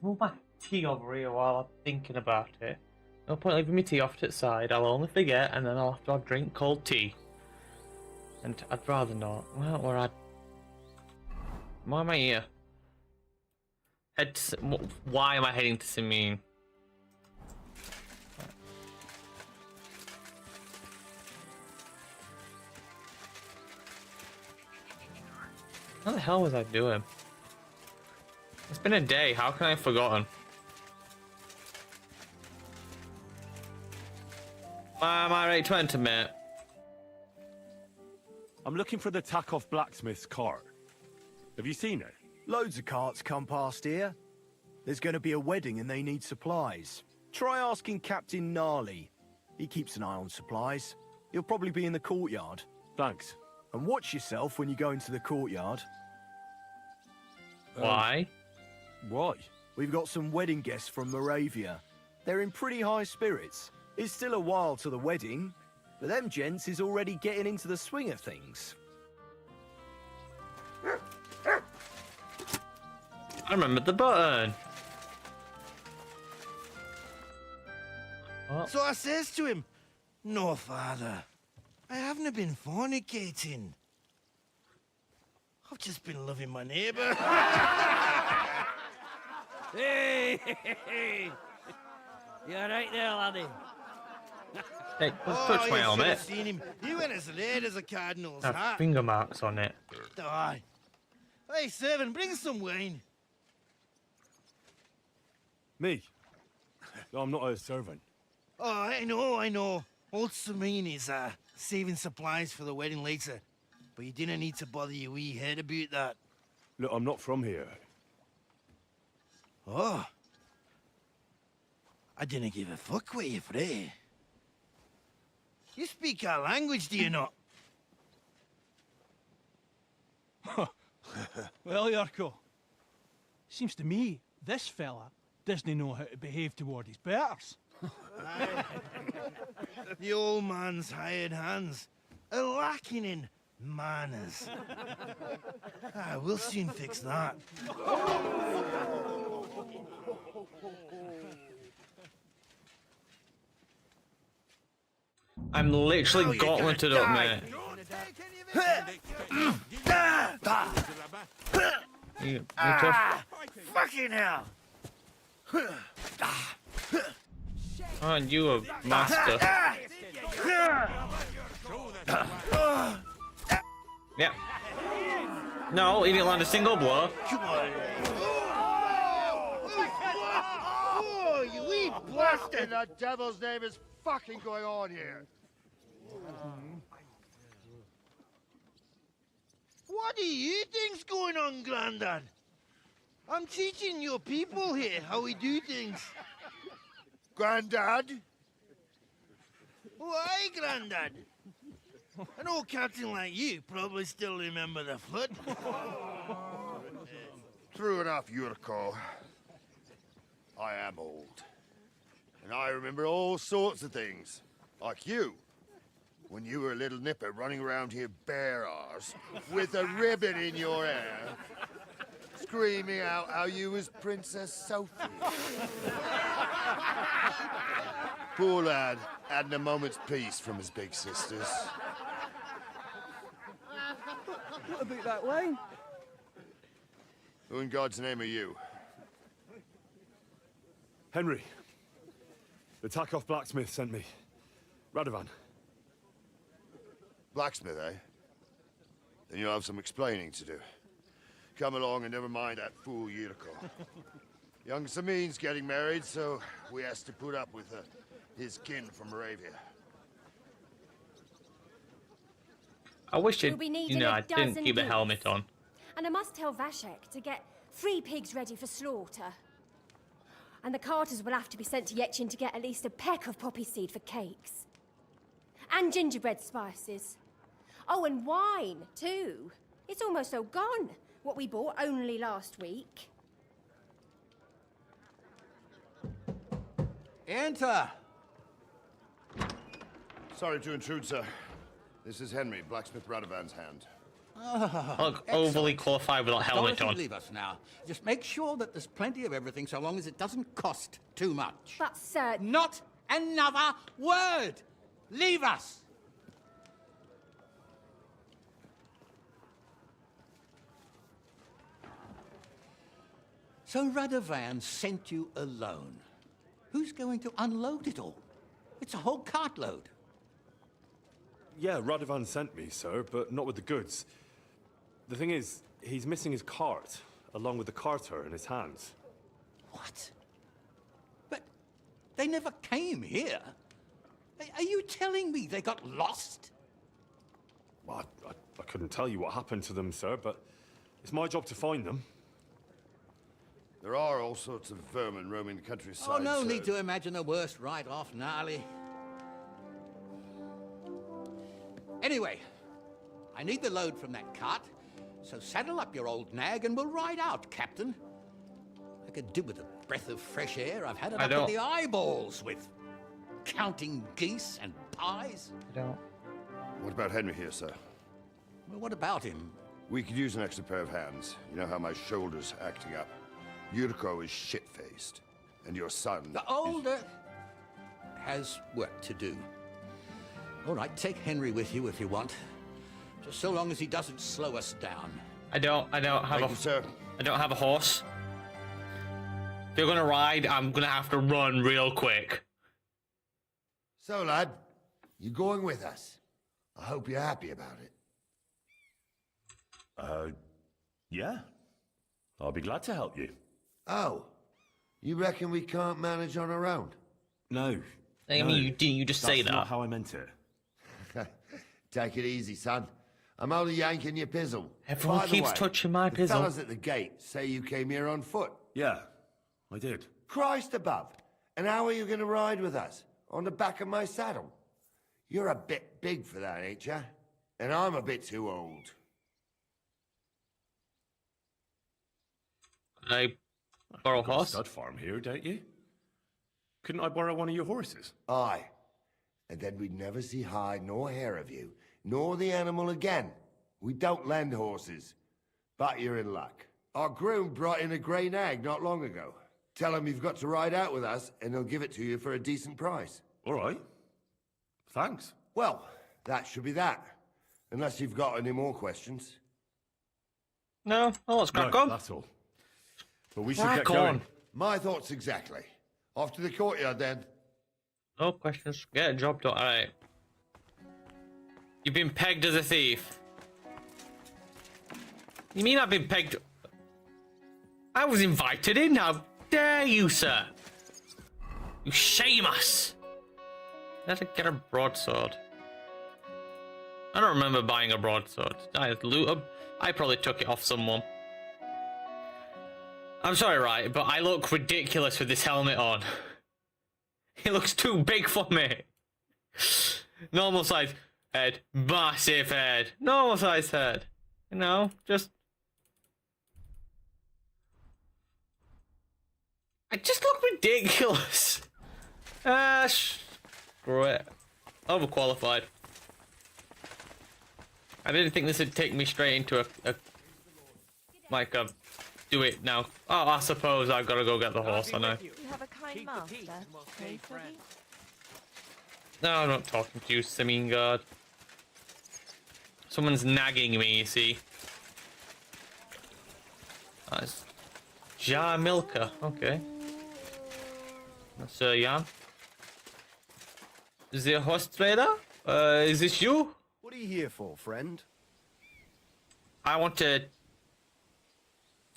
move my tea over here while I'm thinking about it. No point leaving my tea off to the side. I'll only forget, and then I'll have to have drink cold tea. And I'd rather not. Well, or I'd... Why am I here? Why am I heading to Simine? What the hell was I doing? It's been a day. How can I have forgotten? Why am I ready to enter, mate? I'm looking for the Takeoff blacksmith's cart. Have you seen it? Loads of carts come past here. There's going to be a wedding and they need supplies. Try asking Captain Gnarly. He keeps an eye on supplies. He'll probably be in the courtyard. Thanks. And watch yourself when you go into the courtyard. Why? Why? We've got some wedding guests from Moravia. They're in pretty high spirits. It's still a while to the wedding, but them gents is already getting into the swing of things. I remembered the button. What? So I says to him, "No, father, I haven't been fornicating. I've just been loving my neighbour." Hey! You alright there, laddie? Hey, let's touch my helmet. Seen him. He went as late as a cardinal's Have hat. finger marks on it. Aye. Hey, servant, bring some wine. Me? No, I'm not a servant. Oh, I know. Old Samine is saving supplies for the wedding later. But you didn't need to bother your wee head about that. Look, I'm not from here. Oh. I didn't give a fuck what you pray. You speak our language, do you not? Well, Yarko, seems to me this fella doesn't know how to behave toward his betters. The old man's hired hands are lacking in manners. We'll soon fix that. I'm literally gauntleted up, mate. You tough? Fucking hell! Aren't you a master? Yeah. No, he didn't land a single blow. Come on. Oh, you wee bastard! The devil's name is fucking going on here? What do you think's going on, Grandad? I'm teaching your people here how we do things. Grandad? Why, Grandad? An old captain like you probably still remember the foot. True enough, Yurko. I am old. And I remember all sorts of things. Like you. When you were a little nipper running around here bare arse, with a ribbon in your hair, screaming out how you was Princess Sophie. Poor lad, hadn't a moment's peace from his big sisters. What about that wine? Who in God's name are you? Henry. The Takeoff blacksmith sent me. Radovan. Blacksmith, eh? Then you'll have some explaining to do. Come along and never mind that fool Yurko. Young Samin's getting married, so we has to put up with his kin from Moravia. I wish We'll be needing I a didn't dozen keep a geese. helmet on. And I must tell Vashek to get 3 pigs ready for slaughter. And the carters will have to be sent to Yetchin to get at least a peck of poppy seed for cakes. And gingerbread spices. Oh, and wine, too. It's almost all gone. What we bought only last week. Enter! Sorry to intrude, sir. This is Henry, blacksmith Radovan's hand. I look overly qualified without helmet Dorothy, on. leave us now. Just make sure that there's plenty of everything so long as it doesn't cost too much. But, sir, Not another word! Leave us! So Radovan sent you alone. Who's going to unload it all? It's a whole cartload. Yeah, Radovan sent me, sir, but not with the goods. The thing is, he's missing his cart, along with the carter in his hands. What? But they never came here. Are you telling me they got lost? Well, I couldn't tell you what happened to them, sir, but it's my job to find them. There are all sorts of vermin roaming the countryside. Oh, no sir. need to imagine the worst right off, Gnarly. Anyway, I need the load from that cart, so saddle up your old nag and we'll ride out, Captain. I could do with a breath of fresh air. I've had it up to the eyeballs with counting geese and pies. I don't. What about Henry here, sir? Well, what about him? We could use an extra pair of hands. You know how my shoulder's acting up. Yuriko is shit-faced. And your son... The older has work to do. All right, take Henry with you if you want. Just so long as he doesn't slow us down. I don't have sir. I don't have a horse. If you're gonna ride, I'm gonna have to run real quick. So, lad, you going with us? I hope you're happy about it. Yeah. I'll be glad to help you. Oh, you reckon we can't manage on our own? No. I mean, didn't you just say That's that? not how I meant it. Take it easy, son. I'm only yanking your pizzle. Everyone By the keeps way, touching my the pizzle. fellas at the gate say you came here on foot. Yeah, I did. Christ above. And how are you going to ride with us? On the back of my saddle? You're a bit big for that, ain't ya? And I'm a bit too old. I borrow a Got a horse. stud farm here, don't you? Couldn't I borrow one of your horses? Aye. And then we'd never see hide nor hair of you, nor the animal again. We don't lend horses. But you're in luck. Our groom brought in a grey nag not long ago. Tell him you've got to ride out with us, and he'll give it to you for a decent price. All right. Thanks. Well, that should be that. Unless you've got any more questions. No, oh, let's crack No, on. that's all. But we should Crack get going. on. My thoughts exactly. Off to the courtyard then. No questions. Get a job done. Alright. You've been pegged as a thief. You mean I've been pegged? I was invited in. How dare you, sir? You shame us. Let's get a broadsword. I don't remember buying a broadsword. I probably took it off someone. I'm sorry, right, but I look ridiculous with this helmet on. It looks too big for me. Normal size head, massive head, normal size head. You know, just... I just look ridiculous. Screw it. Overqualified. I didn't think this would take me straight into a do it now. Oh, I suppose I've got to go get the horse, I know. You have a kind master. Hey, Freddie? No, I'm not talking to you, Simingard. Someone's nagging me, you see. That's Jar Milker, okay. That's Jan. Is there a horse trader? Is this you? What are you here for, friend? I want a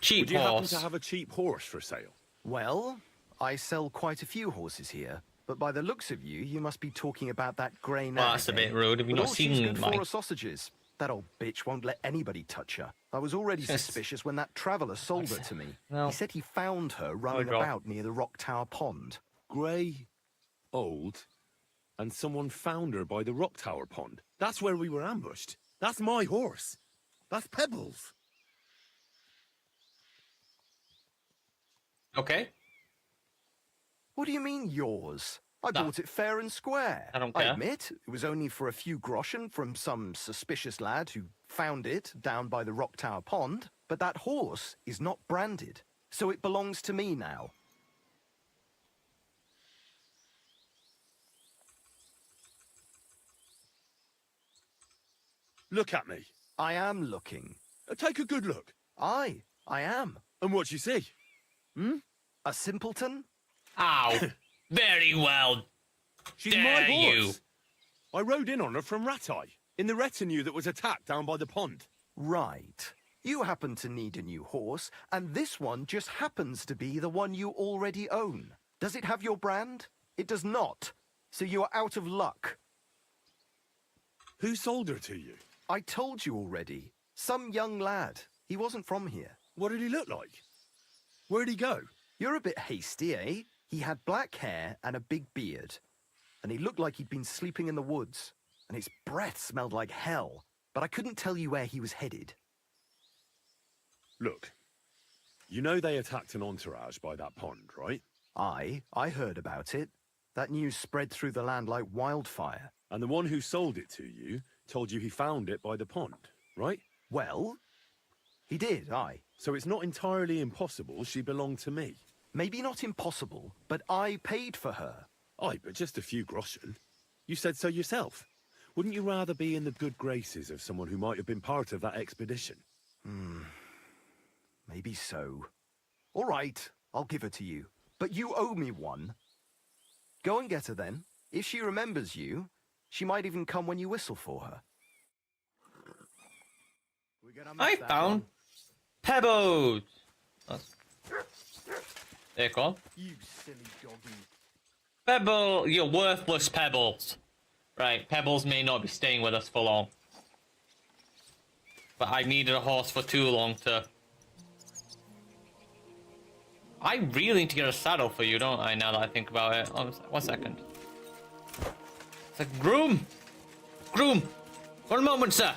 cheap Would you happen horse. to have a cheap horse for sale? Well, I sell quite a few horses here, but by the looks of you, you must be talking about that grey nag. Well, that's a bit rude. Have you But not all she's seen good my... for are sausages. That old bitch won't let anybody touch her. I was already Yes. suspicious when that traveller sold her to me. No. He said he found her running God. about near the Rock Tower Pond. Grey, old, and someone found her by the Rock Tower Pond. That's where we were ambushed. That's my horse. That's Pebbles. Okay. What do you mean, yours? I bought it fair and square. I don't I care. admit, it was only for a few groschen from some suspicious lad who found it down by the Rock Tower Pond, but that horse is not branded, so it belongs to me now. Look at me. I am looking. Take a good look. I am. And what you see? A simpleton? Ow. Very well. She's Dare my horse. you. I rode in on her from Ratai, in the retinue that was attacked down by the pond. Right. You happen to need a new horse, and this one just happens to be the one you already own. Does it have your brand? It does not. So you are out of luck. Who sold her to you? I told you already. Some young lad. He wasn't from here. What did he look like? Where'd he go? You're a bit hasty, eh? He had black hair and a big beard. And he looked like he'd been sleeping in the woods. And his breath smelled like hell. But I couldn't tell you where he was headed. Look, you know they attacked an entourage by that pond, right? I heard about it. That news spread through the land like wildfire. And the one who sold it to you told you he found it by the pond, right? Well, he did, aye. So it's not entirely impossible she belonged to me. Maybe not impossible, but I paid for her. Aye, but just a few groschen. You said so yourself. Wouldn't you rather be in the good graces of someone who might have been part of that expedition? Maybe so. All right, I'll give her to you. But you owe me one. Go and get her then. If she remembers you, she might even come when you whistle for her. I found pebbles. There you go. You silly doggy. Pebble, you're worthless pebbles. Right, pebbles may not be staying with us for long. But I needed a horse for too long to... I really need to get a saddle for you, don't I, now that I think about it? 1 second. It's like, groom! Groom! For a moment, sir!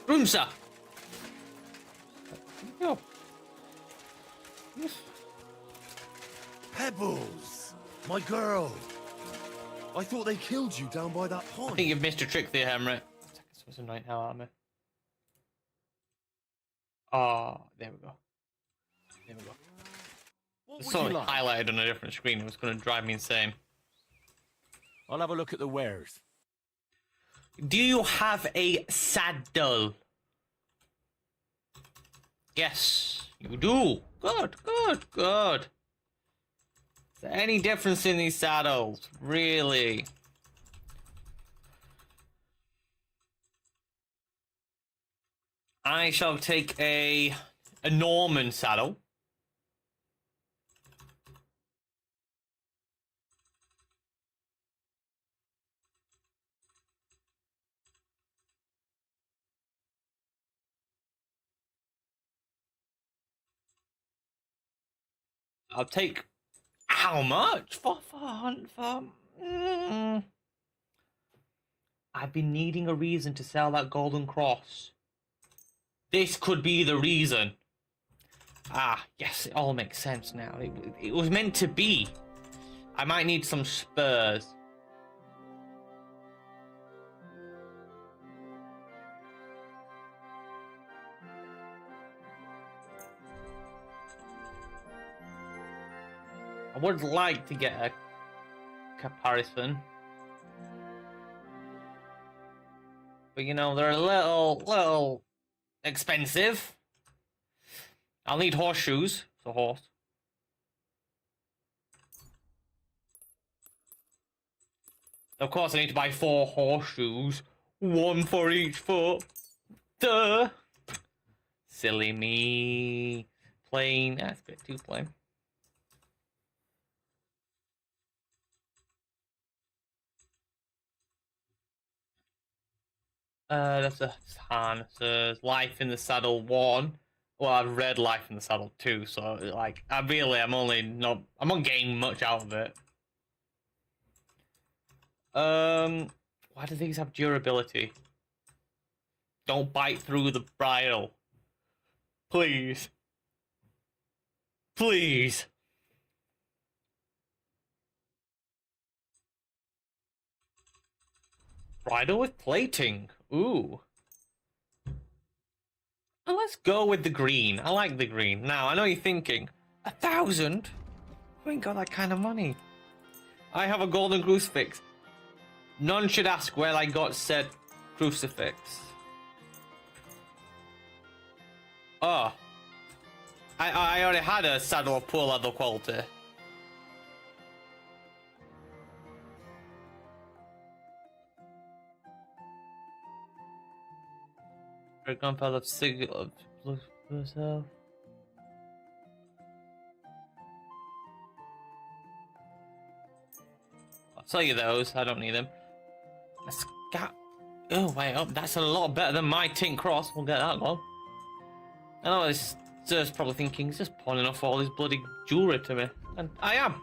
Groom, sir! Yo. Pebbles! My girl! I thought they killed you down by that pond. I think you've missed a trick there, Henry. This was annoying hell out of me. Oh, there we go. There we go. It's something highlighted on a different screen. It was going to drive me insane. I'll have a look at the wares. Do you have a saddle? Yes, you do. Good, good, good. Is there any difference in these saddles? Really? I shall take a Norman saddle. I'll take how much for I've been needing a reason to sell that golden cross. This could be the reason. Ah, yes, it all makes sense now. It was meant to be. I might need some spurs. I would like to get a comparison. But you know, they're a little expensive. I'll need horseshoes. It's a horse. Of course I need to buy 4 horseshoes. 1 for each foot. Duh! Silly me. Plain. That's a bit too plain. That's a harnesses. Life in the Saddle 1. Well, I've read Life in the Saddle 2, so like, I'm not getting much out of it. Why do these have durability? Don't bite through the bridle. Please. Please. Bridle with plating. Ooh. Well, let's go with the green. I like the green. Now, I know you're thinking, 1,000? We ain't got that kind of money. I have a golden crucifix. None should ask where I got said crucifix. Oh. I already had a saddle of poor leather quality. Great grandfather of Sig of herself. I'll sell you those. I don't need them. A scat. Oh wait up. That's a lot better than my tin cross. We'll get that one. I know this sir's probably thinking he's just pawning off all his bloody jewelry to me, and I am.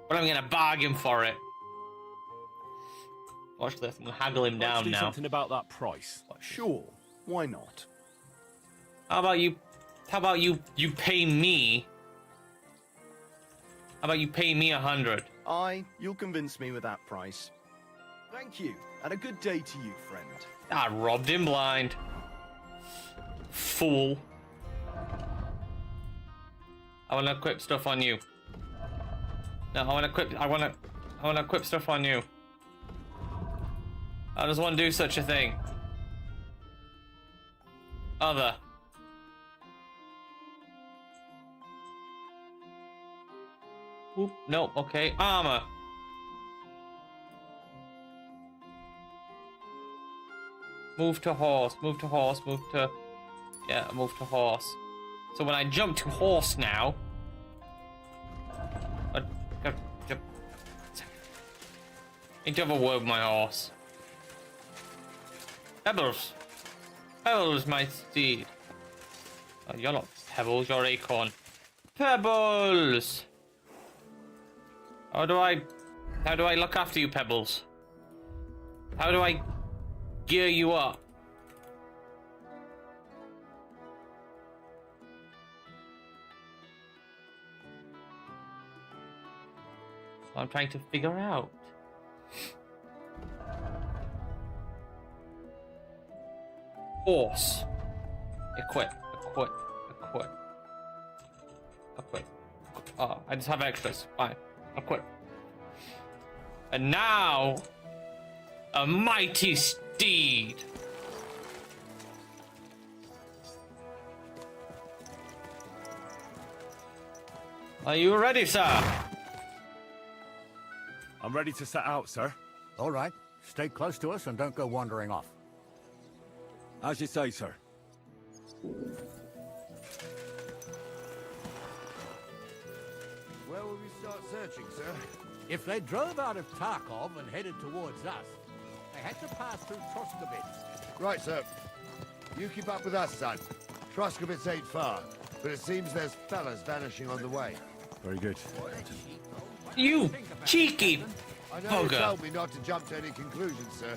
But I'm gonna bargain for it. Watch this. I'm gonna haggle him down do now. Something about that price. Sure, why not? How about you? How about you pay me? How about you pay me 100? You'll convince me with that price. Thank you, and a good day to you, friend. I robbed him blind. Fool. I wanna equip stuff on you. No, I wanna equip stuff on you. I just wanna do such a thing. Other. Oop, no, okay. Armor. Move to horse, move to horse, move to... Yeah, move to horse. So when I jump to horse now... I need to have a word with my horse. Pebbles. Pebbles, my steed. Oh, you're not Pebbles, you're Acorn. Pebbles! How do I look after you, Pebbles? How do I gear you up? I'm trying to figure out. Horse. Equip. Equip. Equip. Equip. Oh, I just have extras. Fine. Equip. And now, a mighty steed. Are you ready, sir? I'm ready to set out, sir. All right. Stay close to us and don't go wandering off. As you say, sir. Where will we start searching, sir? If they drove out of Tarkov and headed towards us, they had to pass through Troskovitz. Right, sir. You keep up with us, son. Troskovitz ain't far, but it seems there's fellas vanishing on the way. Very good. You cheeky I know you bugger. told me not to jump to any conclusions, sir,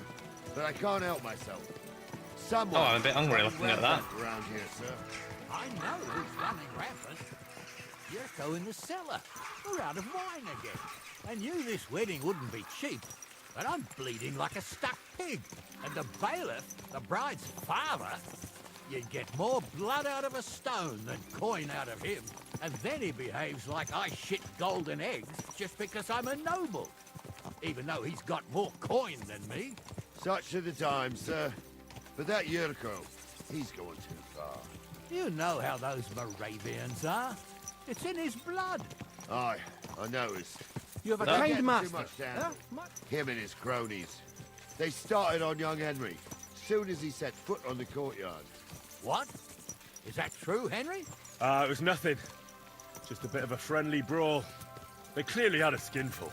but I can't help myself. Someone Oh, I'm a bit hungry looking at that. around here, sir. I know who's running rampant. Yurko in the cellar. We're out of wine again. I knew this wedding wouldn't be cheap, but I'm bleeding like a stuck pig. And the bailiff, the bride's father, you'd get more blood out of a stone than coin out of him. And then he behaves like I shit golden eggs just because I'm a noble. Even though he's got more coin than me. Such are the times, sir. But that Yurko, he's going too far. You know how those Moravians are. It's in his blood. Aye, I noticed. You have a They're kind getting master. too much to handle. Him and his cronies. They started on young Henry, soon as he set foot on the courtyard. What? Is that true, Henry? It was nothing. Just a bit of a friendly brawl. They clearly had a skinful.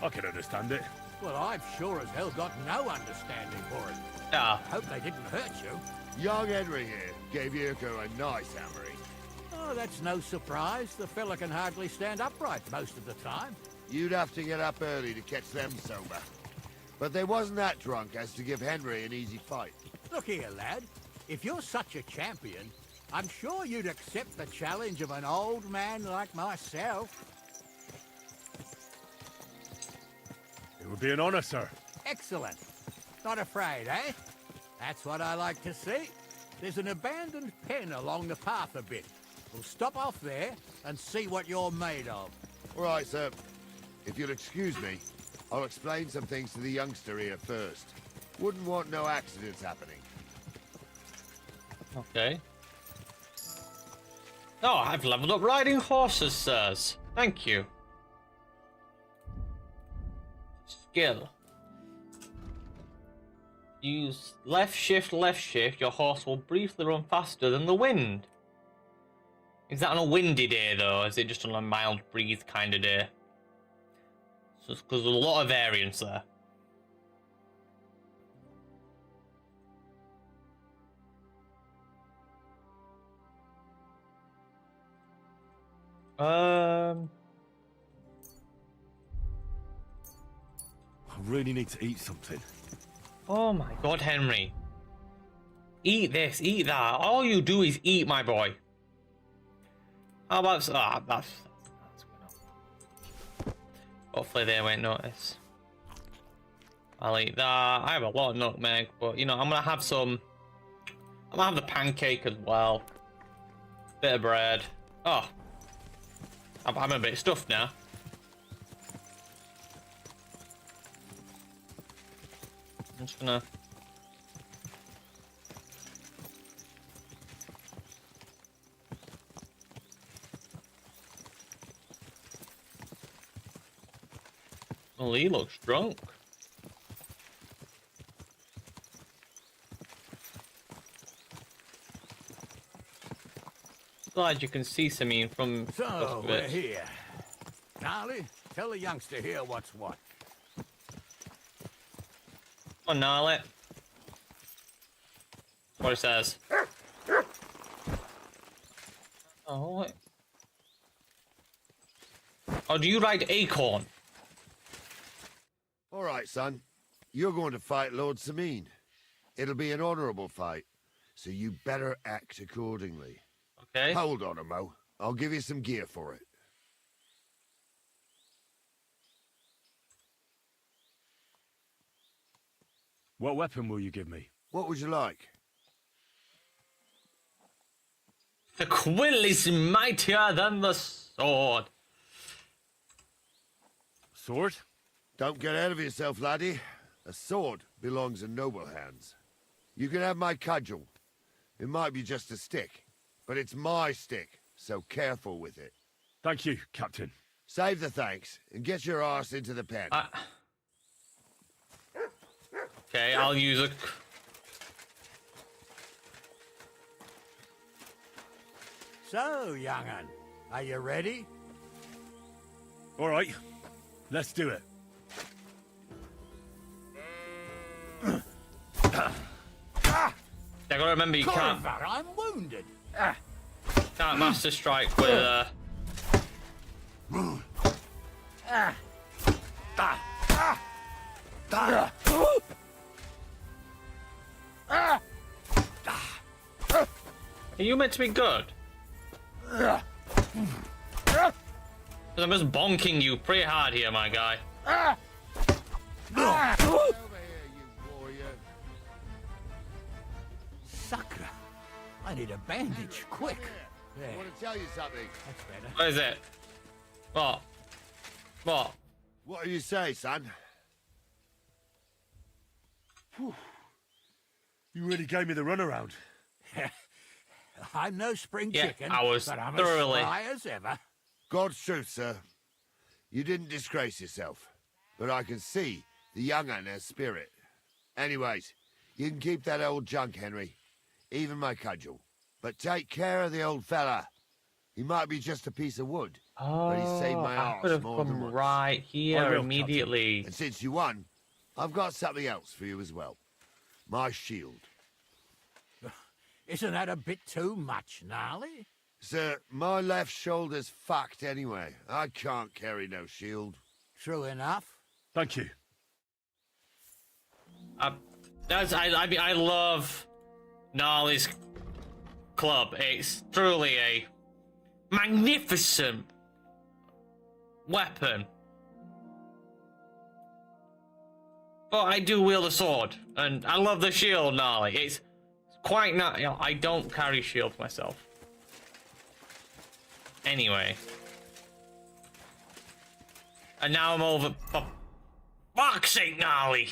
I can understand it. Well, I've sure as hell got no understanding for it. Ah, Hope they didn't hurt you. Young Henry here gave Yurko a nice hammering. Oh, that's no surprise. The fella can hardly stand upright most of the time. You'd have to get up early to catch them sober. But they wasn't that drunk as to give Henry an easy fight. Look here, lad. If you're such a champion, I'm sure you'd accept the challenge of an old man like myself. It would be an honor, sir. Excellent. Not afraid, eh? That's what I like to see. There's an abandoned pen along the path a bit. We'll stop off there and see what you're made of. All right, sir. If you'll excuse me, I'll explain some things to the youngster here first. Wouldn't want no accidents happening. Okay. Oh, I've leveled up riding horses, sirs. Thank you. Skill. Use left shift, your horse will briefly run faster than the wind. Is that on a windy day though, or is it just on a mild breeze kind of day? So, because there's a lot of variance there. I really need to eat something. Oh my god, Henry. Eat this, eat that. All you do is eat, my boy. How about... Ah, that's good. Hopefully they won't notice. I'll eat that. I have a lot of nutmeg, but, you know, I'm gonna have some... I'm gonna have the pancake as well. Bit of bread. Oh. I'm a bit stuffed now. I'm just gonna... Well, he looks drunk. Glad you can see Samine from... So, we're here. Gnarly, tell the youngster here what's what. Oh, Gnarly. What it says. Oh, what? Oh, do you ride Acorn? All right, son. You're going to fight Lord Samine. It'll be an honorable fight, so you better act accordingly. Okay. Hold on, Mo. I'll give you some gear for it. What weapon will you give me? What would you like? The quill is mightier than the sword. Sword? Don't get ahead of yourself, laddie. A sword belongs in noble hands. You can have my cudgel. It might be just a stick, but it's my stick, so careful with it. Thank you, Captain. Save the thanks, and get your arse into the pen. Okay, I'll use a... So, young'un, are you ready? All right, let's do it. I gotta remember you can't... Corver, I'm wounded. Can't master strike with Are you meant to be good? Because I'm just bonking you pretty hard here, my guy. Over here, you warrior. Sucker. I need a bandage, quick. I There, want to tell you something. that's better. What is it? What? What? What do you say, son? You really gave me the runaround. I'm no spring Yeah, chicken, I was but I'm thoroughly- as spry as ever. God's truth, sir. You didn't disgrace yourself, but I can see the young'un has spirit. Anyways, you can keep that old junk, Henry. Even my cudgel. But take care of the old fella. He might be just a piece of wood, but he saved my I arse could have more than come once. right here I will, immediately. And since you won, I've got something else for you as well. My shield. Isn't that a bit too much, Gnarly? Sir, my left shoulder's fucked anyway. I can't carry no shield. True enough. Thank you. I love Gnarly's club. It's truly a magnificent weapon. But I do wield a sword, and I love the shield, gnarly. It's quite not. You know, I don't carry shields myself. Anyway. And now I'm over. For fuck's sake, gnarly.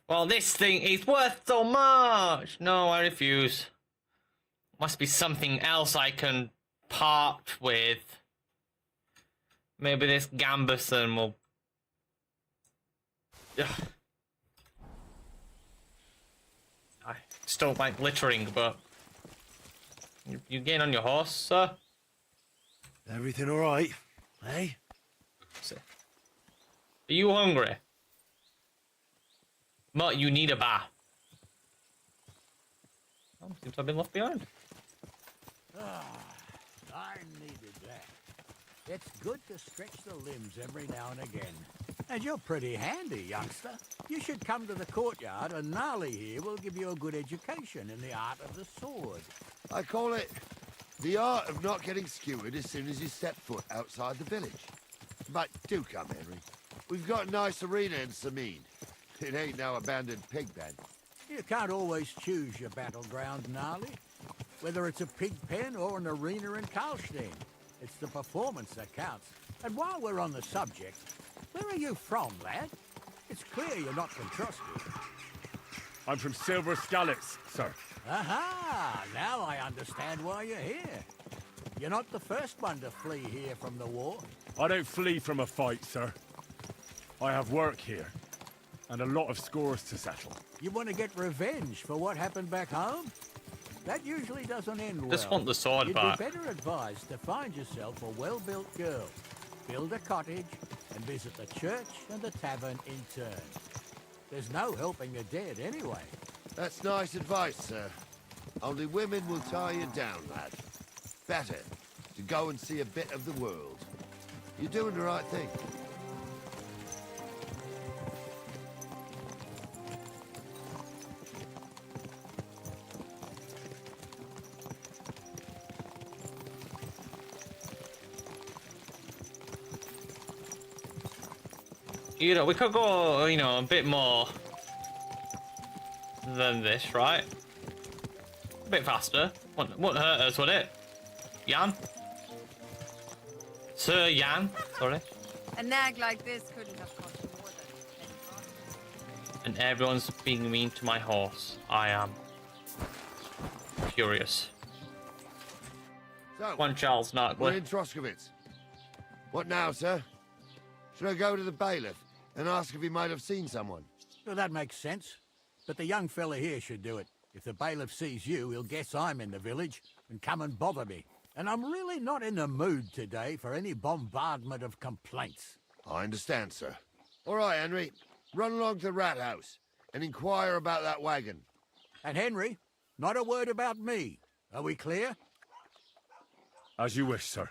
Well, this thing is worth so much. No, I refuse. Must be something else I can part with. Maybe this Gambeson will. Ugh. I just don't like littering, but you getting on your horse, sir? Everything all right, eh? Are you hungry? But you need a bath. Oh, seems I've been left behind. I needed that. It's good to stretch the limbs every now and again. And you're pretty handy, youngster. You should come to the courtyard, and Gnarly here will give you a good education in the art of the sword. I call it the art of not getting skewered as soon as you step foot outside the village. But do come, Henry. We've got a nice arena in Sameen. It ain't no abandoned pig pen. You can't always choose your battleground, Gnarly. Whether it's a pig pen or an arena in Karlstein, it's the performance that counts. And while we're on the subject, where are you from, lad? It's clear you're not from Trusty. I'm from Silver Scallops, sir. Aha! Now I understand why you're here. You're not the first one to flee here from the war. I don't flee from a fight, sir. I have work here, and a lot of scores to settle. You want to get revenge for what happened back home? That usually doesn't end well. Just want the sword You'd back. be better advised to find yourself a well-built girl, build a cottage, and visit the church and the tavern in turn. There's no helping the dead anyway. That's nice advice, sir. Only women will tie you down, lad. Better to go and see a bit of the world. You're doing the right thing. You know, we could go, you know, a bit more than this, right? A bit faster. Wouldn't hurt us, would it? Jan? Sir Jan, sorry. A nag like this couldn't have cost you more than 10 And everyone's being mean to my horse. I am furious. So, One Charles we're Narkler. in Troskowitz. What now, sir? Should I go to the bailiff and ask if he might have seen someone? Well, that makes sense. But the young fella here should do it. If the bailiff sees you, he'll guess I'm in the village and come and bother me. And I'm really not in the mood today for any bombardment of complaints. I understand, sir. All right, Henry. Run along to the rat house and inquire about that wagon. And Henry, not a word about me. Are we clear? As you wish, sir.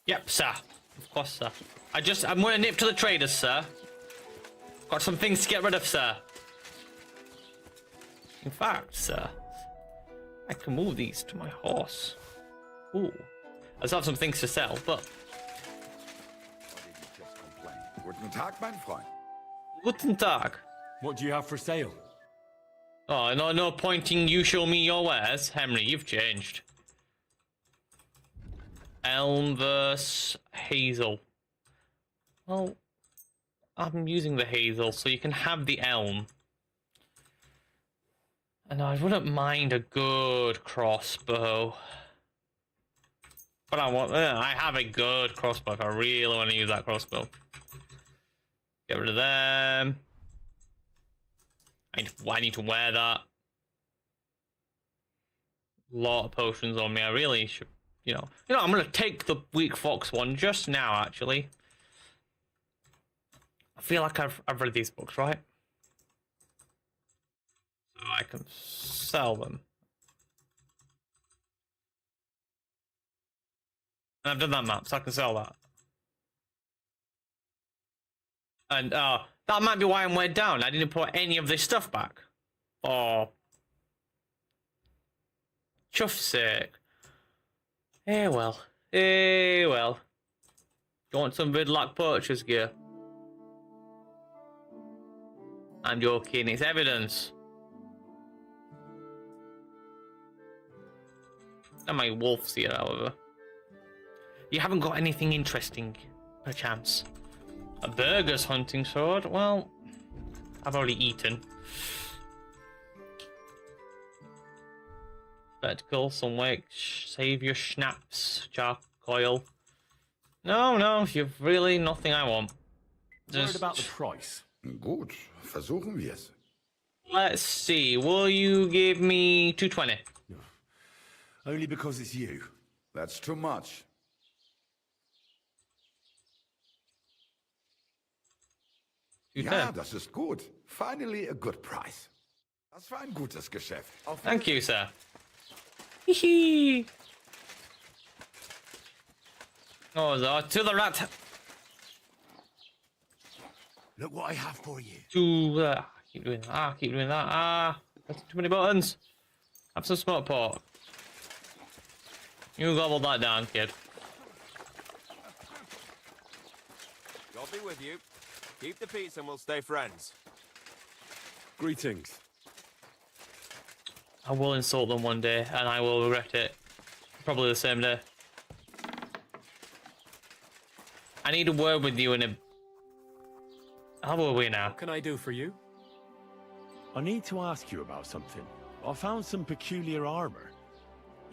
Yep, sir. Of course, sir. I'm gonna nip to the traders, sir. Got some things to get rid of, sir. In fact, sir, I can move these to my horse. Ooh. I still have some things to sell, but... Guten Tag, mein Freund. Guten Tag. What do you have for sale? Oh, no pointing, you show me your wares. Henry, you've changed. Elm versus Hazel. Well, I'm using the Hazel, so you can have the Elm. And I wouldn't mind a good crossbow. But I have a good crossbow if I really want to use that crossbow. Get rid of them. I need to wear that. Lot of potions on me. I really should, you know, I'm gonna take the weak fox one just now. Actually, I feel like I've read these books, right? So I can sell them. And I've done that map, so I can sell that. And that might be why I'm weighed down. I didn't put any of this stuff back. For chuff's sake. Eh well. You You want some Vidlock poacher's gear? I'm joking, it's evidence. And my wolf's here, however. You haven't got anything interesting, perchance. A burger's hunting sword? Well, I've already eaten. Spectacle, some wick, save your schnapps, charcoal. No, you've really nothing I want. Worried about the price? Gut, versuchen wir's. Let's see, will you give me 220? Only because it's you. That's too much. Ja, das ist gut. Finally a good price. Das war ein gutes Geschäft. Thank you, sir. Hihi. Oh, to the rat. Look what I have for you. Keep doing that. Keep doing that. That's too many buttons. Have some smoked pork. You gobbled that down, kid. God be with you. Keep the peace and we'll stay friends. Greetings. I will insult them one day, and I will regret it. Probably the same day. I need a word with you in a... How are we now? What can I do for you? I need to ask you about something. I found some peculiar armor.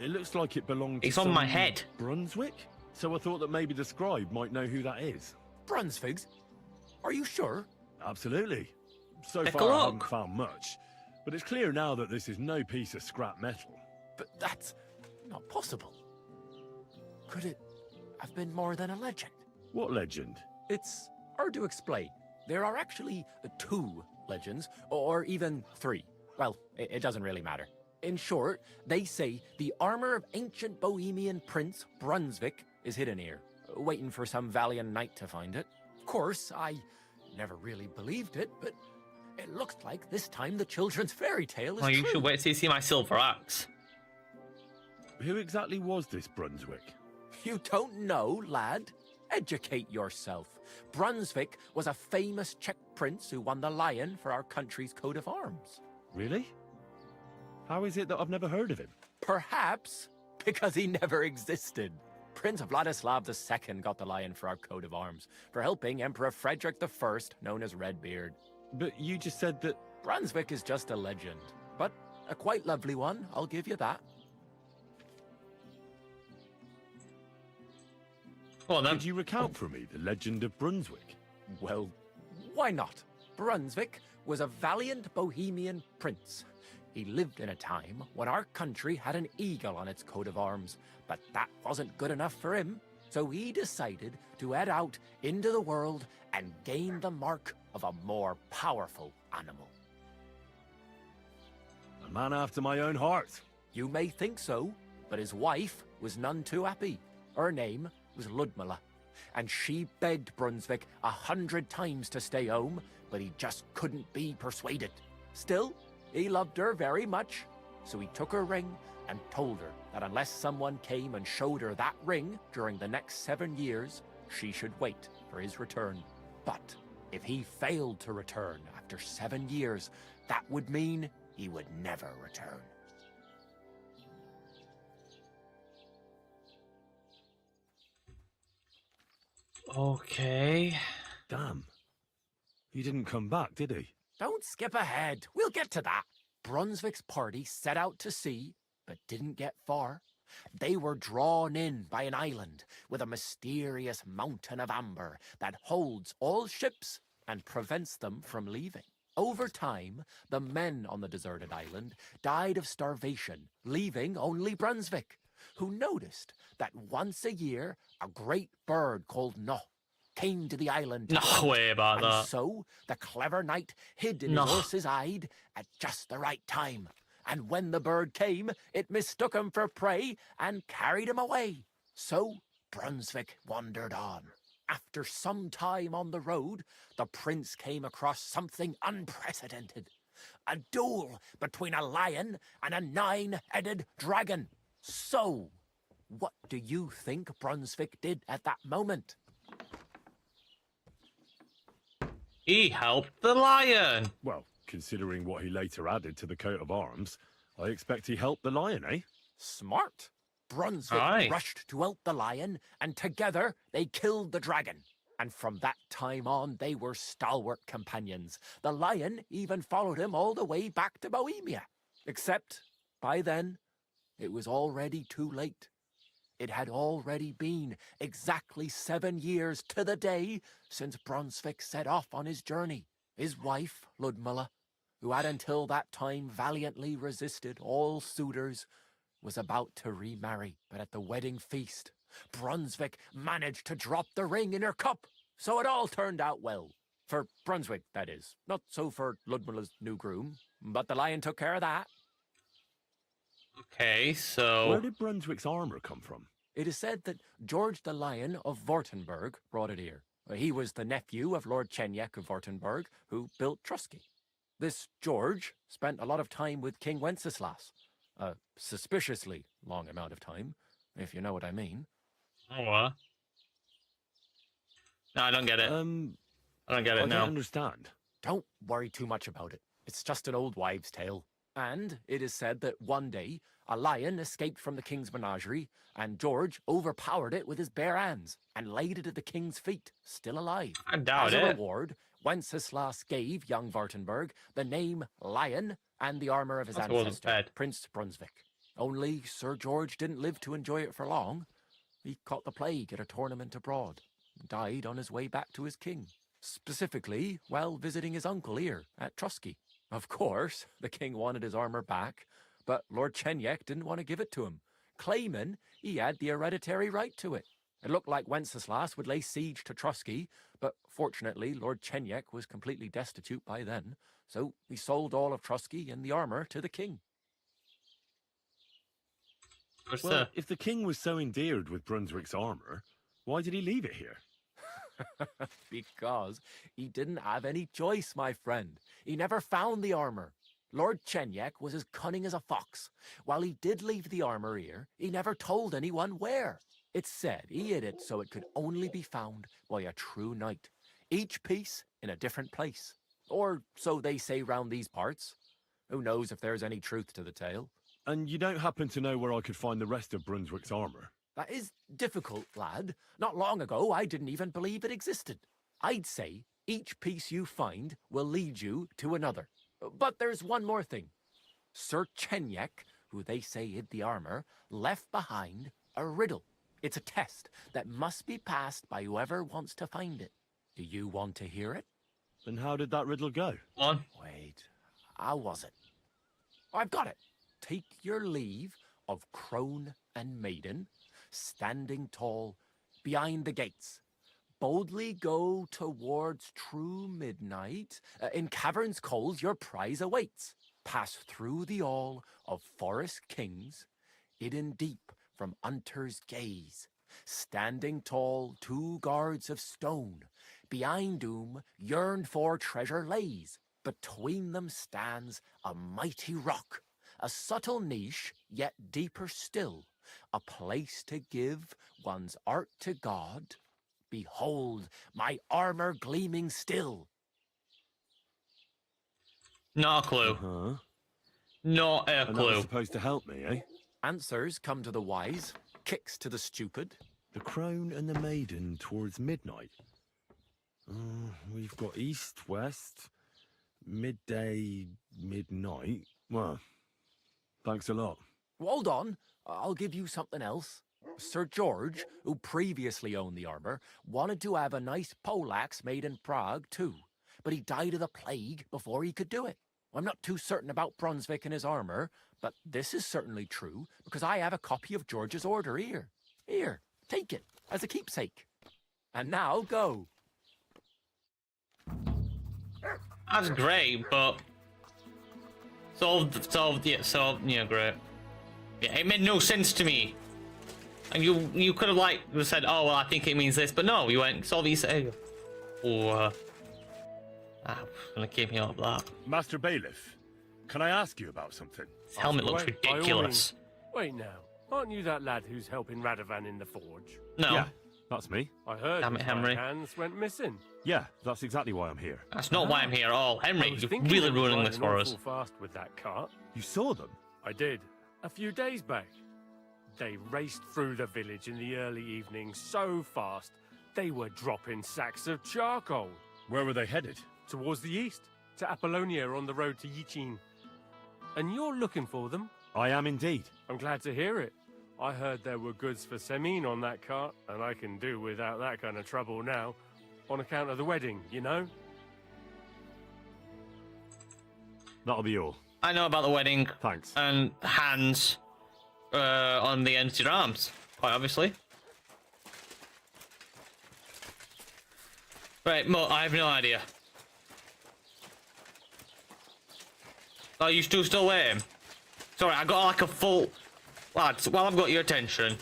It looks like it belonged to It's on my head. Brunswick? So I thought that maybe the scribe might know who that is. Brunswigs? Are you sure? Absolutely. So Take a far I look. haven't found much. But it's clear now that this is no piece of scrap metal. But that's not possible. Could it have been more than a legend? What legend? It's hard to explain. There are actually 2 legends, or even 3. Well, it doesn't really matter. In short, they say the armor of ancient Bohemian Prince Brunswick is hidden here, waiting for some valiant knight to find it. Of course, I never really believed it, but it looks like this time the children's fairy tale is Oh, you true. should wait till you see my silver axe. Who exactly was this Brunswick? You don't know, lad? Educate yourself. Brunswick was a famous Czech prince who won the lion for our country's coat of arms. Really? How is it that I've never heard of him? Perhaps because he never existed. Prince Vladislav II got the lion for our coat of arms for helping Emperor Frederick I, known as Redbeard. But you just said that... Brunswick is just a legend, but a quite lovely one, I'll give you that. Well, then. Could you recount for me the legend of Brunswick? Well, why not? Brunswick was a valiant Bohemian prince. He lived in a time when our country had an eagle on its coat of arms, but that wasn't good enough for him, so he decided to head out into the world and gain the mark of a more powerful animal. A man after my own heart. You may think so, but his wife was none too happy. Her name was Ludmilla, and she begged Brunswick 100 times to stay home, but he just couldn't be persuaded. Still, he loved her very much, so he took her ring and told her that unless someone came and showed her that ring during the next 7 years, she should wait for his return. But if he failed to return after 7 years, that would mean he would never return. Okay. Damn. He didn't come back, did he? Don't skip ahead. We'll get to that. Brunswick's party set out to sea, but didn't get far. They were drawn in by an island with a mysterious mountain of amber that holds all ships and prevents them from leaving. Over time, the men on the deserted island died of starvation, leaving only Brunswick, who noticed that once a year a great bird called No came to the island. No way about and that. So the clever knight hid in his horse's hide at just the right time. And when the bird came, it mistook him for prey and carried him away. So Brunswick wandered on. After some time on the road, the prince came across something unprecedented. A duel between a lion and a 9-headed dragon. So, what do you think Brunswick did at that moment? He helped the lion. Well, considering what he later added to the coat of arms, I expect he helped the lion, eh? Smart. Brunswick Aye. rushed to help the lion, and together they killed the dragon. And from that time on, they were stalwart companions. The lion even followed him all the way back to Bohemia. Except, by then, it was already too late. It had already been exactly 7 years to the day since Brunswick set off on his journey. His wife, Ludmilla, who had until that time valiantly resisted all suitors, was about to remarry. But at the wedding feast, Brunswick managed to drop the ring in her cup, so it all turned out well. For Brunswick, that is. Not so for Ludmilla's new groom, but the lion took care of that. Okay, so... Where did Brunswick's armor come from? It is said that George the Lion of Württemberg brought it here. He was the nephew of Lord Chenyek of Württemberg, who built Trusky. This George spent a lot of time with King Wenceslas. A suspiciously long amount of time, if you know what I mean. Oh, what? No, I don't get it. I don't get it now. I don't understand. Don't worry too much about it. It's just an old wives' tale. And it is said that one day, a lion escaped from the king's menagerie, and George overpowered it with his bare hands and laid it at the king's feet, still alive. I doubt it. As a reward, Wenceslas gave young Württemberg the name Lion and the armor of his ancestor, Prince Brunswick. Only Sir George didn't live to enjoy it for long. He caught the plague at a tournament abroad, and died on his way back to his king. Specifically, while visiting his uncle here at Trusky. Of course, the king wanted his armor back, but Lord Chenyek didn't want to give it to him, claiming he had the hereditary right to it. It looked like Wenceslas would lay siege to Trusky, but fortunately Lord Chenyek was completely destitute by then, so he sold all of Trusky and the armor to the king. Well, if the king was so endeared with Brunswick's armor, why did he leave it here? Because he didn't have any choice, my friend. He never found the armor. Lord Chenyek was as cunning as a fox. While he did leave the armor here, he never told anyone where. It's said he hid it so it could only be found by a true knight, each piece in a different place. Or so they say round these parts. Who knows if there's any truth to the tale. And you don't happen to know where I could find the rest of Brunswick's armor? That is difficult, lad. Not long ago, I didn't even believe it existed. I'd say each piece you find will lead you to another. But there's one more thing. Sir Chenyek, who they say hid the armor, left behind a riddle. It's a test that must be passed by whoever wants to find it. Do you want to hear it? Then how did that riddle go? Wait, how was it? I've got it. Take your leave of crone and maiden, standing tall behind the gates. Boldly go towards true midnight. In caverns cold your prize awaits. Pass through the all of forest kings, hidden deep from hunter's gaze. Standing tall, 2 guards of stone, behind whom yearned for treasure lays. Between them stands a mighty rock, a subtle niche, yet deeper still, a place to give one's art to God. Behold, my armor gleaming still. Not a clue. Not a clue. And that's supposed to help me, eh? Answers come to the wise, kicks to the stupid. The crone and the maiden towards midnight. We've got east, west, midday, midnight. Well, thanks a lot. Hold on, I'll give you something else. Sir George, who previously owned the armor, wanted to have a nice poleaxe made in Prague too, but he died of the plague before he could do it. I'm not too certain about Brunswick and his armor, but this is certainly true because I have a copy of George's order here. Here, take it as a keepsake. And now go. That's great, but solved, yeah, great. Yeah, it made no sense to me. And you could have like said, oh well, I think it means this, but no, you went solve these. Or gonna keep me up that. Master Bailiff, can I ask you about something? His helmet looks ridiculous. Wait now, aren't you that lad who's helping Radovan in the forge? No. Yeah, That's me. I heard Damn it, his Henry. right hands went missing. Yeah, that's exactly why I'm here. That's not why I'm here at all. Henry, I was you're thinking really they were ruining this driving for us. awful fast with that cart. You saw them? I did. A few days back. They raced through the village in the early evening so fast, they were dropping sacks of charcoal. Where were they headed? Towards the east, to Apollonia on the road to Yichin. And you're looking for them? I am indeed. I'm glad to hear it. I heard there were goods for Semin on that cart, and I can do without that kind of trouble now, on account of the wedding, you know? That'll be all. I know about the wedding. Thanks. And hands on the ends of your arms, quite obviously. Right, Mo, I have no idea. Are you still waiting? Sorry, I got like a full... Lads, while I've got your attention,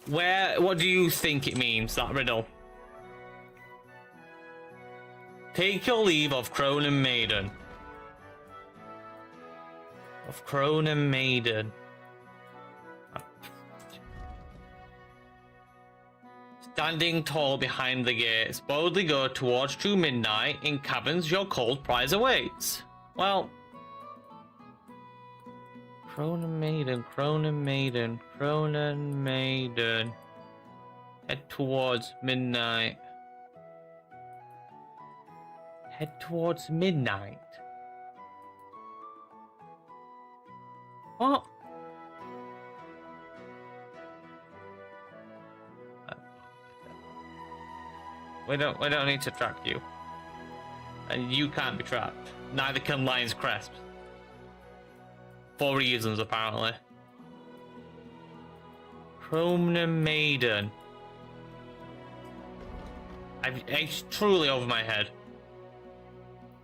what do you think it means, that riddle? Take your leave of Cronin Maiden. Of Cronin Maiden. Standing tall behind the gates, boldly go towards true midnight. In caverns your cold prize awaits. Well... Cronin Maiden, Cronin Maiden, Cronin Maiden. Head towards midnight. Head towards midnight? What? We don't need to track you. And you can't be trapped. Neither can Lion's Crest. For reasons, apparently. Cronin Maiden. It's truly over my head.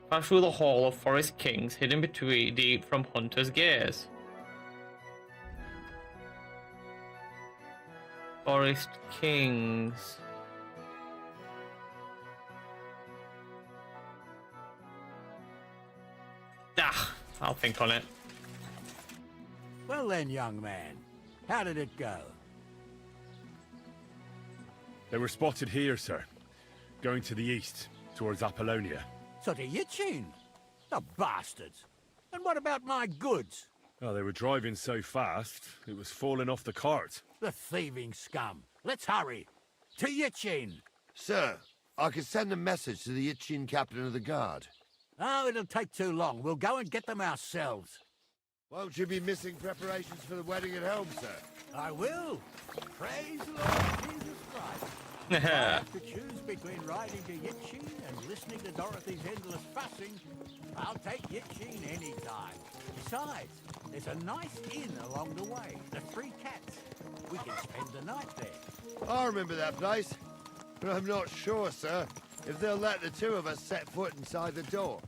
Pass through the hall of Forest Kings, hidden between deep from Hunter's gaze. Forest Kings. Ah, I'll think on it. Well then, young man, how did it go? They were spotted here, sir. Going to the east, towards Apollonia. So to Yichin? The bastards! And what about my goods? Oh, they were driving so fast, it was falling off the cart. The thieving scum. Let's hurry. To Yichin! Sir, I can send a message to the Yichin captain of the guard. Oh, it'll take too long. We'll go and get them ourselves. Won't you be missing preparations for the wedding at home, sir? I will. Praise the Lord Jesus Christ. If I have to choose between riding to Yichin and listening to Dorothy's endless fussing, I'll take Yichin any time. Besides, there's a nice inn along the way, the Three Cats. We can spend the night there. I remember that place, but I'm not sure, sir, if they'll let the two of us set foot inside the door.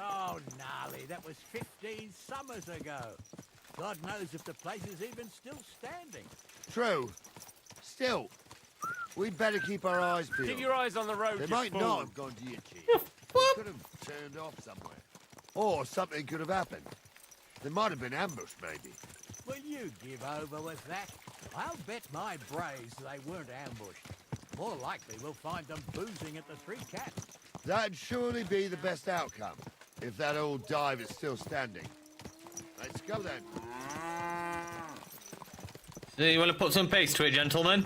Oh, gnarly, that was 15 summers ago. God knows if the place is even still standing. True. Still, we'd better keep our eyes peeled. Keep your eyes on the road, They you might fool. not have gone to Yichin. They could have turned off somewhere. Or something could have happened. They might have been ambushed, maybe. Will you give over with that? I'll bet my braves they weren't ambushed. More likely we'll find them boozing at the Three Cats. That'd surely be the best outcome, if that old dive is still standing. Let's go then. So you want to put some pace to it, gentlemen?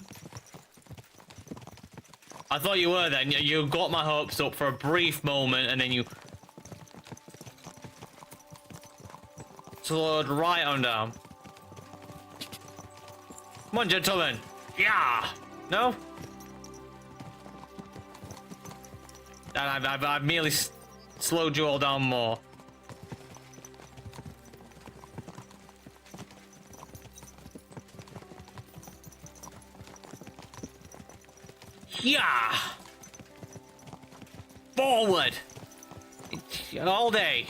I thought you were then. You got my hopes up for a brief moment and then you slowed right on down. Come on, gentlemen. Yeah. No? I've merely slowed you all down more. Yeah. Forward. All day.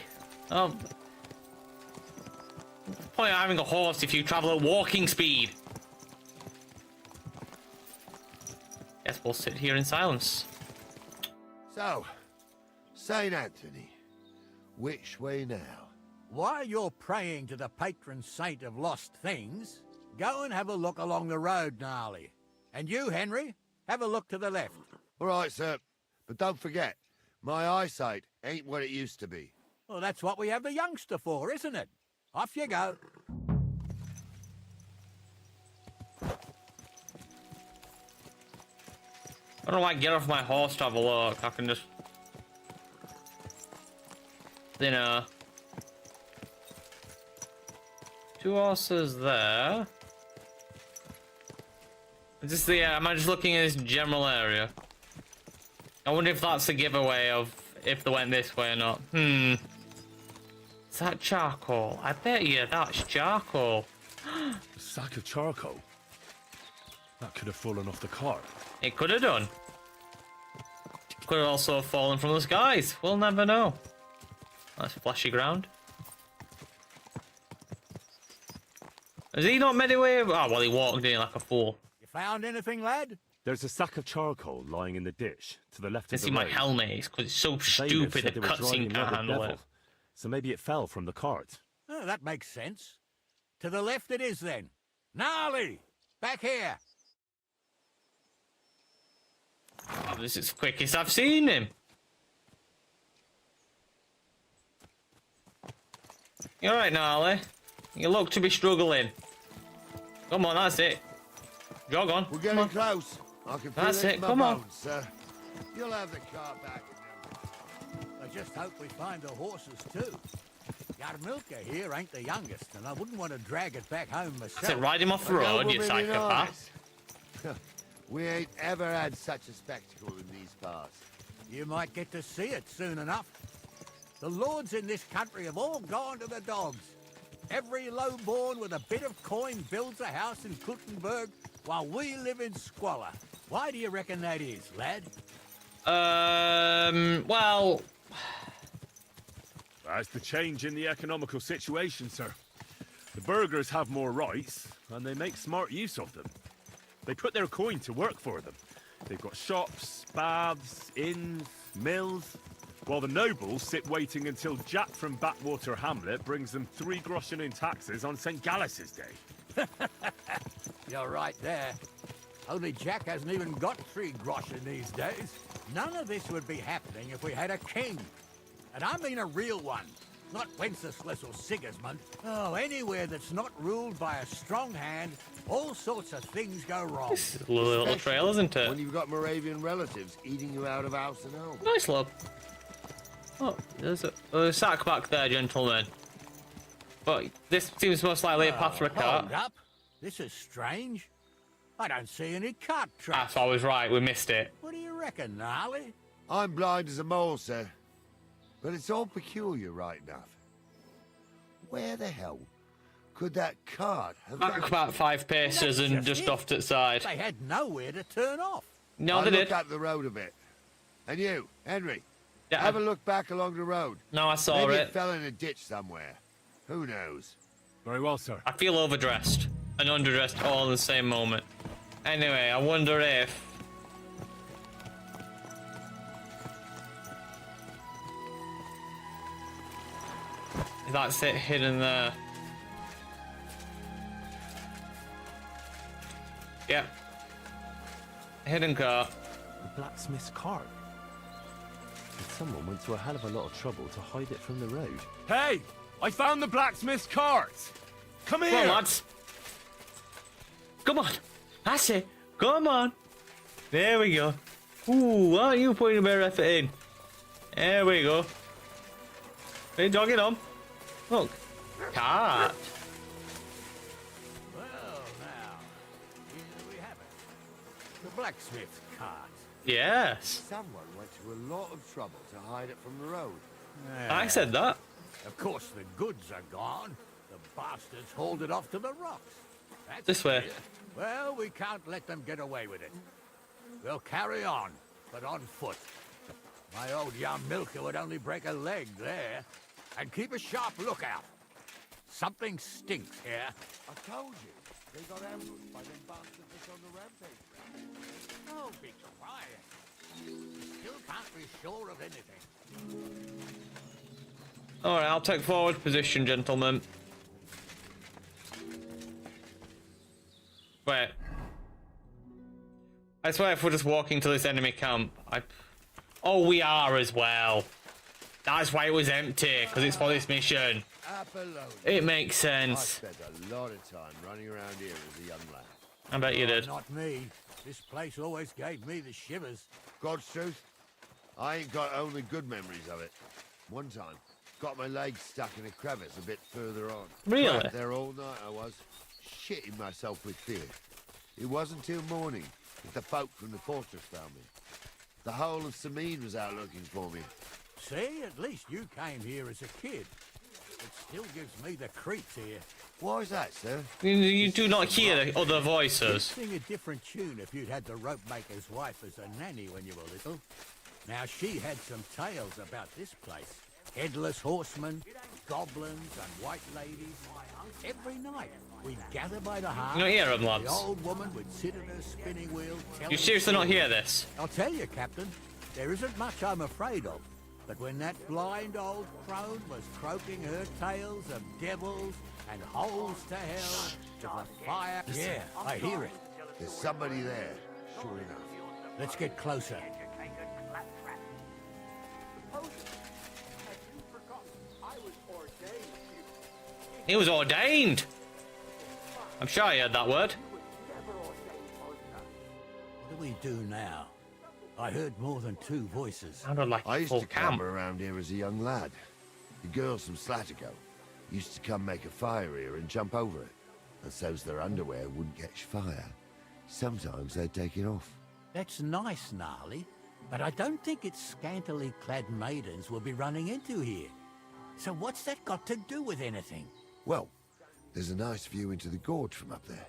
Oh. Point of having a horse if you travel at walking speed. Guess we'll sit here in silence. So, St. Anthony, which way now? While you're praying to the patron saint of lost things, go and have a look along the road, Gnarly. And you, Henry, Have a look to the left. All right, sir. But don't forget, my eyesight ain't what it used to be. Well, that's what we have the youngster for, isn't it? Off you go. I don't like get off my horse to have a look. I can just, you know, 2 horses there. Is this the? Am I just looking at this general area? I wonder if that's a giveaway of if they went this way or not. Is that charcoal? I bet you that's charcoal. A sack of charcoal? That could have fallen off the cart. It could have done. Could have also fallen from the skies. We'll never know. That's flashy ground. Has he not made it away? Oh, well, he walked in like a fool. You found anything, lad? There's a sack of charcoal lying in the ditch to the left of the See road. my helmet is because it's so stupid that cutscene can't handle it. So maybe it fell from the cart. Oh, that makes sense. To the left it is then. Gnarly! Back here! Oh, this is the quickest I've seen him. You alright, Gnarly? You look to be struggling. Come on, that's it. Jog on. We're getting close. I can feel That's it it, in my come on. bones, sir. You'll have the car back in I just hope we find the horses too. Yarmilka here ain't the youngest, and I wouldn't want to drag it back home myself. That's it, ride him off the road, you psychopath. We ain't ever had such a spectacle in these parts. You might get to see it soon enough. The lords in this country have all gone to the dogs. Every lowborn with a bit of coin builds a house in Kuttenberg while we live in squalor. Why do you reckon that is, lad? Well... That's the change in the economical situation, sir. The burghers have more rights, and they make smart use of them. They put their coin to work for them. They've got shops, baths, inns, mills, while the nobles sit waiting until Jack from Backwater Hamlet brings them 3 groschen in taxes on St. Gallus's Day. You're right there. Only Jack hasn't even got 3 groschen these days. None of this would be happening if we had a king. And I mean a real one. Not Wenceslas or Sigismund. Oh, anywhere that's not ruled by a strong hand, all sorts of things go wrong. This is a little trail, isn't it? When you've got Moravian relatives eating you out of house and home. Nice, love. Oh, there's a sack back there, gentlemen. But this seems most likely a path for a cart. Hold up. This is strange. I don't see any cart tracks. I was right, we missed it. What do you reckon, Gnarly? I'm blind as a mole, sir. But it's all peculiar, right enough. Where the hell could that cart have Back about 5 paces and just off to the side. They had nowhere to turn off. No, I they looked did. up the road a bit. And you, Henry, Yeah, have a look back along the road. No, I saw Maybe it. it fell in a ditch somewhere. Who knows? Very well, sir. I feel overdressed and underdressed all in the same moment. Anyway, I wonder if... That's it, hidden there. Yep. Hidden car. The blacksmith's cart. Someone went to a hell of a lot of trouble to hide it from the road. Hey! I found the blacksmith's cart! Come here! Come on, lads. Come on. That's it. Come on. There we go. Ooh, aren't you putting a bit of effort in? There we go. Hey, dog it on. Look. Cart. Well, now, here we have it. The blacksmith's cart. Yes. Someone went to a lot of trouble to hide it from the road. I said that. Of course, the goods are gone. The bastards hauled it off to the rocks. That's This way. clear. Well, we can't let them get away with it. We'll carry on, but on foot. My old Yarmilka would only break a leg there. And keep a sharp lookout. Something stinks here. I told you. They got ambushed by them bastards that's on the rampage. Oh, be quiet. Still can't be sure of anything. Alright, I'll take forward position, gentlemen. Wait. I swear if we're just walking to this enemy camp, Oh, we are as well. That's why it was empty, because it's for this mission. It makes sense. I spent a lot of time running around here as a young lad. I bet you did. Not me. This place always gave me the shivers. God's truth, I ain't got only good memories of it. One time, got my legs stuck in a crevice a bit further on. Really? Trapped there all night I was, shitting myself with fear. It wasn't till morning that the folk from the fortress found me. The whole of Sameen was out looking for me. See, at least you came here as a kid. It still gives me the creeps here. Why is that, sir? You do not hear the other voices. You'd sing a different tune if you'd had the rope maker's wife as a nanny when you were little. Now, she had some tales about this place. Headless horsemen, goblins, and white ladies. Every night, we'd gather by the hearth. You don't hear them, lads. The old woman would sit at her spinning wheel. You seriously not hear this? I'll tell you, Captain, there isn't much I'm afraid of. But when that blind old crone was croaking her tales of devils and holes to hell, to the fire... Yeah, I hear it. There's somebody there, sure enough. Let's get closer. He was ordained. I'm sure I heard that word. What do we do now? I heard more than two voices. Sounded like I used full to camp. camp around here as a young lad. The girls from Slatigo used to come make a fire here and jump over it. And so's their underwear wouldn't catch fire. Sometimes they'd take it off. That's nice, Gnarly, but I don't think it's scantily clad maidens we'll be running into here. So what's that got to do with anything? Well, there's a nice view into the gorge from up there.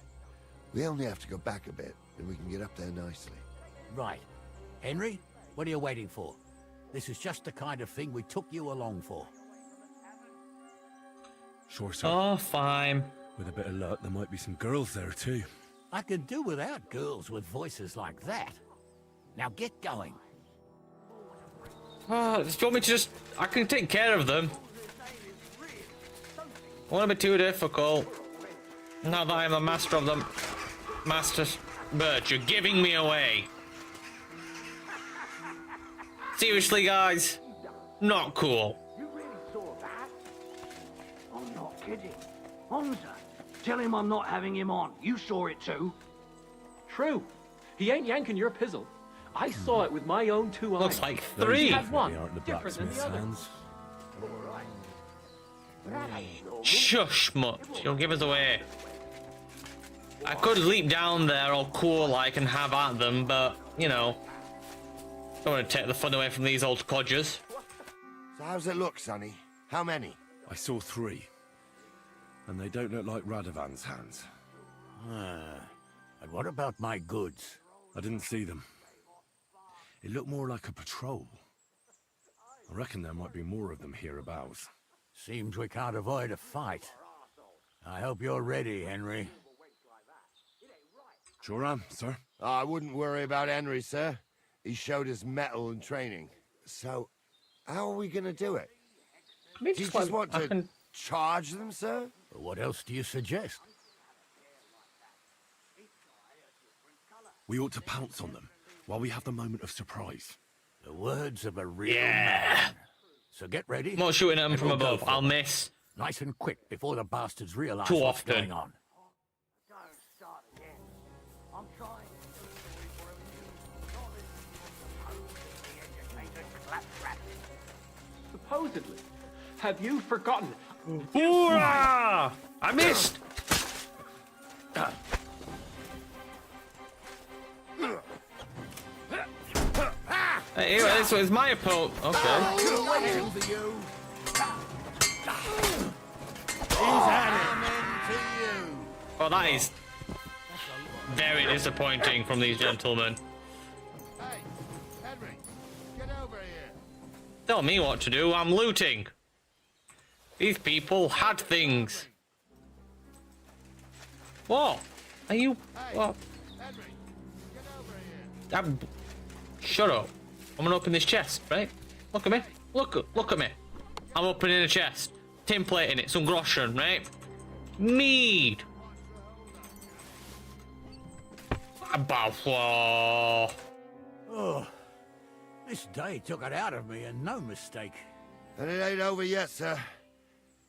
We only have to go back a bit, and we can get up there nicely. Right. Henry, what are you waiting for? This is just the kind of thing we took you along for. Sure, sir. Oh, fine. With a bit of luck, there might be some girls there too. I could do without girls with voices like that. Now get going. Oh, do you want me to just... I can take care of them. Won't be too difficult. Now that I'm the master of them. Master... Bert, you're giving me away. Seriously, guys. Not cool. You really saw that? I'm not kidding. Hamza, tell him I'm not having him on. You saw it too. True. He ain't yanking your pizzle. I saw it with my own two eyes. Looks like three. Had one different than the other. Shush, mutt. You'll give us away. I could leap down there all cool like and have at them, but, you know. Don't want to take the fun away from these old codgers. So how's it look, Sonny? How many? I saw 3. And they don't look like Radovan's hands. And what about my goods? I didn't see them. It looked more like a patrol. I reckon there might be more of them hereabouts. Seems we can't avoid a fight. I hope you're ready, Henry. Sure am, sir. I wouldn't worry about Henry, sir. He showed us mettle and training. So, how are we going to do it? Do you just want to charge them, sir? What else do you suggest? We ought to pounce on them while we have the moment of surprise. The words of a real man. So get ready. I'm not shooting at them from above. I'll miss. Nice and quick before the bastards realize Too what's often. going on. Don't start again. I'm trying Supposedly. Have you forgotten? Hoorah! I missed! Hey, this was my opponent. Okay. Oh, that is very disappointing from these gentlemen. Hey, Henry, get over here. Tell me what to do. I'm looting. These people had things. What? Are you? What? Henry, get over here. Shut up. I'm gonna open this chest, right? Look at me. Look at me. I'm opening a chest. Tin plate in it, some groschen, right? Mead. Oh, this day took it out of me, and no mistake. And it ain't over yet, sir.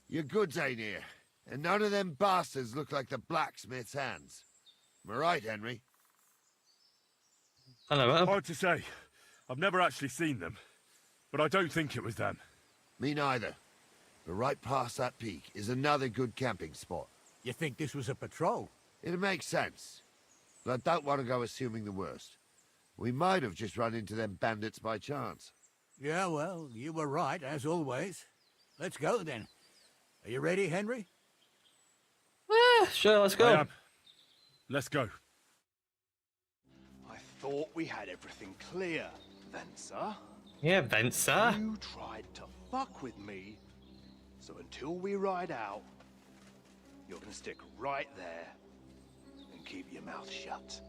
Your goods ain't here, and none of them bastards look like the blacksmith's hands. Am I right, Henry? Hello. Hard to say. I've never actually seen them, but I don't think it was them. Me neither. But right past that peak is another good camping spot. You think this was a patrol? It makes sense. But I don't want to go assuming the worst. We might have just run into them bandits by chance. Yeah, well, you were right, as always. Let's go, then. Are you ready, Henry? Sure, let's go. I am. Let's go. I thought we had everything clear, Venser. Yeah, Venser. You tried to fuck with me, so until we ride out, you're gonna stick right there and keep your mouth shut.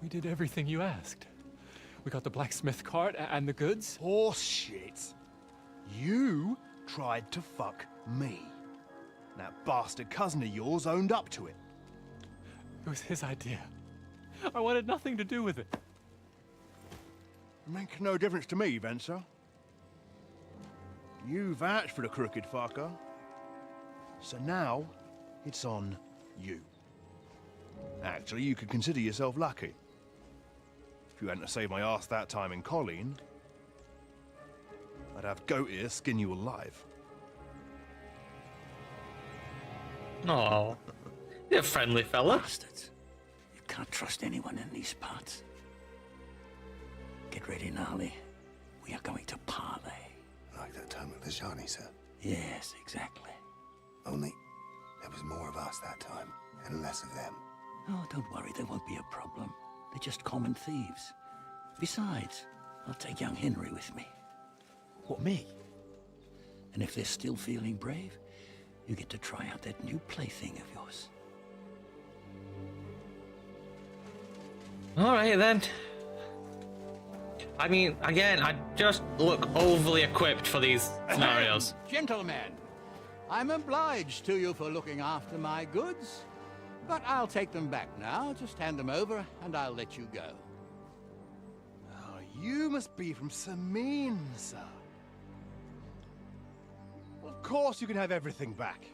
We did everything you asked. We got the blacksmith cart and the goods. Horse shit. You tried to fuck me. That bastard cousin of yours owned up to it. It was his idea. I wanted nothing to do with it. Make no difference to me, Venser. You vouched for the crooked fucker. So now, it's on you. Actually, you could consider yourself lucky. If you hadn't saved my ass that time in Colleen, I'd have goat ear skin you alive. Oh, you're a friendly fella. Bastards. You can't trust anyone in these parts. Get ready, Gnarly. We are going to parley. Like that time at the Shani, sir? Yes, exactly. Only there was more of us that time, and less of them. Oh, don't worry, there won't be a problem. They're just common thieves. Besides, I'll take young Henry with me. What, me? And if they're still feeling brave, you get to try out that new plaything of yours. All right, then. I mean, again, I just look overly equipped for these scenarios. Gentlemen, I'm obliged to you for looking after my goods, but I'll take them back now. Just hand them over, and I'll let you go. Oh, you must be from Samin, sir. Well, of course you can have everything back.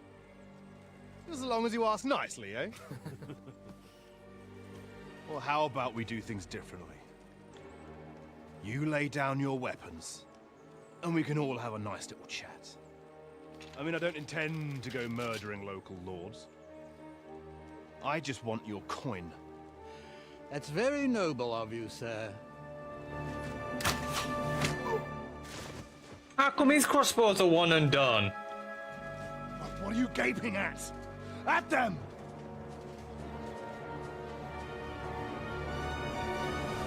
As long as you ask nicely, eh? Well, how about we do things differently? You lay down your weapons, and we can all have a nice little chat. I mean, I don't intend to go murdering local lords. I just want your coin. That's very noble of you, sir. How come his crossbows are one and done? What are you gaping at? At them!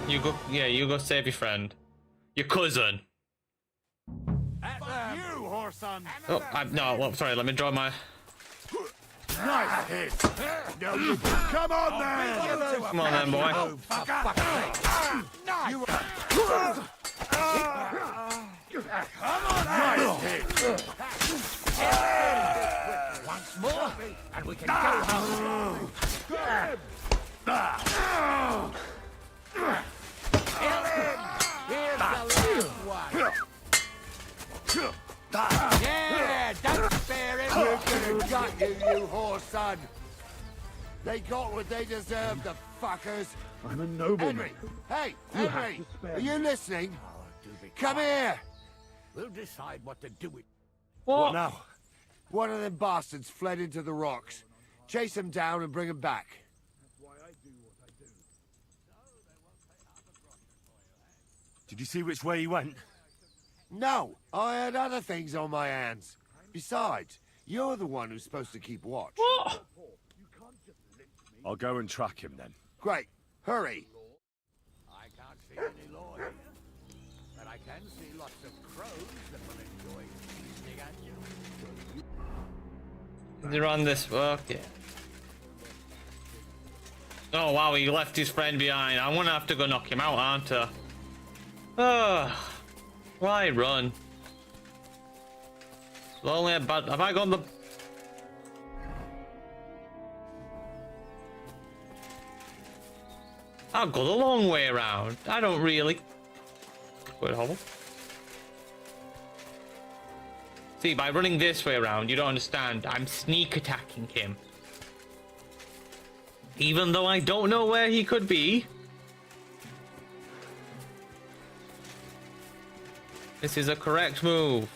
You go, yeah, you go save your friend. Your cousin. At you, whoreson! Oh, no, well, sorry, let me draw my... Nice hit! No, you... Come on, then! Come on, then, boy. Oh, Come on, nice hit! Once more, and we can go home. Here's the last one. Yeah, don't spare him. We're gonna gut you, you whore son. They got what they deserved, the fuckers. I'm a nobleman. Henry! Hey, Henry! Are you listening? Come here! We'll decide what to do with. What now? One of them bastards fled into the rocks. Chase him down and bring him back. Did you see which way he went? No, I had other things on my hands. Besides, you're the one who's supposed to keep watch. What? I'll go and track him then. Great. Hurry. I can't see any law here, but I can see lots of crows that will enjoy feasting at you. They're on this walk, yeah. Oh wow, he left his friend behind. I'm gonna have to go knock him out, aren't I? Oh, why run? Lonely about. Have I got the? I'll go the long way around. I don't really. Wait, hold on. See, by running this way around, you don't understand. I'm sneak attacking him. Even though I don't know where he could be. This is a correct move.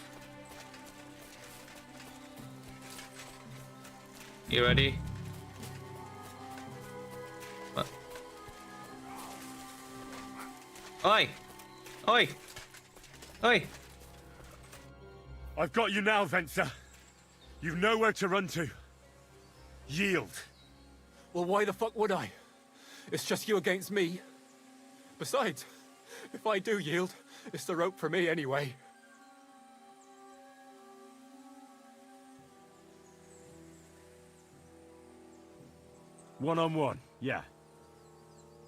You ready? What? Oi! Oi! Oi! I've got you now, Venser. You've nowhere to run to. Yield. Well, why the fuck would I? It's just you against me. Besides, if I do yield, it's the rope for me anyway. One-on-one, yeah.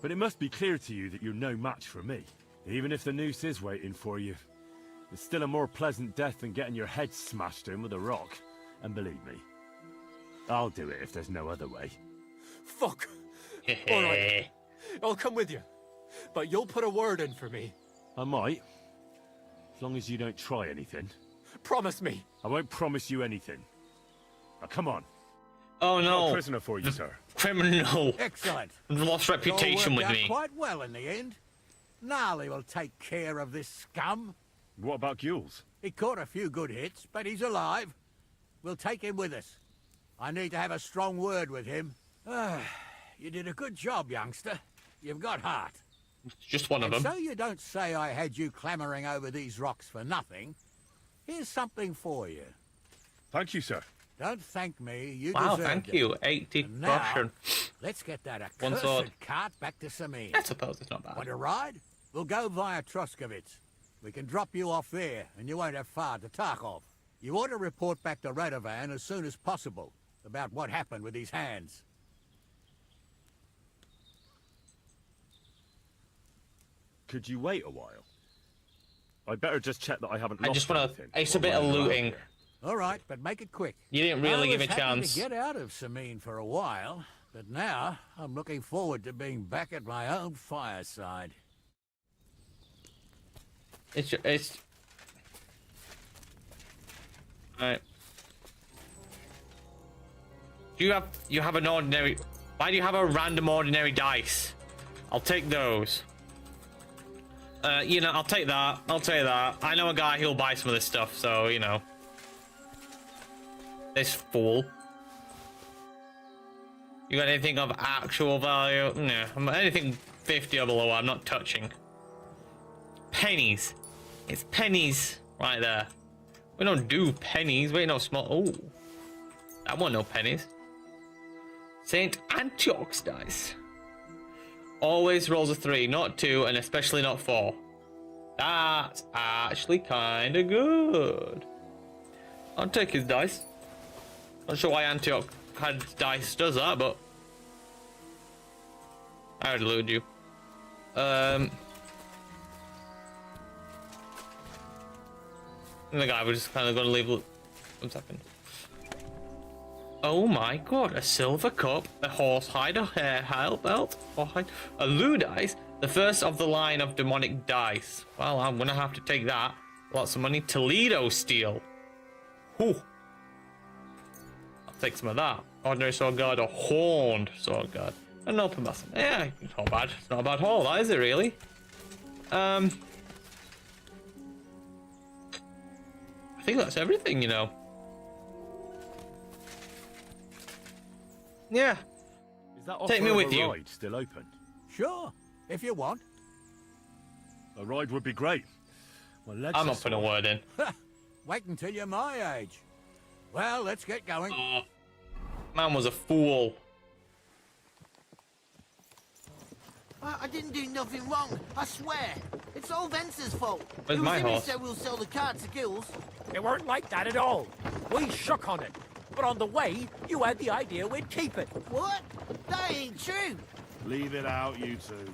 But it must be clear to you that you're no match for me. Even if the noose is waiting for you, it's still a more pleasant death than getting your head smashed in with a rock. And believe me, I'll do it if there's no other way. Fuck! Alright, I'll come with you. But you'll put a word in for me. I might. As long as you don't try anything. Promise me. I won't promise you anything. Now come on. Oh no. I'm a prisoner for you, sir. Criminal. Excellent. Lost reputation with All worked out me. quite well in the end. Gnarly will take care of this scum. What about Gules? He caught a few good hits, but he's alive. We'll take him with us. I need to have a strong word with him. You did a good job, youngster. You've got heart. Just one of them. So you don't say I had you clambering over these rocks for nothing. Here's something for you. Thank you, sir. Don't thank me. You Wow, deserved thank it. you. 80 And now, Russian. let's get that One sword. accursed cart back to Samir. I suppose it's not bad. Want to ride? We'll go via Troskovitz. We can drop you off there, and you won't have far to Tarkov. You ought to report back to Radovan as soon as possible about what happened with these hands. Could you wait a while? I'd better just check that I haven't I lost just want anything to ace a while bit of running around looting. here. All right, but make it quick. You didn't really give a I was happy chance. to get out of Samine for a while, but now I'm looking forward to being back at my own fireside. It's Alright. You have an ordinary. Why do you have a random ordinary dice? I'll take those. You know, I'll take that. I'll take that. I know a guy who'll buy some of this stuff, so you know. This fool. You got anything of actual value? No. Anything 50 or below, I'm not touching. Pennies. It's pennies right there. We don't do pennies. Wait, no small. Oh, that one, no pennies. Saint Antioch's dice. Always rolls a 3, not 2, and especially not 4. That's actually kind of good. I'll take his dice. Not sure why Antioch had dice does that, but I already looted you. And the guy was just kind of going to leave. 1 second. Oh my god, a silver cup, a horsehide, a hair belt, a loo dice, the first of the line of demonic dice. Well, I'm gonna have to take that. Lots of money. Toledo steel. Whew. I'll take some of that. Ordinary sword guard, a horned sword guard. An open muscle. Yeah, it's not bad. It's not a bad haul, that is it really? I think that's everything, you know. Yeah. Is that Take me offer of with a you. ride still open? Sure, if you want. A ride would be great. My legs I'm are not putting a sore. word in. Wait until you're my age. Well, let's get going. Man was a fool. I didn't do nothing wrong, I swear. It's all Vence's fault. Where's It was my him who horse? said we'll sell the card to Gills. It weren't like that at all. We shook on it. But on the way, you had the idea we'd keep it. What? That ain't true. Leave it out, you two.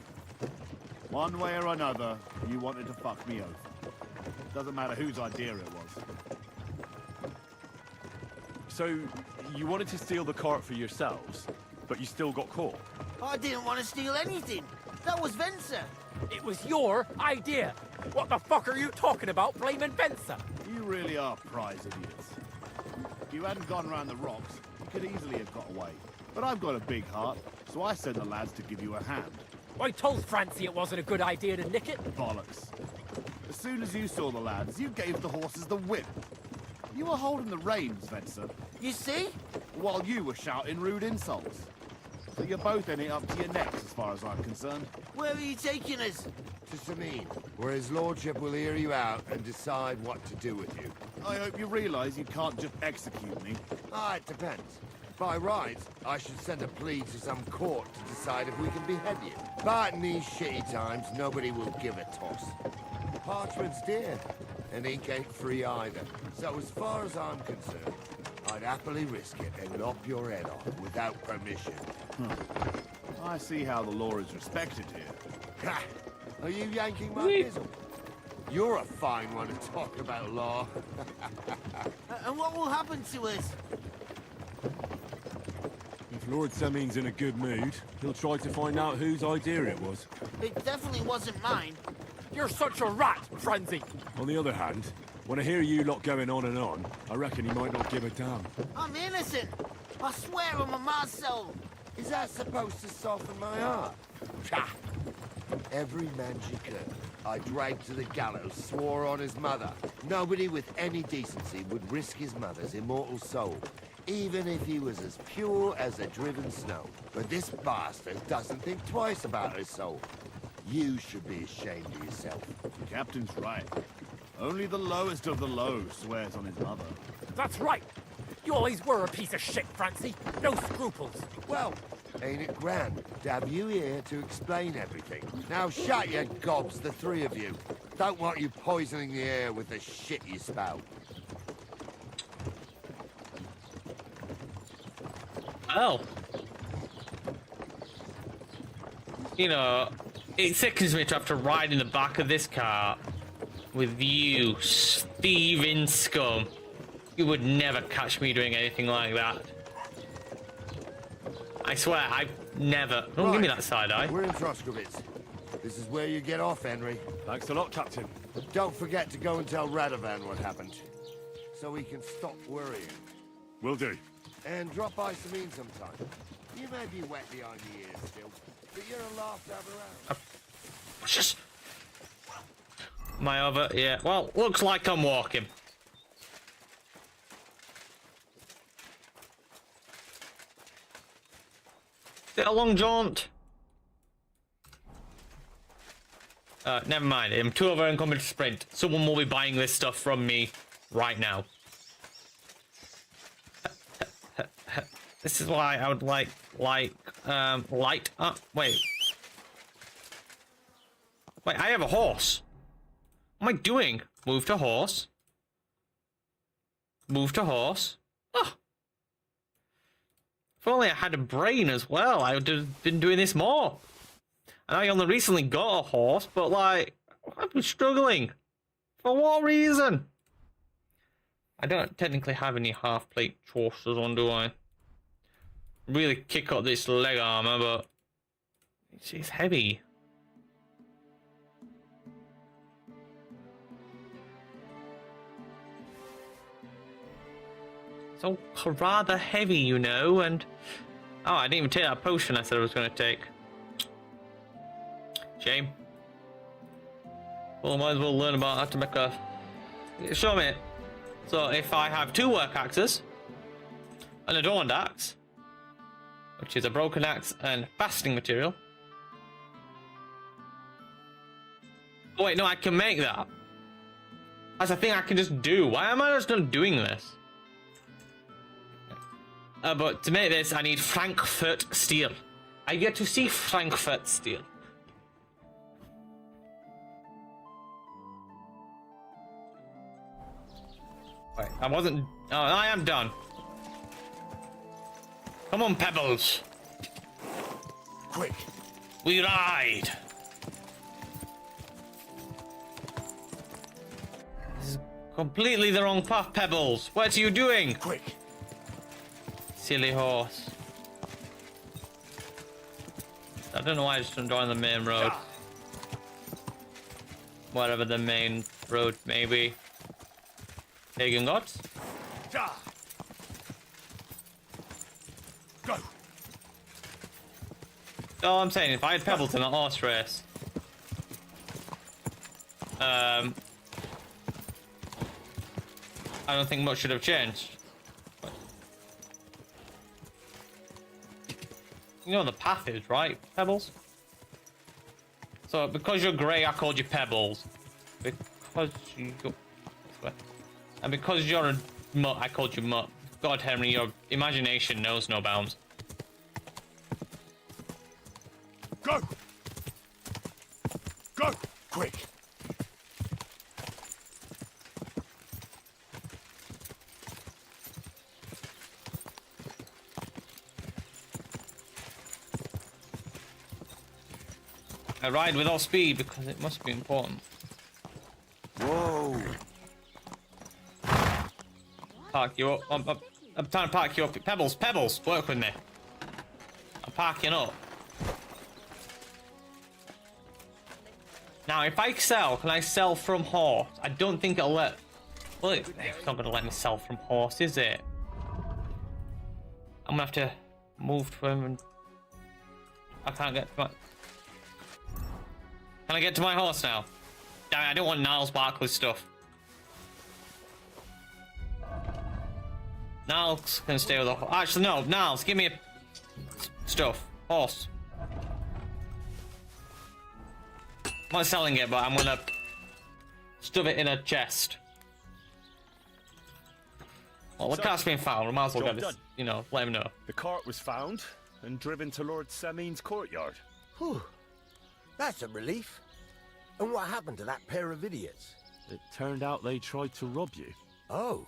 One way or another, you wanted to fuck me over. Doesn't matter whose idea it was. So, you wanted to steal the cart for yourselves, but you still got caught? I didn't want to steal anything. That was Venser. It was your idea. What the fuck are you talking about, blaming Venser? You really are prize idiots. If you hadn't gone around the rocks, you could easily have got away. But I've got a big heart, so I sent the lads to give you a hand. I told Francie it wasn't a good idea to nick it. Bollocks. As soon as you saw the lads, you gave the horses the whip. You were holding the reins, Venser. You see? While you were shouting rude insults. So you're both in it up to your necks, as far as I'm concerned. Where are you taking us? To Sameen, where his lordship will hear you out and decide what to do with you. I hope you realise you can't just execute me. Ah, it depends. By rights, I should send a plea to some court to decide if we can behead you. But in these shitty times, nobody will give a toss. Parchment's dear, and ink ain't free either. So as far as I'm concerned, I'd happily risk it and lop your head off without permission. I see how the law is respected here. Ha! Are you yanking my pizzle? You're a fine one to talk about law. And what will happen to us? If Lord Sameen's in a good mood, he'll try to find out whose idea it was. It definitely wasn't mine. You're such a rat, Francie. On the other hand, when I hear you lot going on and on, I reckon he might not give a damn. I'm innocent. I swear on my ma's soul. Is that supposed to soften my heart? Ha! Every man she could, I dragged to the gallows, swore on his mother. Nobody with any decency would risk his mother's immortal soul, even if he was as pure as the driven snow. But this bastard doesn't think twice about his soul. You should be ashamed of yourself. The captain's right. Only the lowest of the low swears on his mother. That's right. You always were a piece of shit, Francie. No scruples. Well, ain't it grand to have you here to explain everything? Now shut your gobs, the three of you. Don't want you poisoning the air with the shit you spout. Well, you know, it sickens me to have to ride in the back of this car with you, thieving scum. You would never catch me doing anything like that. I swear, I've never... Don't give me that side eye. We're in Troskovitz. This is where you get off, Henry. Thanks a lot, Captain. But don't forget to go and tell Radovan what happened, so he can stop worrying. Will do. And drop by Sameen sometime. You may be wet behind the ears still, but you're a laugh to have around. Just... Am I over? Yeah, well, looks like I'm walking. Is it a long jaunt? Never mind. I'm too over encumbered to sprint. Someone will be buying this stuff from me right now. This is why I would light up. Wait, I have a horse. What am I doing? Move to horse. Move to horse. Oh. If only I had a brain as well, I would have been doing this more. And I only recently got a horse, but like, I've been struggling. For what reason? I don't technically have any half-plate horses on, do I? Really kick up this leg armor, but it's heavy. So rather heavy, you know, and oh, I didn't even take that potion I said I was going to take. Shame. Well, I might as well learn about how to make a... Show me. So if I have 2 work axes, an adorned axe, which is a broken axe and fasting material. Oh wait, no, I can make that. That's a thing I can just do. Why am I just not doing this? But to make this, I need Frankfurt steel. I get to see Frankfurt steel. Wait, I wasn't... Oh, I am done. Come on, Pebbles. Quick. We ride. This is completely the wrong path, Pebbles. What are you doing? Quick. Silly horse. Da, da, don't know why I just don't join the main road. Whatever the main road may be. Pagan gods? Go. Oh, I'm saying if I had pebbles in a horse race, I don't think much should have changed. You know the path is, right, Pebbles? So, because you're grey, I called you Pebbles. Because you... And because you're a mutt, I called you Mutt. God, Henry, your imagination knows no bounds. Go! Go! Quick! I ride with all speed because it must be important. Whoa! Park you up. I'm trying to park you up. Pebbles, Pebbles, work with me. I'm parking up. Now, if I sell, can I sell from horse? I don't think it'll let... Well, it's not going to let me sell from horse, is it? I'm going to have to move to him and... I can't get to my... Can I get to my horse now? Damn it, I don't want Niles Barkley's stuff. Niles can stay with the horse. Actually, no, Niles, give me a... stuff. Horse. I'm not selling it, but I'm gonna... stuff it in a chest. Well, the cart's been found. We might as well get this, you know, let him know. The cart was found and driven to Lord Semin's courtyard. Whew. That's a relief. And what happened to that pair of idiots? It turned out they tried to rob you. Oh.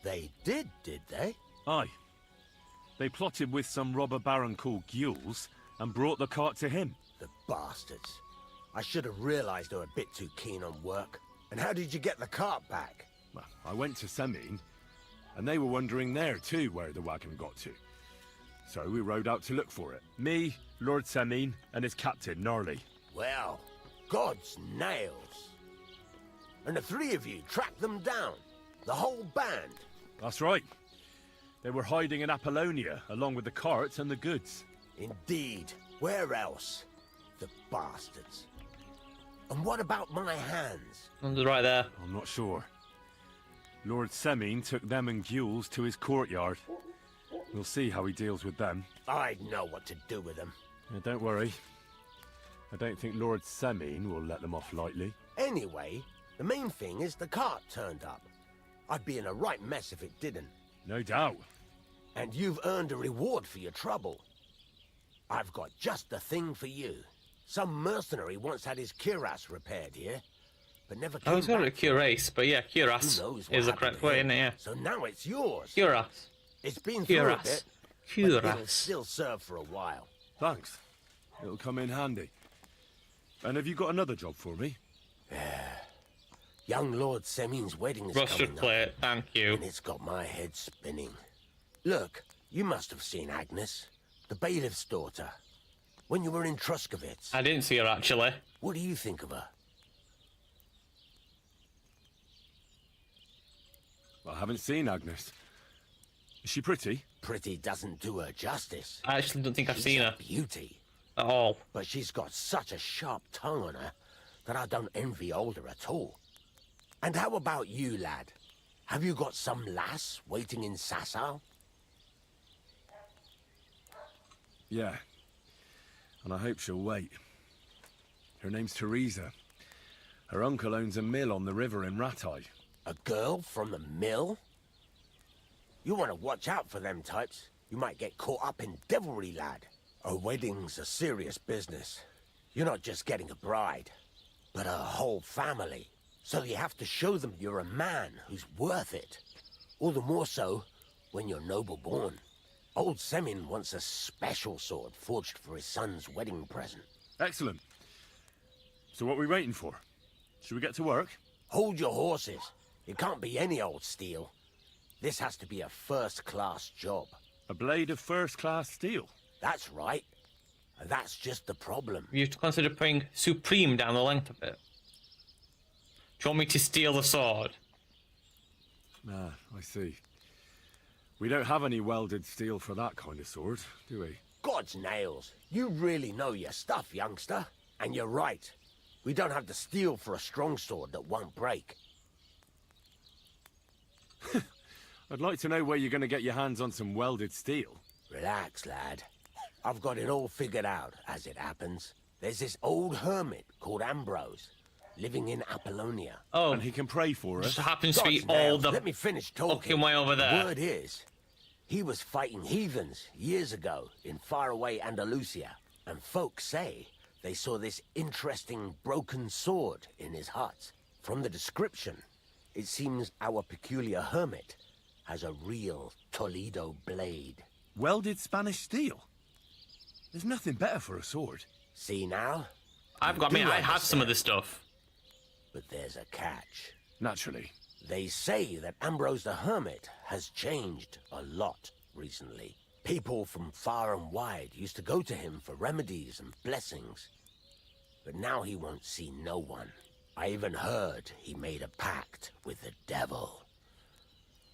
They did they? Aye. They plotted with some robber baron called Gules and brought the cart to him. The bastards. I should have realized they were a bit too keen on work. And how did you get the cart back? Well, I went to Semin, and they were wondering there too where the wagon got to. So we rode out to look for it. Me, Lord Semin, and his captain, Gnarly. Well, God's nails. And the three of you tracked them down? The whole band? That's right. They were hiding in Apollonia, along with the carts and the goods. Indeed. Where else? The bastards. And what about my hands? One's right there. I'm not sure. Lord Semin took them and Gules to his courtyard. We'll see how he deals with them. I'd know what to do with them. Yeah, don't worry. I don't think Lord Semin will let them off lightly. Anyway, the main thing is the cart turned up. I'd be in a right mess if it didn't. No doubt. And you've earned a reward for your trouble. I've got just the thing for you. Some mercenary once had his cuirass repaired here, but never came I was going to back. cuirass, but yeah, cuirass is the correct way, isn't it? Yeah. So now it's yours. Cuirass. It's been through a Cuirass. bit, but Cuirass. it'll still serve for a while. Thanks. It'll come in handy. And have you got another job for me? Young Lord Semin's wedding is Rusted coming plate, up, thank you. and it's got my head spinning. Look, you must have seen Agnes, the bailiff's daughter, when you were in Truscovitz. I didn't see her, actually. What do you think of her? I haven't seen Agnes. Is she pretty? Pretty doesn't do her justice. I actually don't think I've seen her. Beauty. At all. But she's got such a sharp tongue on her that I don't envy older at all. And how about you, lad? Have you got some lass waiting in Sasau? Yeah. And I hope she'll wait. Her name's Teresa. Her uncle owns a mill on the river in Ratai. A girl from the mill? You want to watch out for them types. You might get caught up in devilry, lad. A wedding's a serious business. You're not just getting a bride, but a whole family. So you have to show them you're a man who's worth it. All the more so when you're noble born. Old Semin wants a special sword forged for his son's wedding present. Excellent. So what are we waiting for? Should we get to work? Hold your horses. It can't be any old steel. This has to be a first-class job. A blade of first-class steel? That's right. That's just the problem. You have to consider putting Supreme down the length of it. Do you want me to steal the sword? Ah, I see. We don't have any welded steel for that kind of sword, do we? God's nails. You really know your stuff, youngster. And you're right. We don't have the steel for a strong sword that won't break. I'd like to know where you're going to get your hands on some welded steel. Relax, lad. I've got it all figured out, as it happens. There's this old hermit called Ambrose, living in Apollonia. Oh, and he can pray for us. Just happens to be God's all nails. the Let me finish talking. fucking way over there. The word is, he was fighting heathens years ago in faraway Andalusia, and folks say they saw this interesting broken sword in his hut. From the description, it seems our peculiar hermit has a real Toledo blade. Welded Spanish steel? There's nothing better for a sword. See now? I have some of this stuff. But there's a catch. Naturally. They say that Ambrose the Hermit has changed a lot recently. People from far and wide used to go to him for remedies and blessings. But now he won't see no one. I even heard he made a pact with the devil.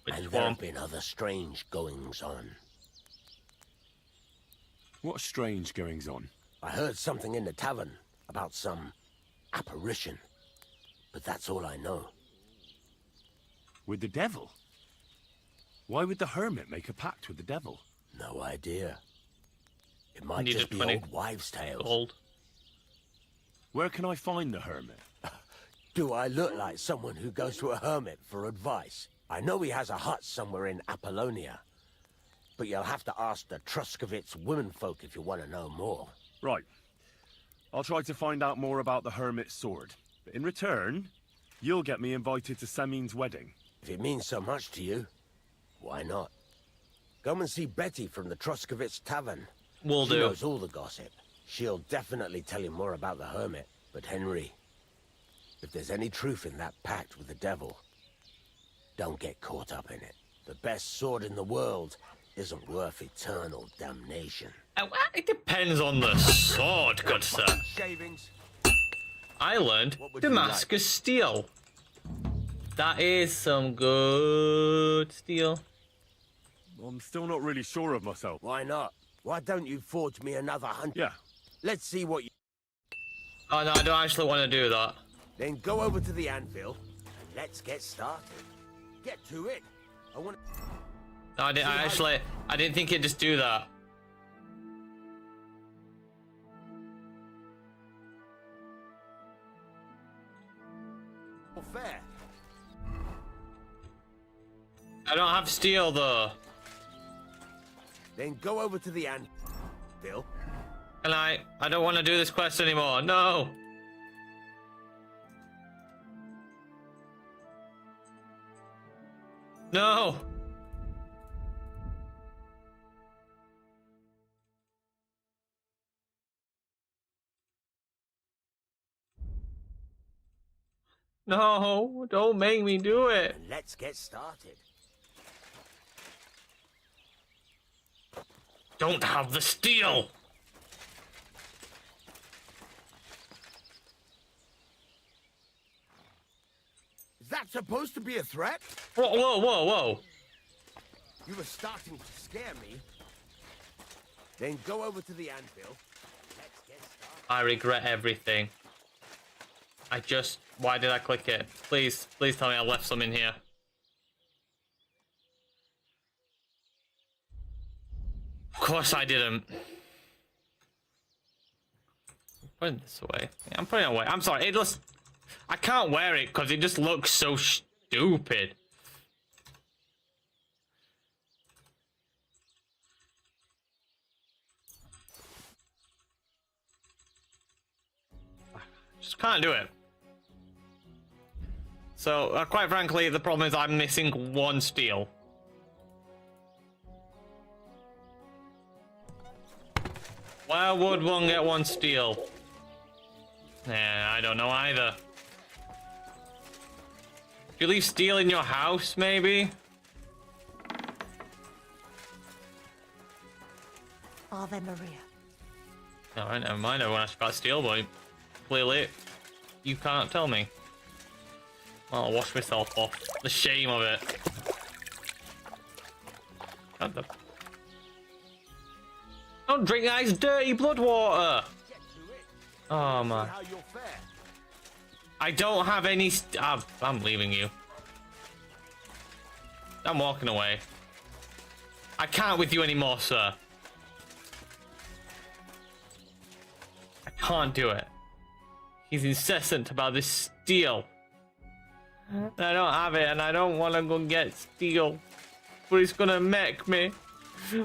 And there have been other strange goings-on. What strange goings-on? I heard something in the tavern about some apparition. But that's all I know. With the devil? Why would the hermit make a pact with the devil? No idea. It might just be old wives' tales. Old. Where can I find the hermit? Do I look like someone who goes to a hermit for advice? I know he has a hut somewhere in Apollonia. But you'll have to ask the Truscovitz womenfolk if you want to know more. Right. I'll try to find out more about the hermit's sword. But in return, you'll get me invited to Semin's wedding. If it means so much to you, why not? Come and see Betty from the Truscovitz Tavern. Will do. She knows all the gossip. She'll definitely tell you more about the hermit. But Henry, if there's any truth in that pact with the devil, don't get caught up in it. The best sword in the world isn't worth eternal damnation. It depends on the sword, good sir. Shavings. I learned Damascus steel. That is some good steel. I'm still not really sure of myself. Why not? Why don't you forge me another 100? Yeah. Let's see what you... Oh no, I don't actually want to do that. Then go over to the anvil and let's get started. Get to it. I want to... No, I didn't think he'd just do that. Fair. I don't have steel though. Then go over to the anvil. And I don't want to do this quest anymore. No. No. No, don't make me do it. And let's get started. Don't have the steel. Is that supposed to be a threat? Whoa, whoa, whoa, whoa. You were starting to scare me. Then go over to the anvil. Let's get started. I regret everything. Why did I click it? Please tell me I left some in here. Of course I didn't. I'm putting this away. Yeah, I'm putting it away. I'm sorry. I can't wear it because it just looks so stupid. Just can't do it. So, quite frankly, the problem is I'm missing one steel. Why would one get one steel? Nah, I don't know either. Do you leave steel in your house, maybe? Ave Maria. Alright, never mind. Everyone asked about steel, but clearly you can't tell me. I'll wash myself off. The shame of it. Don't drink nice dirty blood water! Oh man. I don't have any I'm leaving you. I'm walking away. I can't with you anymore, sir. I can't do it. He's incessant about this steel. I don't have it and I don't want to go get steel. But he's gonna make me.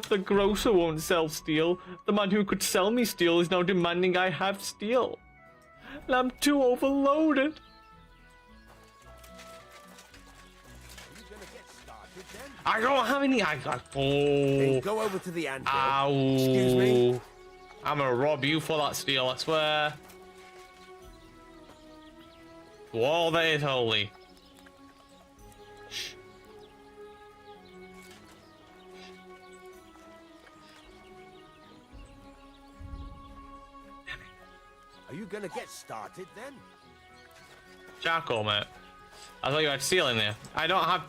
The grocer won't sell steel. The man who could sell me steel is now demanding I have steel. And I'm too overloaded. I don't have any. Then go over to the anvil. Ow. Excuse me. I'm gonna rob you for that steel, I swear. To all that is holy. Shh. Are you gonna get started then? Charcoal, mate. I thought you had steel in there. I don't have.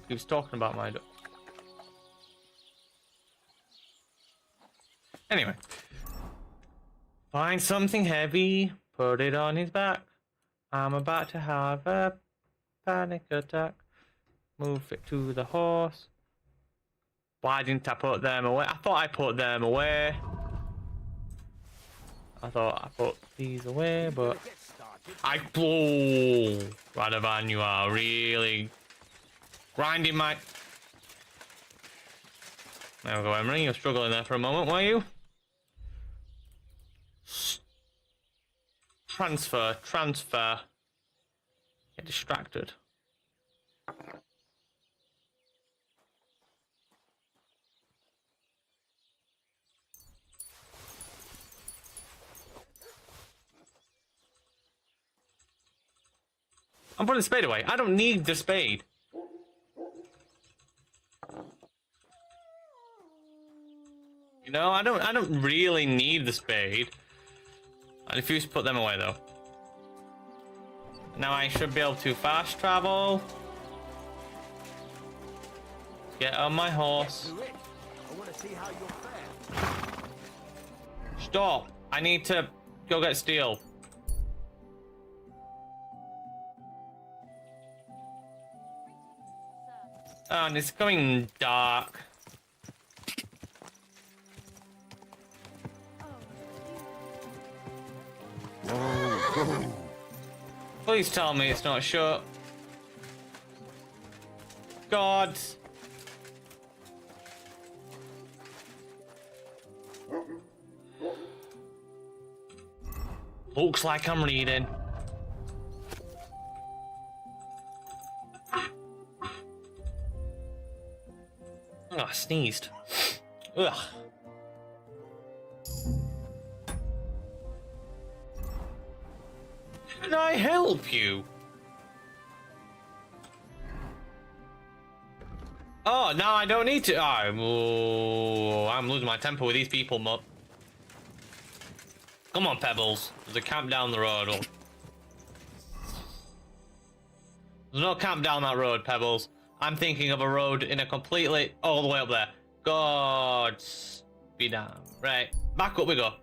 He was talking about my. Anyway, find something heavy, put it on his back. I'm about to have a panic attack. Move it to the horse. Why didn't I put them away? I thought I put them away. I thought I put these away, but I blow. Radovan, you are really grinding my. There we go, Emery. You're struggling there for a moment, were you? Transfer. Get distracted. I'm putting the spade away. I don't need the spade. You know, I don't really need the spade. I refuse to put them away though. Now I should be able to fast travel. Get on my horse. Stop! I need to go get steel. Oh, and it's going dark. Please tell me it's not shut. God. Looks like I'm reading. Oh, I sneezed. Ugh. Can I help you? Oh, no, I don't need to. Oh, I'm losing my temper with these people, Mutt. Come on, Pebbles. There's a camp down the road. Oh. There's no camp down that road, Pebbles. I'm thinking of a road in a completely... all the way up there. God be damned. Right, back up we go.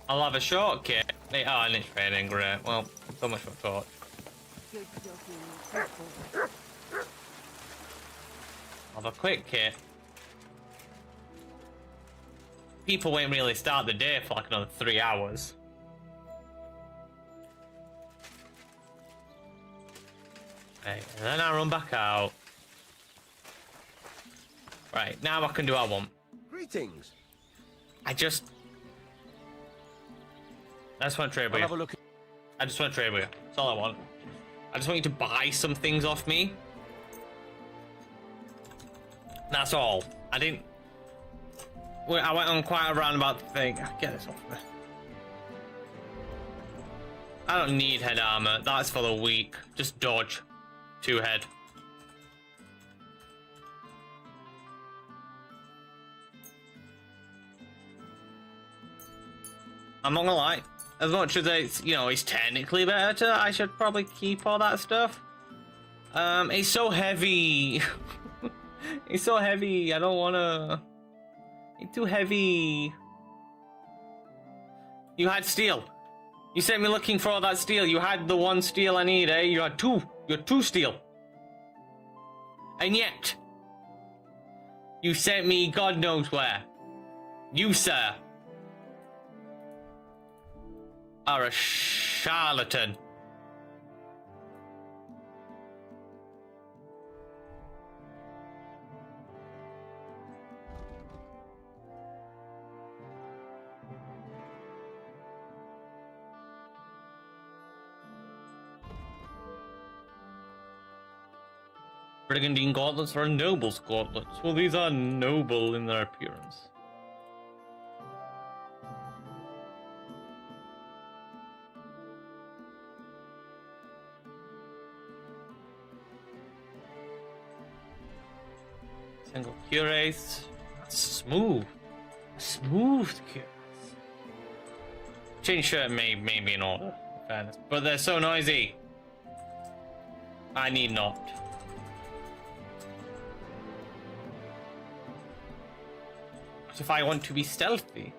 I'll have a short kit. Oh, and it's raining, great. Well, so much for torch. I'll have a quick kit. People won't really start the day for like another 3 hours. Right, and then I run back out. Right, now I can do what I want. Greetings. I just want to trade with you. I just want to trade with you. That's all I want. I just want you to buy some things off me. That's all. I didn't... I went on quite a roundabout thing. Get this off me. I don't need head armor. That's for the weak. Just dodge. 2 head. I'm not gonna lie. As much as it's, you know, it's technically better, I should probably keep all that stuff. It's so heavy. It's so heavy. I don't wanna. It's too heavy. You had steel. You sent me looking for all that steel. You had the 1 steel I need, eh? You had 2. You had 2 steel. And yet, you sent me God knows where. You, sir, are a charlatan. Brigandine gauntlets are noble's gauntlets. Well, these are noble in their appearance. Single cuirass. That's smooth. Smooth cuirass. Chain shirt may be in order, in fairness. But they're so noisy. I need not. What if I want to be stealthy?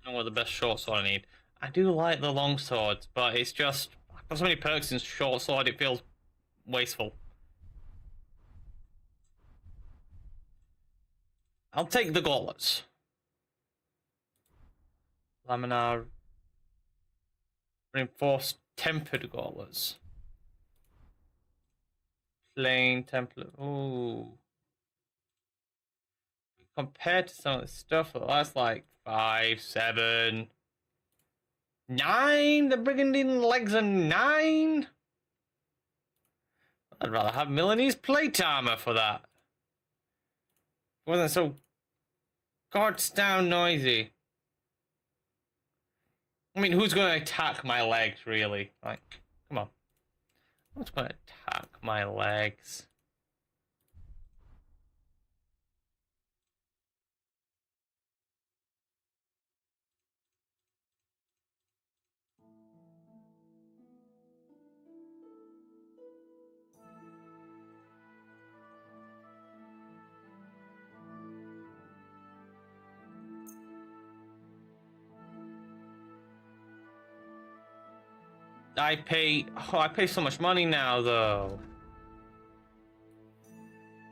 I don't know what the best short sword I need. I do like the long swords, but it's just I've got so many perks in short sword it feels wasteful. I'll take the gauntlets. Laminar reinforced tempered gauntlets. Plain template. Ooh. Compared to some of the stuff, that's like 5, 7, 9. The brigandine legs are 9. I'd rather have Milanese plate armor for that. It wasn't so goddamn noisy. I mean, who's going to attack my legs, really? Like, come on. Who's going to attack my legs? I pay so much money now, though.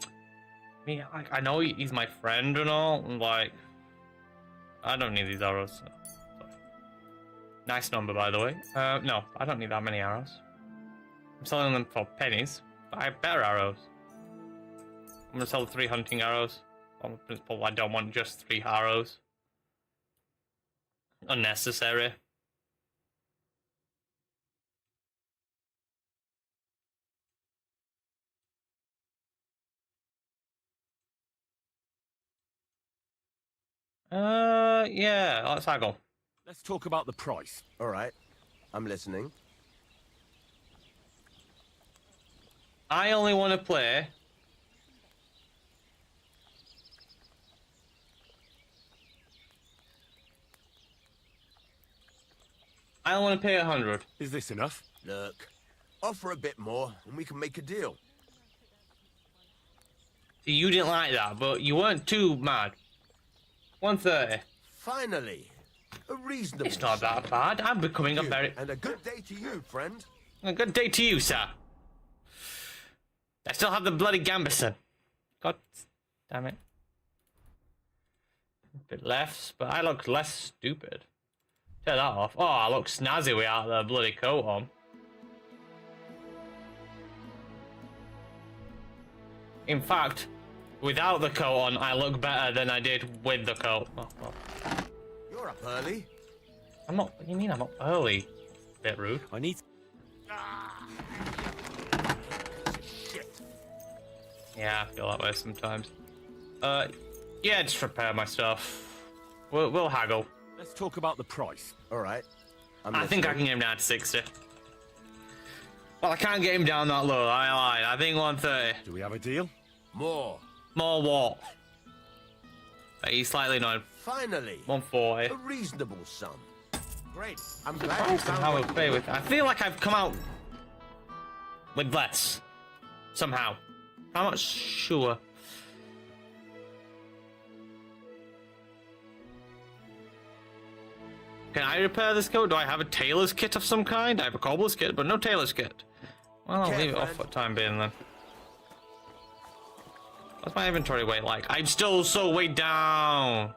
I mean, I know he's my friend and all, and like, I don't need these arrows. Nice number, by the way. No, I don't need that many arrows. I'm selling them for pennies, but I have better arrows. I'm gonna sell 3 hunting arrows. On the principle, I don't want just 3 arrows. Unnecessary. Yeah, let's haggle. Let's talk about the price. All right, I'm listening. I only want to play I don't want to pay 100. Is this enough? Look, offer a bit more and we can make a deal. See, you didn't like that, but you weren't too mad. 130. Finally, a reasonable. It's not that bad. I'm becoming a very... And a good day to you, friend. A good day to you, sir. I still have the bloody Gambison. God damn it. A bit less, but I look less stupid. Turn that off. Oh, I look snazzy without the bloody coat on. In fact, without the coat on, I look better than I did with the coat. Oh, well. You're up early. I'm not. What do you mean I'm up early? Bit rude. I need. Yeah, I feel that way sometimes. Yeah, just repair my stuff. We'll haggle. Let's talk about the price. All right. I think I can get him down to 60. Well, I can't get him down that low. I lied. I think 130. Do we have a deal? More. More what? He's slightly annoyed. Finally. 140. A reasonable sum. Great. I'm glad you found How what I play with. I feel like I've come out with less somehow. I'm not sure. Can I repair this coat? Do I have a tailor's kit of some kind? I have a cobbler's kit, but no tailor's kit. Well, I'll leave it off for the time being then. What's my inventory weight like? I'm still so weighed down.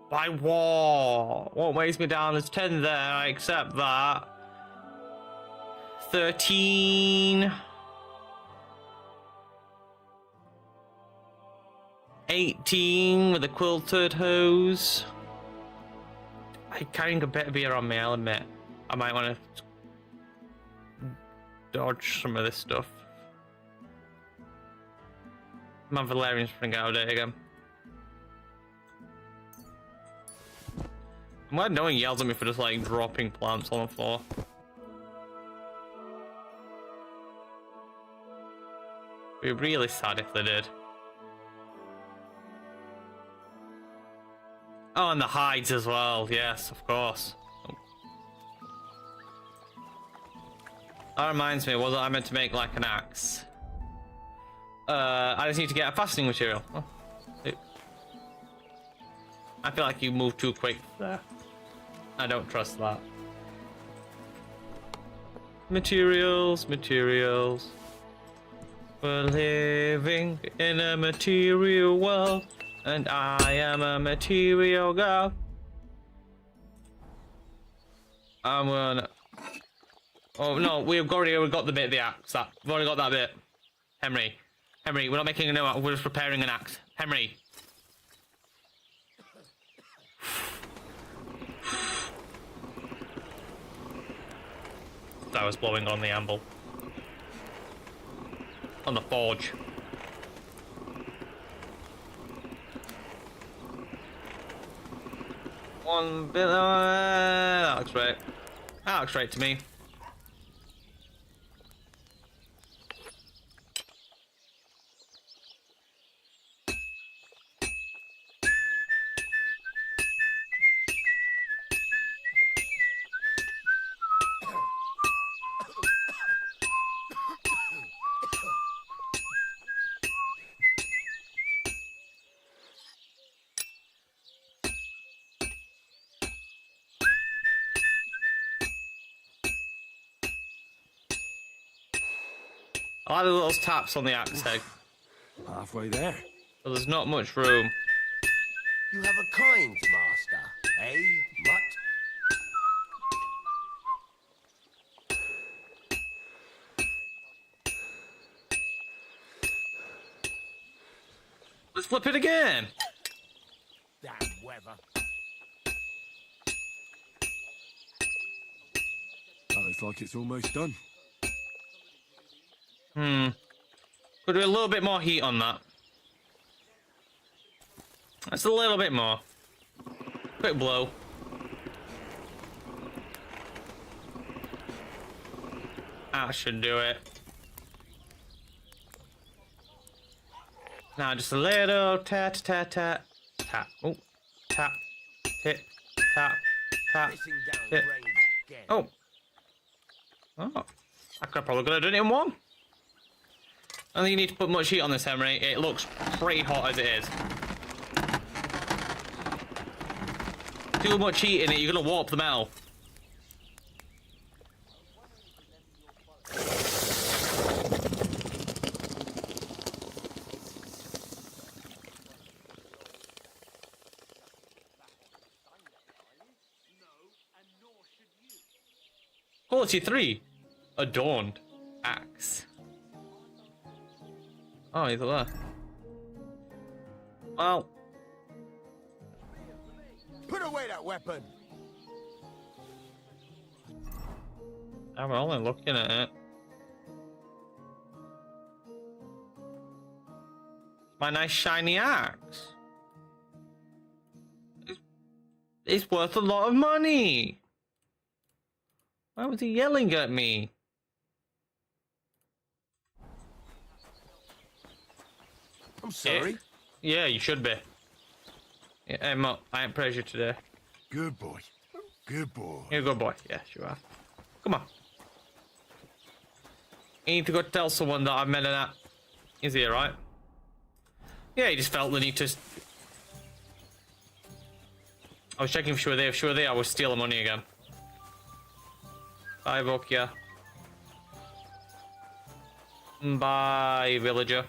By what? What weighs me down? There's 10 there. I accept that. 13. 18 with a quilted hose. I'm carrying a bit of beer on me, I'll admit. I might want to dodge some of this stuff. My Valerian's running out of date again. I'm glad no one yells at me for just like dropping plants on the floor. It'd be really sad if they did. Oh, and the hides as well. Yes, of course. That reminds me, wasn't I meant to make like an axe? I just need to get a fastening material. Oh. I feel like you moved too quick there. I don't trust that. Materials, materials. We're living in a material world, and I am a material girl. I'm gonna... Oh no, we've already got the bit of the axe. We've already got that bit. Henry, we're not making a new axe, we're just preparing an axe. Henry. I was blowing on the anvil. On the forge. One bit. That looks right. That looks right to me. I like the little taps on the axe head. Halfway there. But there's not much room. You have a kind master, eh, mutt? Let's flip it again. Damn weather. That looks like it's almost done. Could do a little bit more heat on that. That's a little bit more. Quick blow. That should do it. Now just a little tat tat tat tap. Oh, tap, tip, tap, tap, tip. Oh. Oh. I could probably could have done it in one. I don't think you need to put much heat on this, Henry. It looks pretty hot as it is. Too much heat in it, you're gonna warp the metal. Quality 3. Adorned axe. Oh, he's there. Well. Put away that weapon. I'm only looking at it. My nice shiny axe. It's worth a lot of money. Why was he yelling at me? I'm sorry. Yeah, you should be. Yeah, hey, Mo, I ain't praised you today. Good boy. Good boy. You're a good boy. Yes, you are. Come on. You need to go tell someone that I've met an app. Is he alright? Yeah, he just felt the need to... I was checking if she were there. If she were there, I would steal the money again. Bye, Vokia. Bye, villager.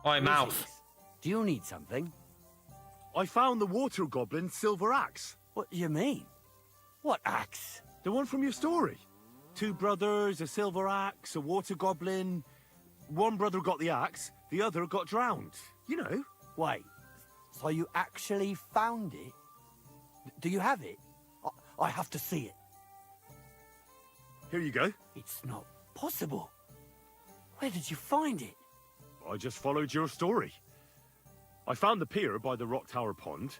Oi, mouth. Do you need something? I found the water goblin's silver axe. What do you mean? What axe? The one from your story. 2 brothers, a silver axe, a water goblin. One brother got the axe, the other got drowned. You know. Wait, so you actually found it? Do you have it? I have to see it. Here you go. It's not possible. Where did you find it? I just followed your story. I found the pier by the rock tower pond,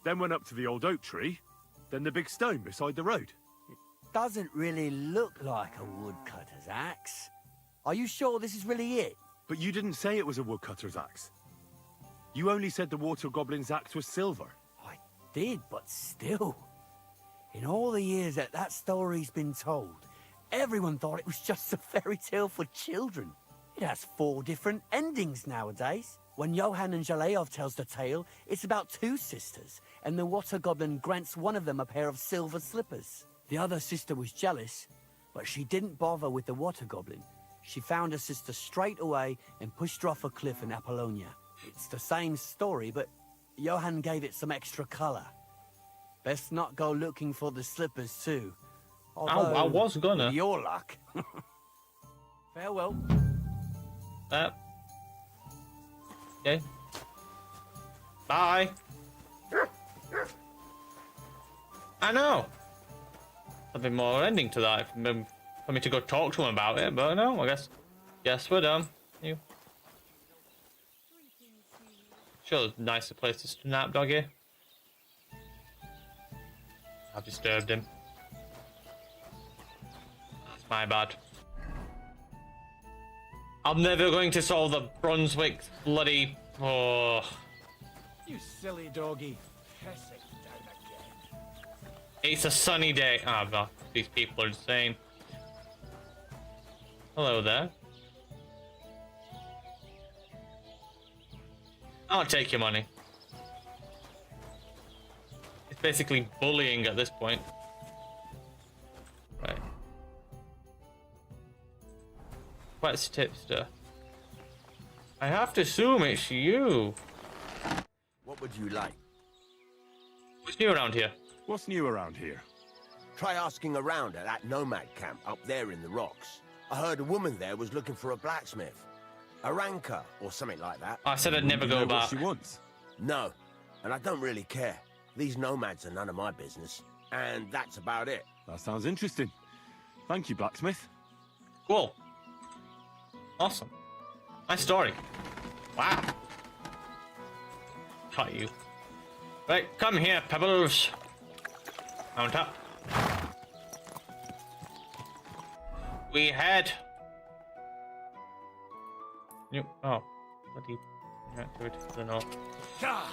then went up to the old oak tree, then the big stone beside the road. It doesn't really look like a woodcutter's axe. Are you sure this is really it? But you didn't say it was a woodcutter's axe. You only said the water goblin's axe was silver. I did, but still. In all the years that story's been told, everyone thought it was just a fairy tale for children. It has 4 different endings nowadays. When Johann and Jaleov tells the tale, it's about 2 sisters, and the water goblin grants one of them a pair of silver slippers. The other sister was jealous, but she didn't bother with the water goblin. She found her sister straight away and pushed her off a cliff in Apollonia. It's the same story, but Johann gave it some extra colour. Best not go looking for the slippers too. Although, I was gonna. with your luck. Farewell. Okay. Bye. I know. There'll be more ending to that for me to go talk to him about it, but no, I guess we're done. You. Sure, there's a nicer place to snap, doggy. I've disturbed him. That's my bad. I'm never going to solve the Brunswick bloody... Oh. You silly doggy. Pissing down again. It's a sunny day. Ah, well, these people are insane. Hello there. I'll take your money. It's basically bullying at this point. Right. What's tipster? I have to assume it's you. What would you like? What's new around here? What's new around here? Try asking around at that nomad camp up there in the rocks. I heard a woman there was looking for a blacksmith. A ranker, or something like that. I said I'd never go back. What she wants? No, and I don't really care. These nomads are none of my business. And that's about it. That sounds interesting. Thank you, blacksmith. Cool. Awesome. Nice story. Wow. Got you. Right, come here, Pebbles. Mount up. We head. Oh, bloody activity to the north.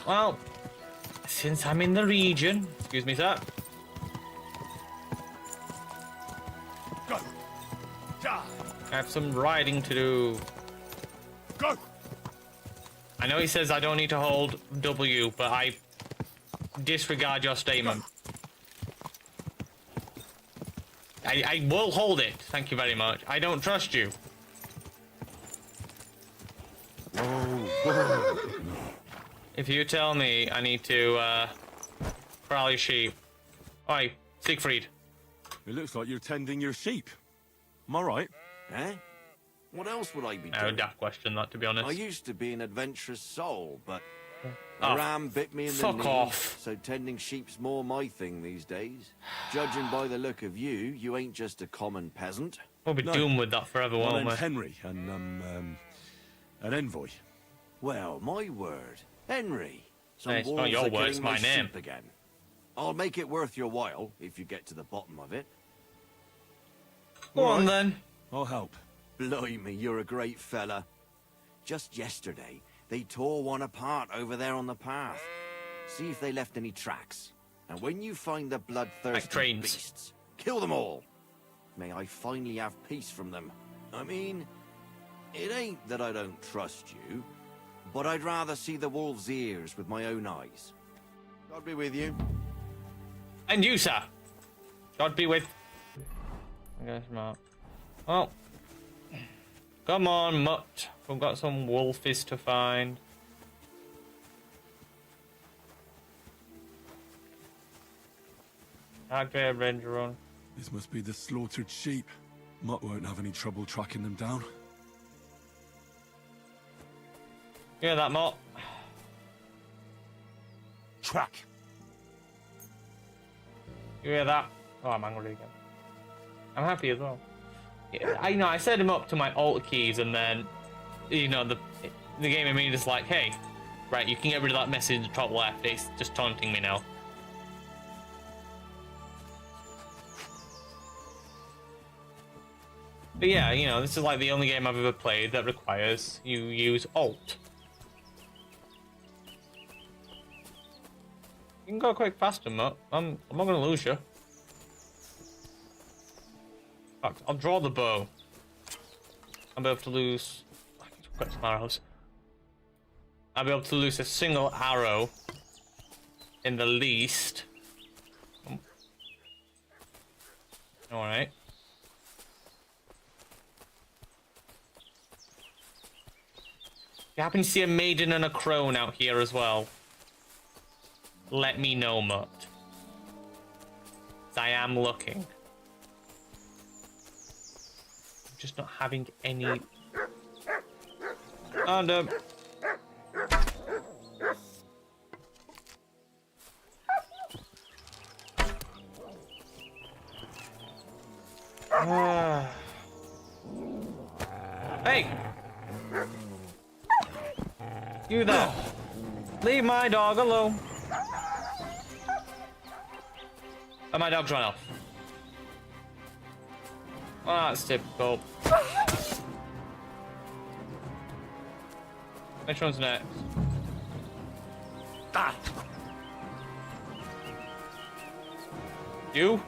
Well, since I'm in the region, excuse me, sir. Go. I have some riding to do. Go. I know he says I don't need to hold W, but I disregard your statement. I will hold it. Thank you very much. I don't trust you. If you tell me I need to corral your sheep. Oi, Siegfried. It looks like you're tending your sheep. Am I right? Eh? What else would I be No, doing? daft question that, to be honest. I used to be an adventurous soul, but Oh, A ram bit me in the fuck knee, off. so tending sheep's more my thing these days. Judging by the look of you, you ain't just a common peasant. We'll be doomed with that forever, My won't we? name's Henry, and I'm an envoy. Well, my word, Henry. Some Hey, it's not wolves your are word, killing it's my name. sheep again. I'll make it worth your while if you get to the bottom of it. Go on then. I'll help. Blimey, you're a great fella. Just yesterday, they tore one apart over there on the path. See if they left any tracks. And when you find the bloodthirsty beasts, kill them all. May I finally have peace from them. I mean, it ain't that I don't trust you, but I'd rather see the wolf's ears with my own eyes. God be with you. And you, sir. God be with. I guess not. Well, come on, Mutt. We've got some wolfies to find. Okay, Ranger on. This must be the slaughtered sheep. Mutt won't have any trouble tracking them down. Yeah, that Mutt. Track. You hear that? Oh, I'm angry again. I'm happy as well. Yeah, I set him up to my alt keys, and then, the game in me is like, hey, right, you can get rid of that message in the top left. It's just taunting me now. But yeah, this is like the only game I've ever played that requires you use alt. You can go quick faster, Mutt. I'm not gonna lose you. In fact, I'll draw the bow. I'll be able to lose. I need to get some arrows. I'll be able to lose a single arrow in the least. Alright. If you happen to see a maiden and a crone out here as well, let me know, Mutt. I am looking. I'm just not having any. And Hey! You there! Leave my dog alone! Oh, my dog's run off. Oh, that's typical. Which one's next? Ah! You?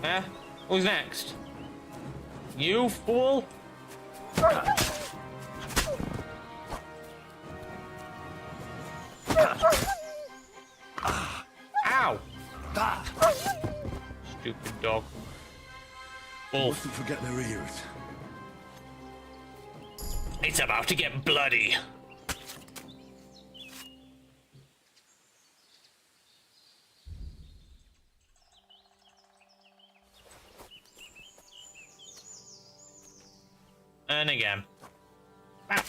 Eh? Who's next? You fool? Ow! Stupid dog. Wolf. Mustn't forget their ears. It's about to get bloody. And again. Ah.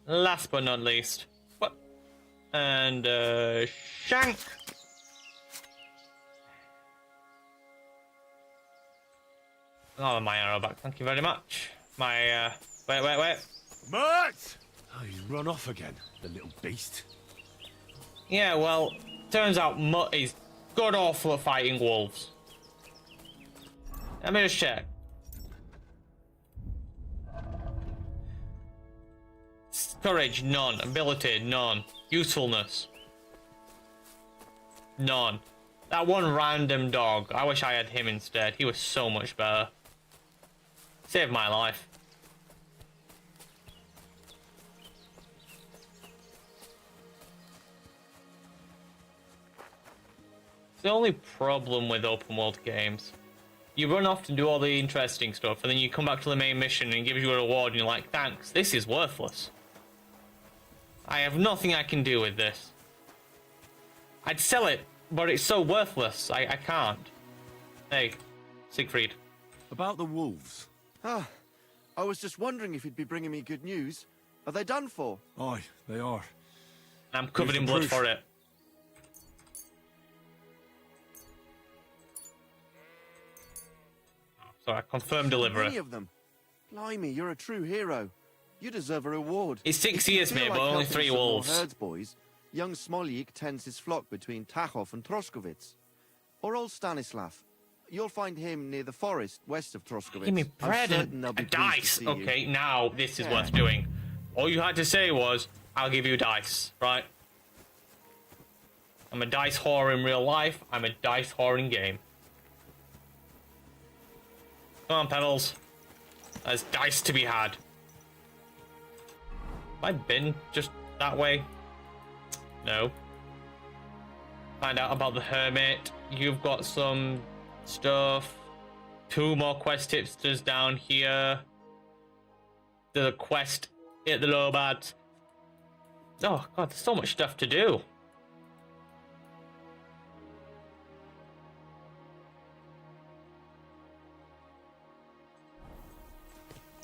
Last but not least. What? And, shank. Oh, my arrow back. Thank you very much. My, wait. Mutt! Oh, he's run off again, the little beast. Yeah, well, turns out Mutt is god awful at fighting wolves. Let me just check. Courage, none. Ability, none. Usefulness, none. That one random dog, I wish I had him instead. He was so much better. Saved my life. It's the only problem with open world games. You run off to do all the interesting stuff, and then you come back to the main mission and it gives you a reward, and you're like, thanks, this is worthless. I have nothing I can do with this. I'd sell it, but it's so worthless, I can't. Hey, Siegfried. About the wolves. Ah, I was just wondering if you'd be bringing me good news. Are they done for? Aye, they are. I'm covered in blood for it. So I confirm delivery. Many of them. Blimey, you're a true hero. You deserve a reward. It's 6 If you years, feel mate, like but only helping 3 some more wolves. herds, boys, young Smoljik tends his flock between Tachov and Troskowitz. Or old Stanislav. You'll find him near the forest west of Troskowitz. Give me bread and a dice. Okay, now this is worth doing. All you had to say was, I'll give you dice, right? I'm a dice whore in real life. I'm a dice whore in game. Come on, Pebbles. There's dice to be had. Have I been just that way? No. Find out about the hermit. You've got some stuff. 2 more quest tipsters down here. There's a quest at the Lobad. Oh god, there's so much stuff to do.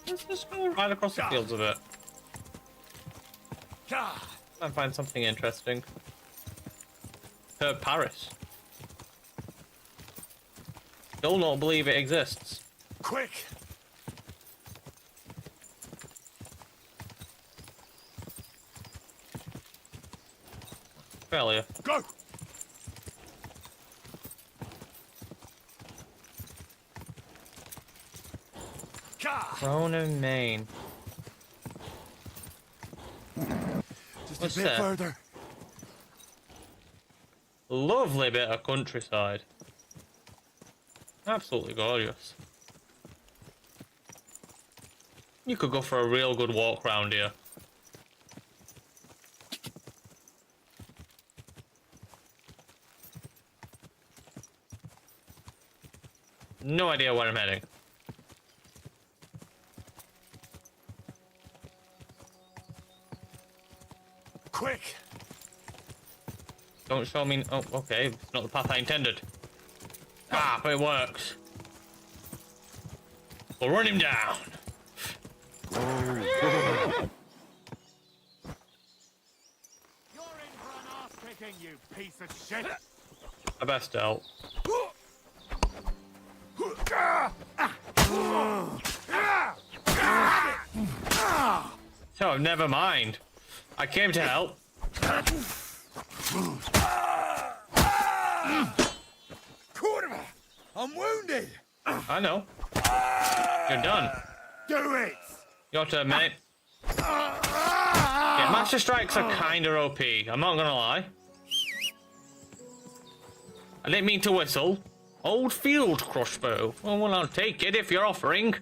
Let's just go right across the fields a bit. And find something interesting. Heard Paris. Still not believe it exists. Quick! Failure. Go! Crown of Maine. Just What's a bit that? further. Lovely bit of countryside. Absolutely gorgeous. You could go for a real good walk round here. No idea where I'm heading. Quick! Don't show me. Oh, okay. It's not the path I intended. Ah, but it works. We'll run him down. You're in for an ass kicking, you piece of shit! I best help. So, never mind. I came to help. Kurva! I'm wounded! I know. You're done. Do it! Your turn, mate. Yeah, Master Strikes are kinda OP, I'm not gonna lie. I didn't mean to whistle. Old field crossbow. Oh, well, I'll take it if you're offering.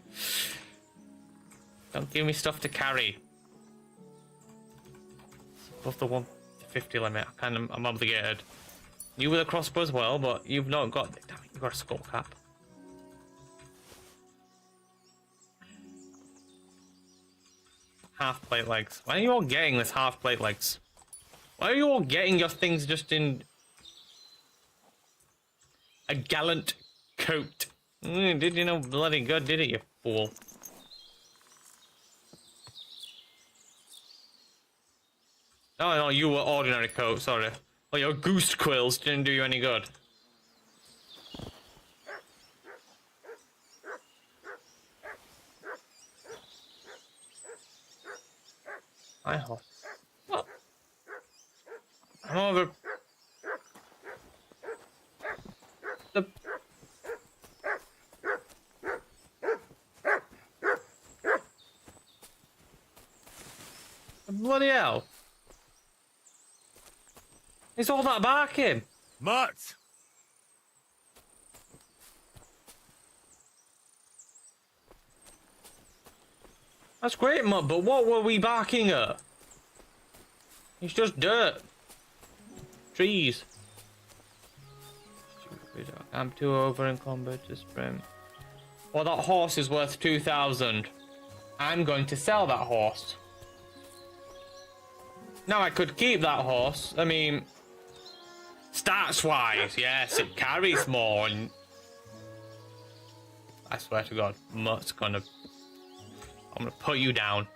Don't give me stuff to carry. Above the 150 limit, I'm obligated. You with a crossbow as well, but you've not got. Damn it, you've got a skull cap. Half plate legs. Why are you all getting this half plate legs? Why are you all getting your things just in a gallant coat? Did you know bloody good, did it, you fool? Oh no, you were ordinary coat, sorry. Well, your goose quills didn't do you any good. My horse. What? I'm over. The bloody hell. It's all that barking. Mutt! That's great, Mutt, but what were we barking at? It's just dirt. Trees. I'm too over in combat to sprint. Well, that horse is worth 2,000. I'm going to sell that horse. Now, I could keep that horse. I mean, stats-wise, yes, it carries more and I swear to God, I'm gonna put you down.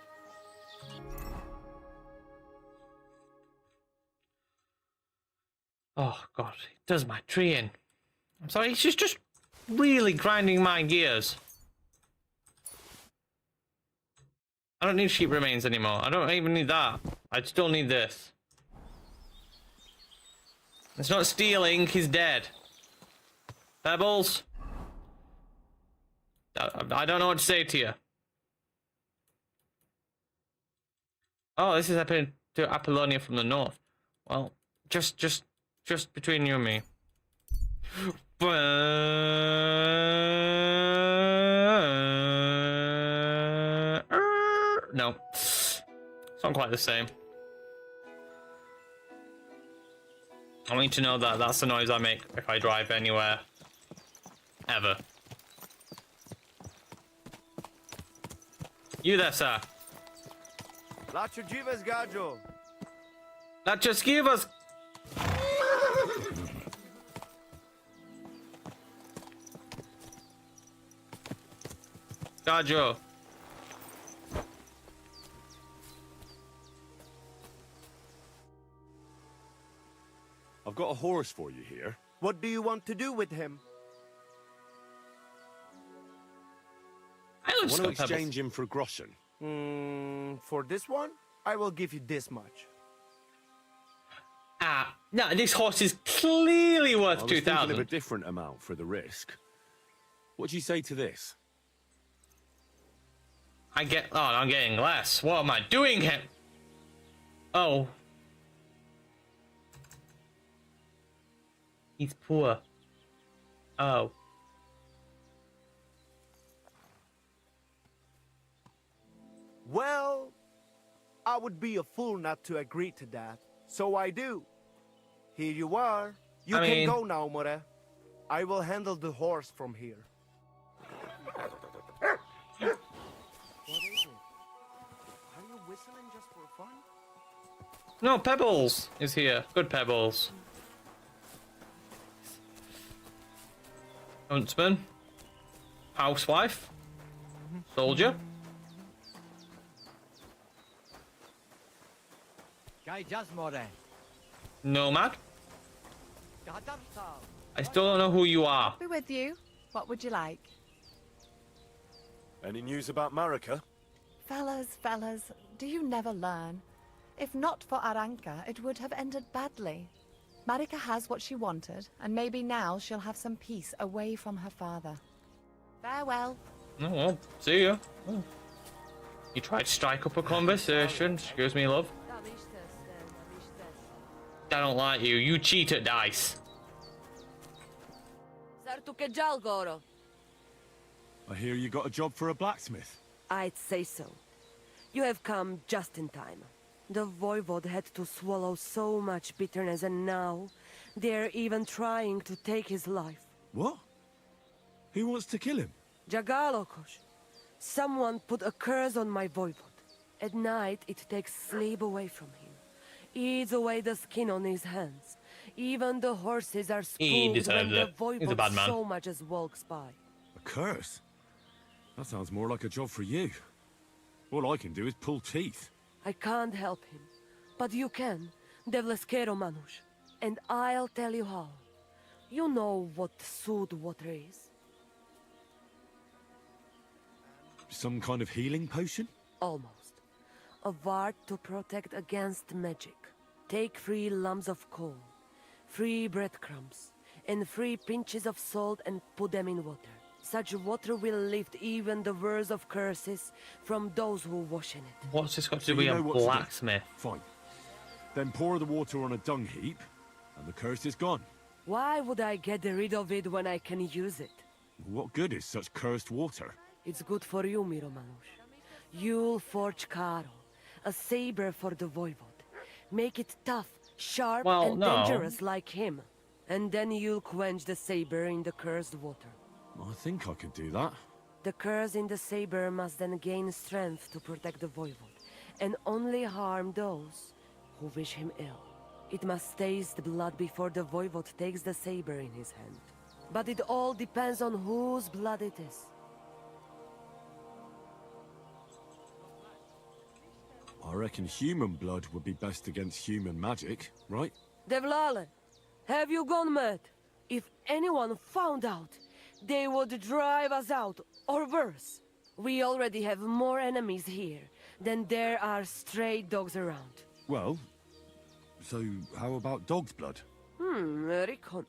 Oh God, it does my tree in. I'm sorry, it's just really grinding my gears. I don't need sheep remains anymore. I don't even need that. I still need this. It's not stealing, he's dead. Pebbles? I don't know what to say to you. Oh, this is happening to Apollonia from the north. Well, just between you and me. No, it's not quite the same. I want you to know that that's the noise I make if I drive anywhere. Ever. You there, sir. Lacho Jivas Gajo. Let's give us. Gajo. I've got a horse for you here. What do you want to do with him? I want to exchange him for groschen. For this one, I will give you this much. No, this horse is clearly worth 2,000. I was thinking of a different amount for the risk. What do you say to this? I'm getting less. What am I doing here? Oh. He's poor. Oh. Well, I would be a fool not to agree to that. So I do. Here you are. You can go now, More. I will handle the horse from here. What is it? Are you whistling just for fun? No, Pebbles is here. Good Pebbles. Huntsman. Housewife. Soldier. Nomad. I still don't know who you are. Be with you. What would you like? Any news about Marika? Fellas, do you never learn? If not for Aranka, it would have ended badly. Marika has what she wanted, and maybe now she'll have some peace away from her father. Farewell. Oh, well, see ya. Oh. You tried to strike up a conversation. Excuse me, love. I don't like you. You cheat at dice. I hear you got a job for a blacksmith. I'd say so. You have come just in time. The voivode had to swallow so much bitterness, and now they're even trying to take his life. What? Who wants to kill him? Jagalokos. Someone put a curse on my voivode. At night, it takes sleep away from him. Eats away the skin on his hands. Even the horses are spooked when the voivode so much as walks by. A curse? That sounds more like a job for you. All I can do is pull teeth. I can't help him, but you can, Devleskero Manush. And I'll tell you how. You know what sooth water is? Some kind of healing potion? Almost. A ward to protect against magic. Take 3 lumps of coal, 3 breadcrumbs, and 3 pinches of salt and put them in water. Such water will lift even the worst of curses from those who wash in it. What's this got to do with a blacksmith? Fine. Then pour the water on a dung heap, and the curse is gone. Why would I get rid of it when I can use it? What good is such cursed water? It's good for you, Miromanush. You'll forge Karo, a saber for the voivode. Make it tough, sharp, and dangerous like him. And then you'll quench the saber in the cursed water. I think I could do that. The curse in the saber must then gain strength to protect the voivode, and only harm those who wish him ill. It must taste blood before the voivode takes the saber in his hand. But it all depends on whose blood it is. I reckon human blood would be best against human magic, right? Devlale, have you gone mad? If anyone found out, they would drive us out, or worse. We already have more enemies here than there are stray dogs around. Well, so how about dog's blood? Recon.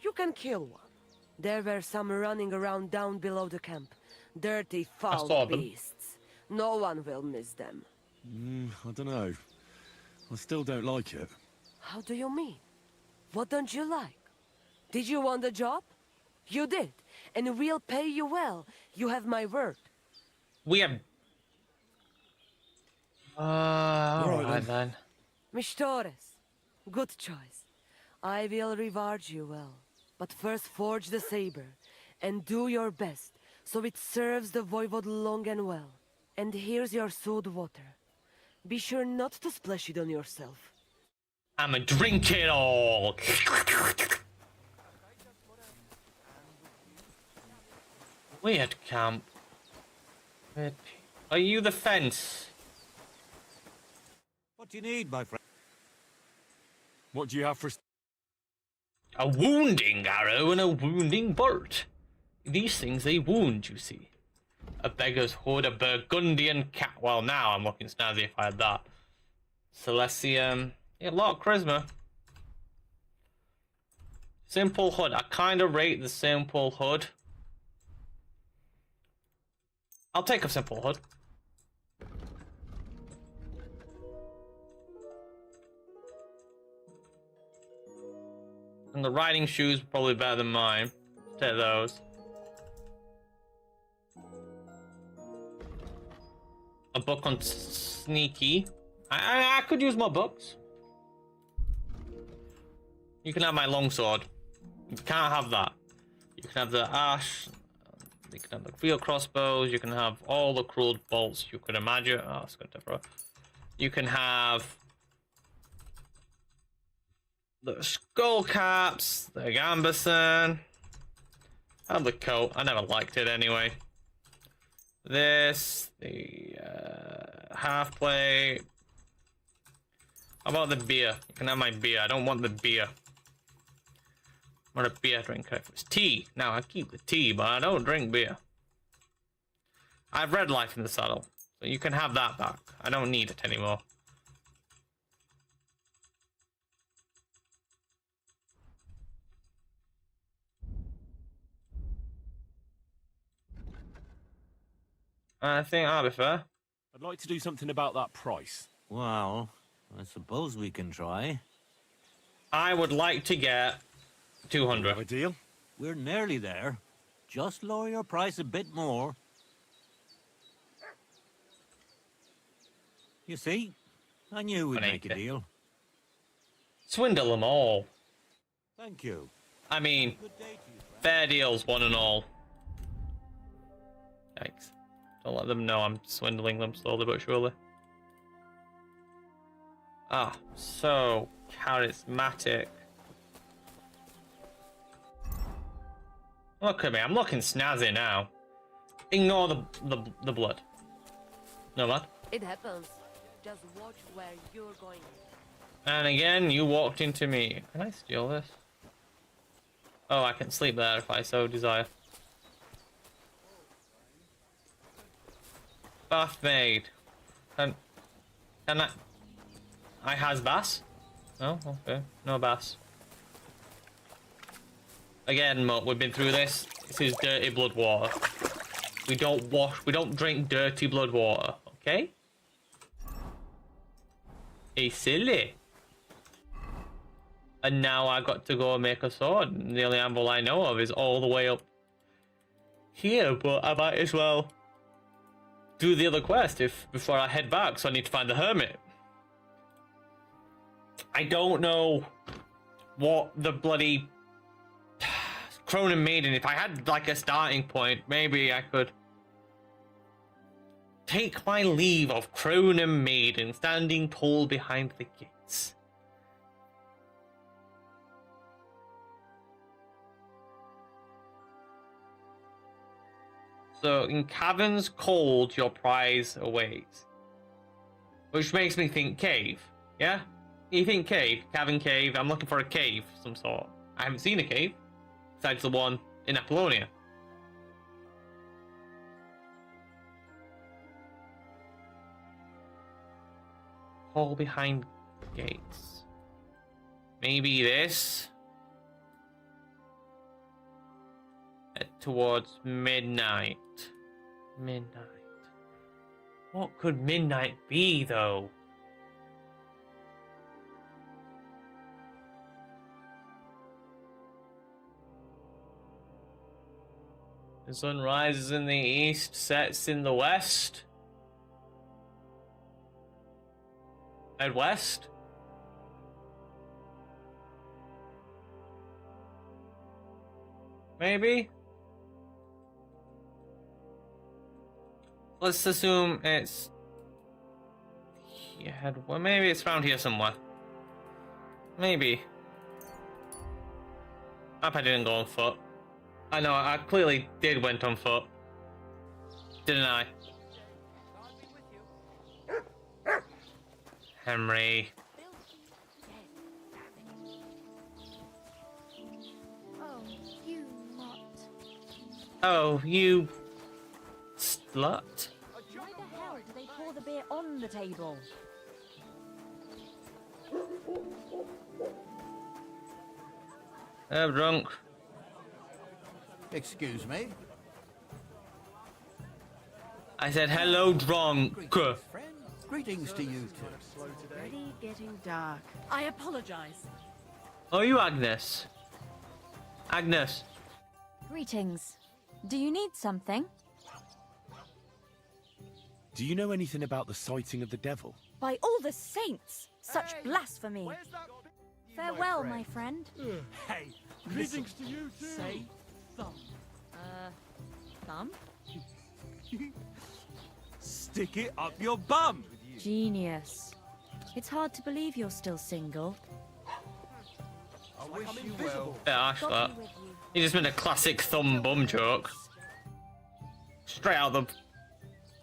You can kill one. There were some running around down below the camp. Dirty, foul beasts. No one will miss them. I don't know. I still don't like it. How do you mean? What don't you like? Did you want the job? You did, and we'll pay you well. You have my word. We have... alright then. Mistores, good choice. I will reward you well. But first forge the saber, and do your best, so it serves the voivode long and well. And here's your sewed water. Be sure not to splash it on yourself. I'ma drink it all! Weird camp. Are you the fence? What do you need, my friend? What do you have for... A wounding arrow and a wounding bolt. These things, they wound, you see. A beggar's hood, a Burgundian cat. Well, now I'm looking snazzy if I had that. Celestium. Yeah, a lot of charisma. Simple hood. I kind of rate the simple hood. I'll take a simple hood. And the riding shoes probably better than mine. Take those. A book on sneaky. I could use more books. You can have my longsword. You can't have that. You can have the ash. You can have the field crossbows. You can have all the cruel bolts you could imagine. Oh, it's good to throw. You can have the skull caps, the gambeson. I have the coat. I never liked it anyway. This, the half plate. How about the beer? You can have my beer. I don't want the beer. I'm not a beer drinker. If it's tea, now I keep the tea, but I don't drink beer. I have red life in the saddle, so you can have that back. I don't need it anymore. I think that'll be fair. I'd like to do something about that price. Well, I suppose we can try. I would like to get 200. Have a deal? We're nearly there. Just lower your price a bit more. You see, I knew we'd make a deal. Swindle them all. Thank you. I mean, fair deals, one and all. Yikes. Don't let them know I'm swindling them slowly but surely. Ah, so charismatic. Look at me, I'm looking snazzy now. Ignore the blood. No man. It happens. Just watch where you're going. And again, you walked into me. Can I steal this? Oh, I can sleep there if I so desire. Bath maid. Can I has bass? No? Okay. No bass. Again, Mutt, we've been through this. This is dirty blood water. We don't drink dirty blood water, okay? Hey, silly. And now I got to go and make a sword. And the only amble I know of is all the way up here, but I might as well do the other quest before I head back, so I need to find the hermit. I don't know what the bloody Cronin Maiden, if I had like a starting point, maybe I could take my leave of Cronin Maiden standing tall behind the gates. So, in caverns cold, your prize awaits. Which makes me think cave. Yeah? You think cave? Cavern cave. I'm looking for a cave of some sort. I haven't seen a cave. Besides the one in Apollonia. Hall behind gates. Maybe this? Towards midnight. Midnight. What could midnight be, though? The sun rises in the east, sets in the west. Head west? Maybe? Let's assume it's... Yeah, well, maybe it's around here somewhere. Maybe. I hope I didn't go on foot. I know, I clearly did went on foot. Didn't I? Henry. Oh, you mutt. Oh, you... slut? Why the hell do they pour the beer on the table? I'm drunk. Excuse me? I said hello, drunk. Greetings to you two. Already getting dark. I apologize. Oh, you Agnes. Agnes. Greetings. Do you need something? Do you know anything about the sighting of the devil? By all the saints! Such blasphemy! Farewell, my friend. Hey, greetings to you too. Say thumb. Thumb? Stick it up your bum. Genius. It's hard to believe you're still single. I wish you well. Yeah, Ash, that. You just made a classic thumb bum joke. Straight out the...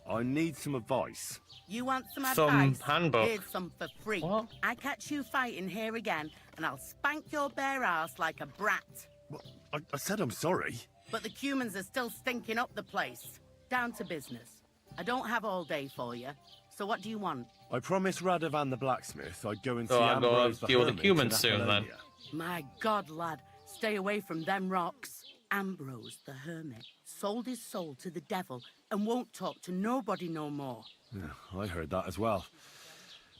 I need some advice. You want some Some advice? handbook. Here's some for free. What? I catch you fighting here again, and I'll spank your bare ass like a brat. I said I'm sorry. But the Cumans are still stinking up the place. Down to business. I don't have all day for you. So what do you want? I promised Radovan the blacksmith I'd go and So see I'll go Ambrose the deal with the hermit in humans soon, then. Apollonia. My God, lad. Stay away from them rocks. Ambrose the hermit sold his soul to the devil and won't talk to nobody no more. Yeah, I heard that as well.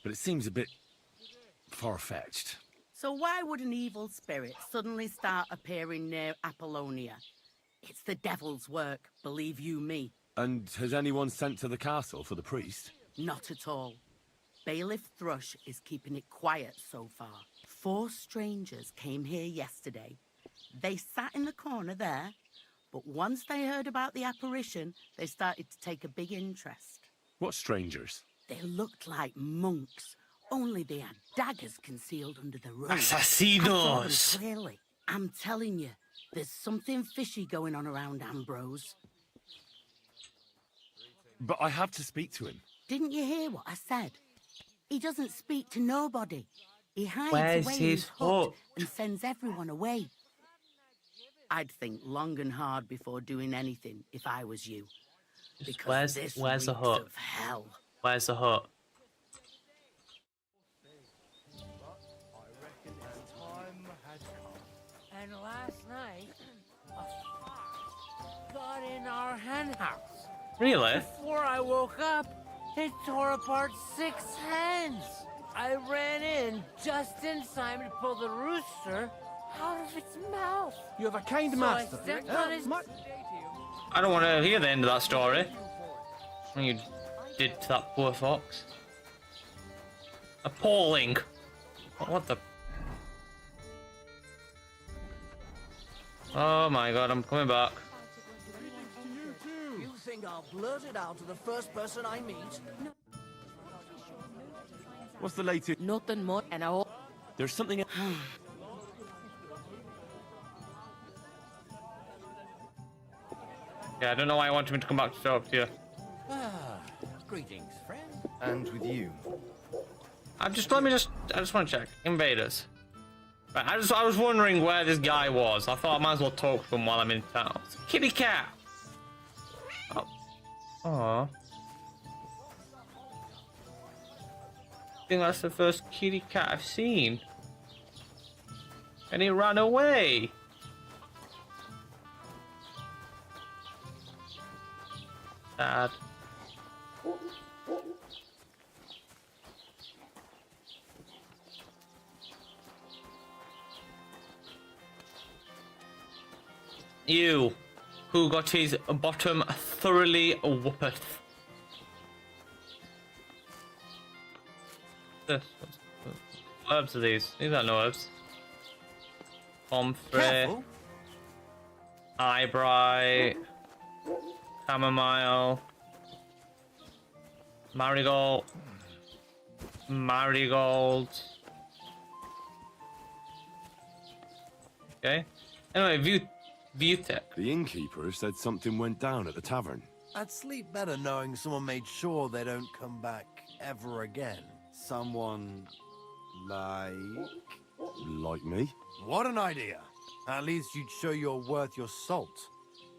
But it seems a bit far-fetched. So why would an evil spirit suddenly start appearing near Apollonia? It's the devil's work, believe you me. And has anyone sent to the castle for the priest? Not at all. Bailiff Thrush is keeping it quiet so far. 4 strangers came here yesterday. They sat in the corner there, but once they heard about the apparition, they started to take a big interest. What strangers? They looked like monks, only they had daggers concealed under the robe. Assassinos! I saw them clearly. I'm telling you, there's something fishy going on around Ambrose. But I have to speak to him. Didn't you hear what I said? He doesn't speak to nobody. He hides Where's away in his his hut hut? and sends everyone away. I'd think long and hard before doing anything if I was you. Because this where's the reeks hut? of hell. Where's the hut? And last night, a fox got in our hen house. Really? Before I woke up, it tore apart 6 hens. I ran in just in time to pull the rooster out of its mouth. You have a kind So master. I stepped on his... I don't want to hear the end of that story. What you did to that poor fox. Appalling. What the... Oh my god, I'm coming back. You think I'll blurt it out to the first person I meet? What's the latest? Nothing more, and I... There's something... Yeah, I don't know why I want him to come back to talk to you. Ah, greetings, friend. And with you. I just want to check. Invaders. Right, I was wondering where this guy was. I thought I might as well talk to him while I'm in town. Kitty cat. Oh. Aww. I think that's the first kitty cat I've seen. And he ran away. Sad. You, who got his bottom thoroughly whoopeth. What herbs are these? These are no herbs. Comfrey, eyebright, chamomile, marigold. Okay. Anyway, Viewtech. The innkeeper said something went down at the tavern. I'd sleep better knowing someone made sure they don't come back ever again. Someone like me? What an idea. At least you'd show you're worth your salt.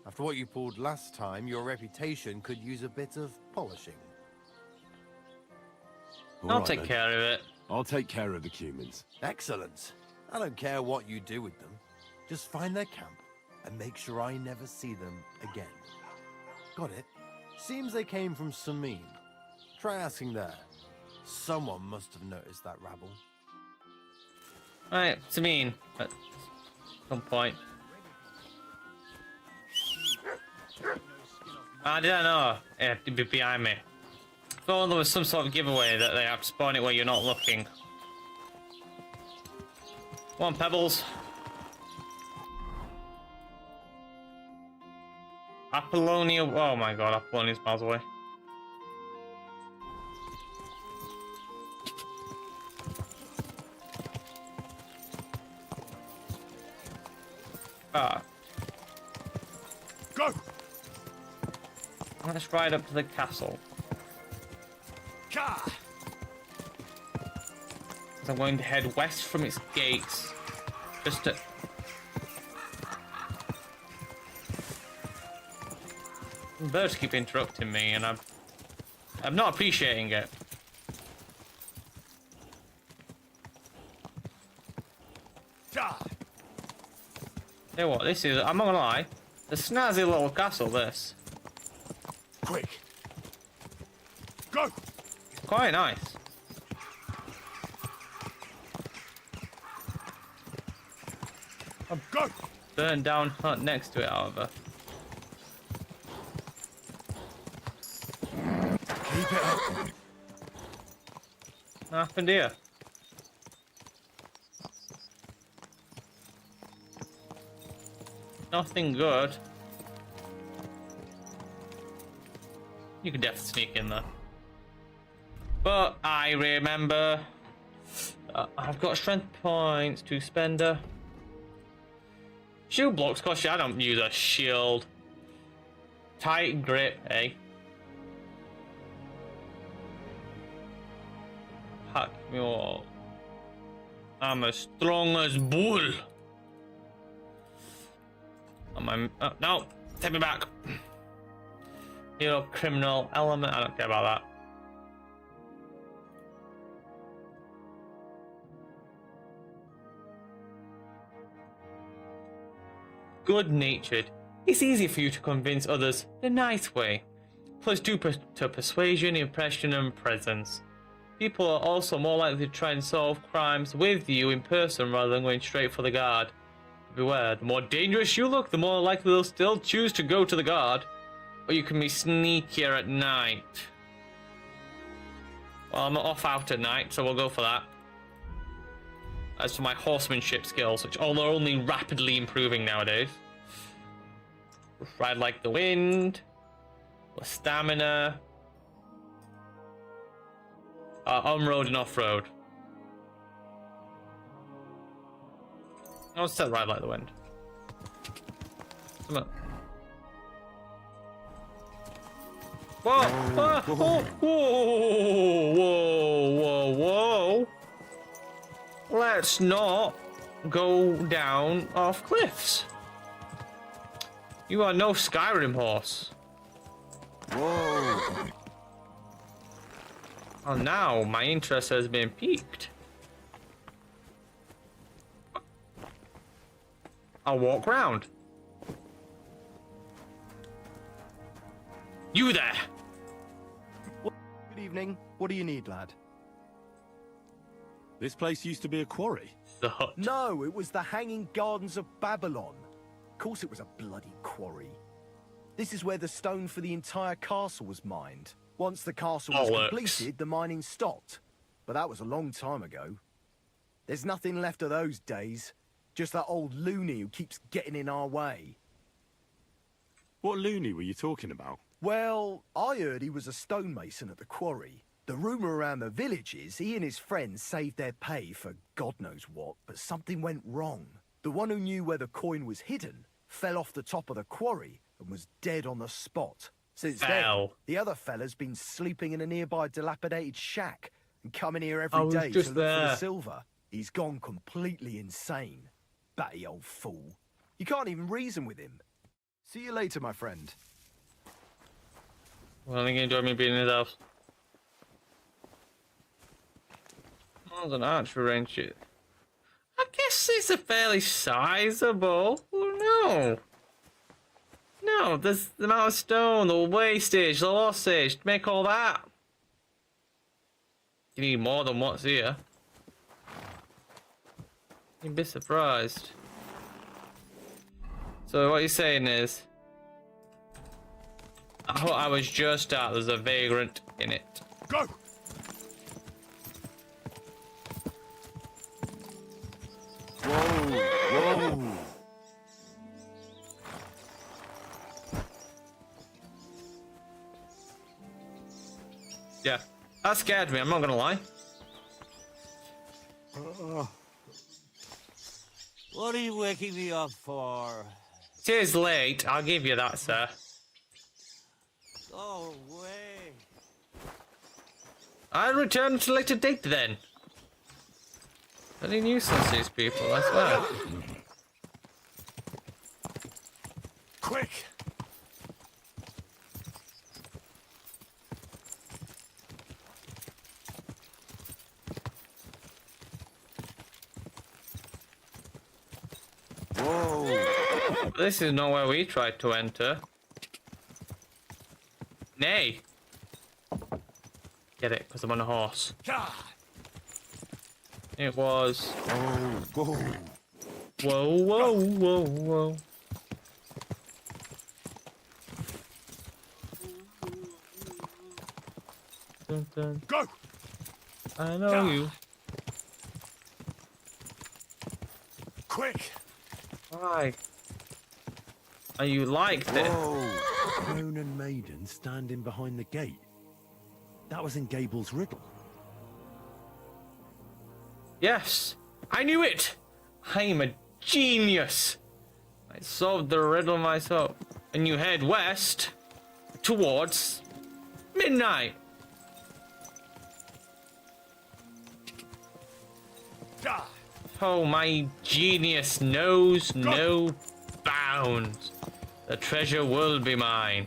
After what you pulled last time, your reputation could use a bit of polishing. I'll take care of it. I'll take care of the humans. Excellent. I don't care what you do with them. Just find their camp and make sure I never see them again. Got it? Seems they came from Samin. Try asking there. Someone must have noticed that rabble. Right, Samin. At some point. I didn't know. Yeah, it'd be behind me. I thought there was some sort of giveaway that they have to spawn it where you're not looking. Come on, Pebbles. Apollonia. Oh my god, Apollonia's miles away. Go! Let's ride up to the castle. I'm going to head west from its gates. Just to... Birds keep interrupting me and I'm not appreciating it. Tell you what, this is, I'm not gonna lie, a snazzy little castle, this. Quick! Go! Quite nice. A burned down hut next to it, however. Keep it up. What happened here? Nothing good. You could definitely sneak in there. But I remember I've got strength points to spend. Shield blocks cost you. I don't use a shield. Tight grip, eh? Hack me all. I'm as strong as bull. No, take me back. You criminal element. I don't care about that. Good-natured. It's easy for you to convince others the nice way. Plus 2 to persuasion, impression, and presence. People are also more likely to try and solve crimes with you in person rather than going straight for the guard. Beware, the more dangerous you look, the more likely they'll still choose to go to the guard. Or you can be sneakier at night. Well, I'm off out at night, so we'll go for that. As for my horsemanship skills, which are only rapidly improving nowadays. Ride like the wind. Stamina. On-road and off-road. I'll set ride like the wind. Come on. Whoa! Whoa! Whoa! Whoa! Whoa! Whoa! Let's not go down off cliffs. You are no Skyrim horse. Whoa! Oh, now my interest has been piqued. I'll walk round. You there? Good evening. What do you need, lad? This place used to be a quarry. The hut. No, it was the Hanging Gardens of Babylon. Of course it was a bloody quarry. This is where the stone for the entire castle was mined. Once the castle was completed, the mining stopped. But that was a long time ago. There's nothing left of those days. Just that old loony who keeps getting in our way. What loony were you talking about? Well, I heard he was a stonemason at the quarry. The rumour around the village is he and his friends saved their pay for God knows what, but something went wrong. The one who knew where the coin was hidden fell off the top of the quarry and was dead on the spot. Since then, the other fella's been sleeping in a nearby dilapidated shack and coming here every day to look for the silver. He's gone completely insane. Batty old fool. You can't even reason with him. See you later, my friend. Well, I think you enjoyed me being in his house. There's an archery range. I guess it's a fairly sizable. Oh, no. No, there's the amount of stone, the wastage, the lossage, to make all that. You need more than what's here. You'd be surprised. So what you're saying is, I was just at, there's a vagrant in it. Go! Whoa! Whoa! Yeah, that scared me, I'm not gonna lie. What are you waking me up for? It is late, I'll give you that, sir. Go away. I'll return at a later date then. Bloody nuisance, these people, I swear. Quick! Whoa! This is not where we tried to enter. Nay. Get it, because I'm on a horse. It was. Whoa! Whoa, whoa, whoa, whoa. Dun, dun. Go! I know you. Quick! Why? Are you like this? Crone and maiden standing behind the gate. That was in Gable's riddle. Yes, I knew it. I'm a genius. I solved the riddle myself. And you head west towards midnight. Oh, my genius knows no bounds. The treasure will be mine.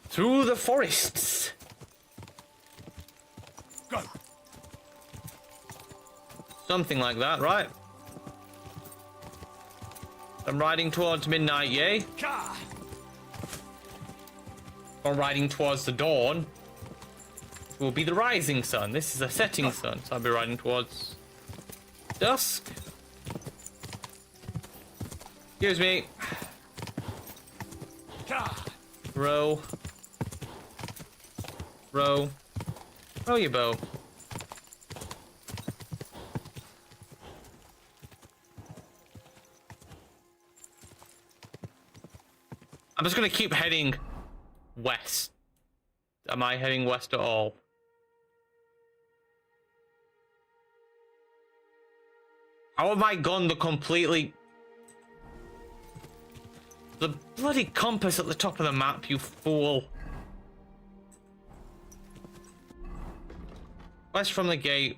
Through the forests. Go. Something like that, right? I'm riding towards midnight, yay? Or riding towards the dawn. It will be the rising sun. This is a setting sun, so I'll be riding towards dusk. Excuse me. Row. Row. Row your boat. I'm just gonna keep heading west. Am I heading west at all? How have I gone the completely... The bloody compass at the top of the map, you fool. West from the gate.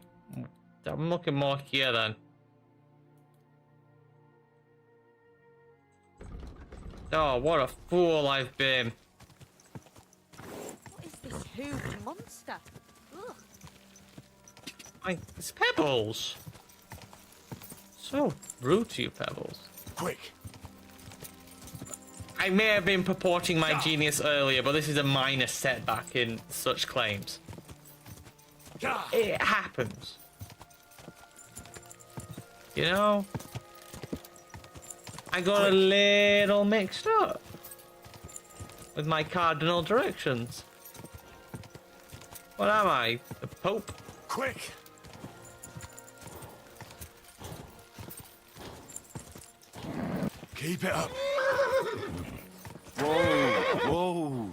I'm looking more here then. Oh, what a fool I've been. What is this huge monster? Ugh. It's Pebbles. So rude to you, Pebbles. Quick. I may have been purporting my genius earlier, but this is a minor setback in such claims. It happens. You know? I got a little mixed up with my cardinal directions. What am I? The Pope? Quick! Keep it up. Whoa, whoa.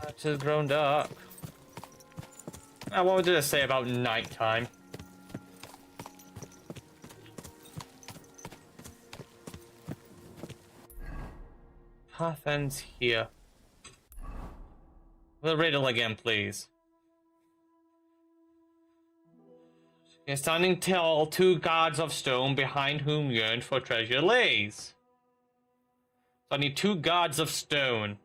It has grown dark. Now, what did I say about nighttime? Path ends here. The riddle again, please. You're standing tall, 2 guards of stone behind whom yearn for treasure lays. So I need 2 guards of stone.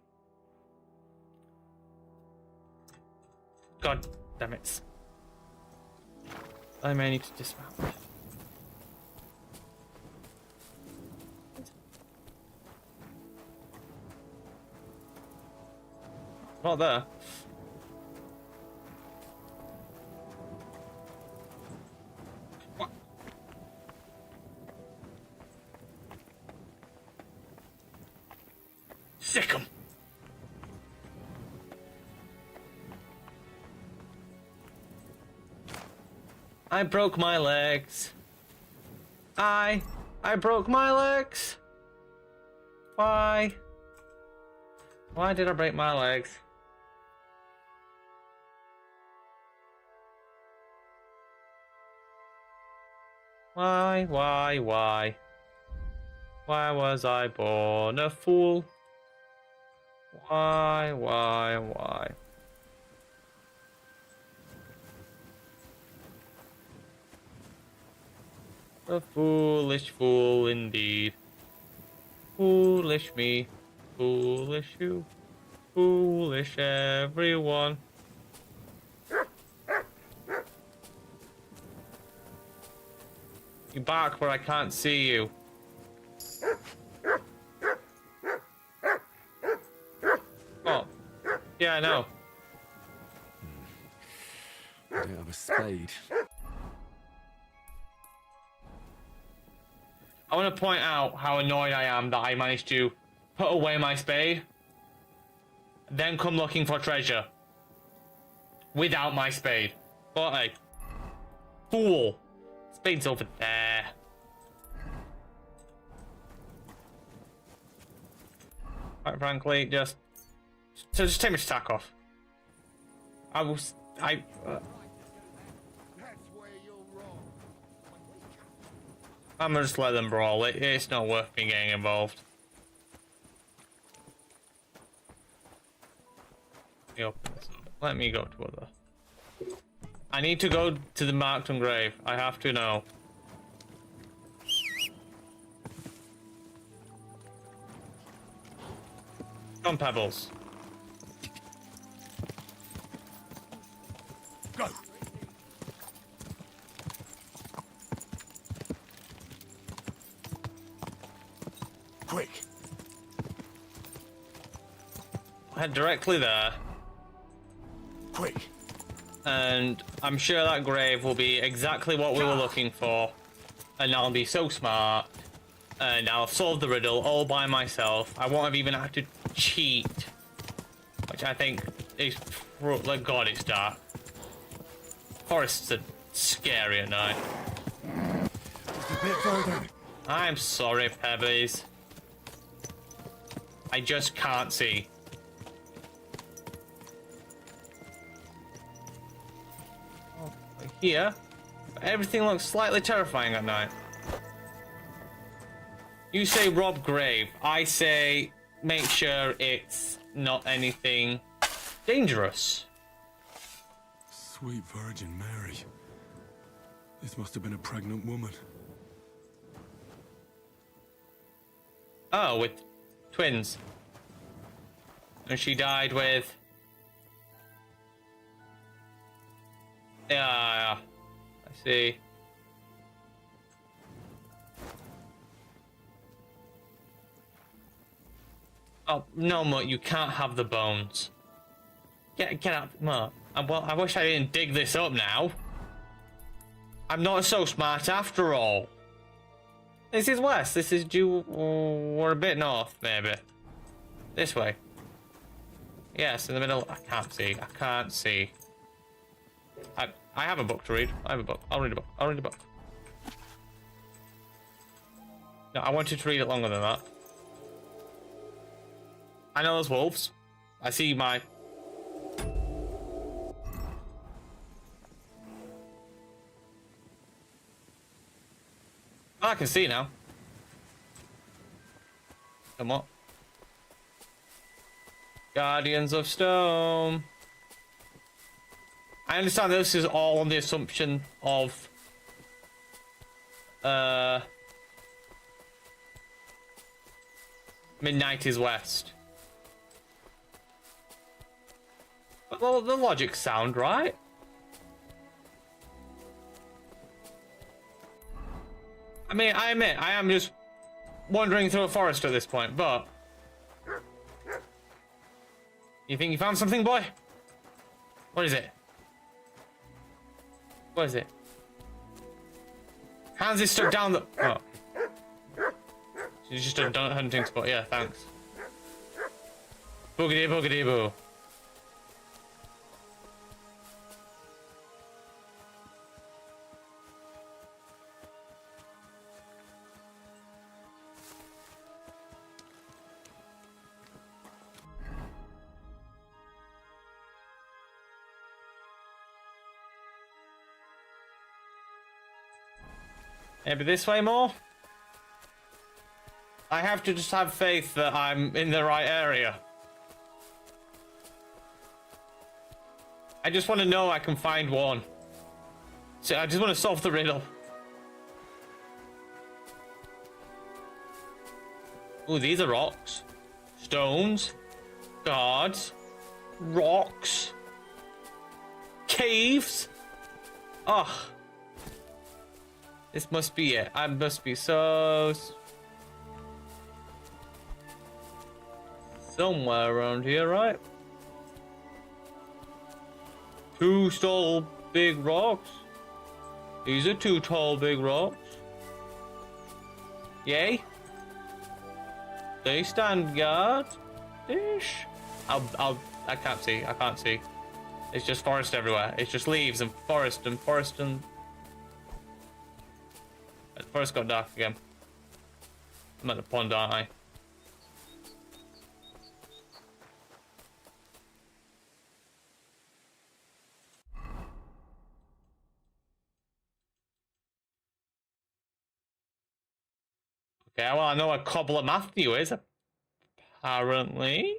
God damn it. I may need to dismount. Not there. What? Sick 'em. I broke my legs. I broke my legs. Why? Why did I break my legs? Why? Why was I born a fool? Why? A foolish fool indeed. Foolish me, foolish you, foolish everyone. You bark where I can't see you. Oh, yeah, I know. I don't have a spade. I want to point out how annoyed I am that I managed to put away my spade, then come looking for treasure without my spade. What a fool. Spade's over there. Quite frankly, just take my stack off. I'm gonna just let them brawl. It's not worth me getting involved. Let me go to other. I need to go to the Markton grave. I have to know. Come on, Pebbles. Go. Quick. Head directly there. Quick. And I'm sure that grave will be exactly what we were looking for. And I'll be so smart. And I'll solve the riddle all by myself. I won't have even had to cheat. Which I think is... Like, God, it's dark. Forests are scary at night. Just a bit further. I'm sorry, Pebbles. I just can't see. Oh, here, everything looks slightly terrifying at night. You say rob grave. I say make sure it's not anything dangerous. Sweet Virgin Mary. This must have been a pregnant woman. Oh, with twins. And she died with... Yeah, I see. Oh, no, Mutt, you can't have the bones. Get out, Mutt. Well, I wish I didn't dig this up now. I'm not so smart after all. This is west. This is due... We're a bit north, maybe. This way. Yes, in the middle. I can't see. I can't see. I have a book to read. I have a book. I'll read a book. I'll read a book. No, I wanted to read it longer than that. I know there's wolves. I see my... Oh, I can see now. Come on. Guardians of Stone. I understand this is all on the assumption of... Midnight is west. But the logic's sound, right? I mean, I admit, I am just wandering through a forest at this point, but... You think you found something, boy? What is it? What is it? Hans is stuck down the... Oh. She's just a hunting spot, yeah, thanks. Boogity boogity boo. Maybe this way more? I have to just have faith that I'm in the right area. I just want to know I can find one. So I just want to solve the riddle. Ooh, these are rocks. Stones. Guards. Rocks. Caves. Ugh. This must be it. I must be so... Somewhere around here, right? Two tall big rocks. These are two tall big rocks. Yay. They stand guard. Ish. I can't see. I can't see. It's just forest everywhere. It's just leaves and forest and forest and... The forest got dark again. I'm at the pond, aren't I? Okay, well, I know where Cobbler Matthew is, apparently.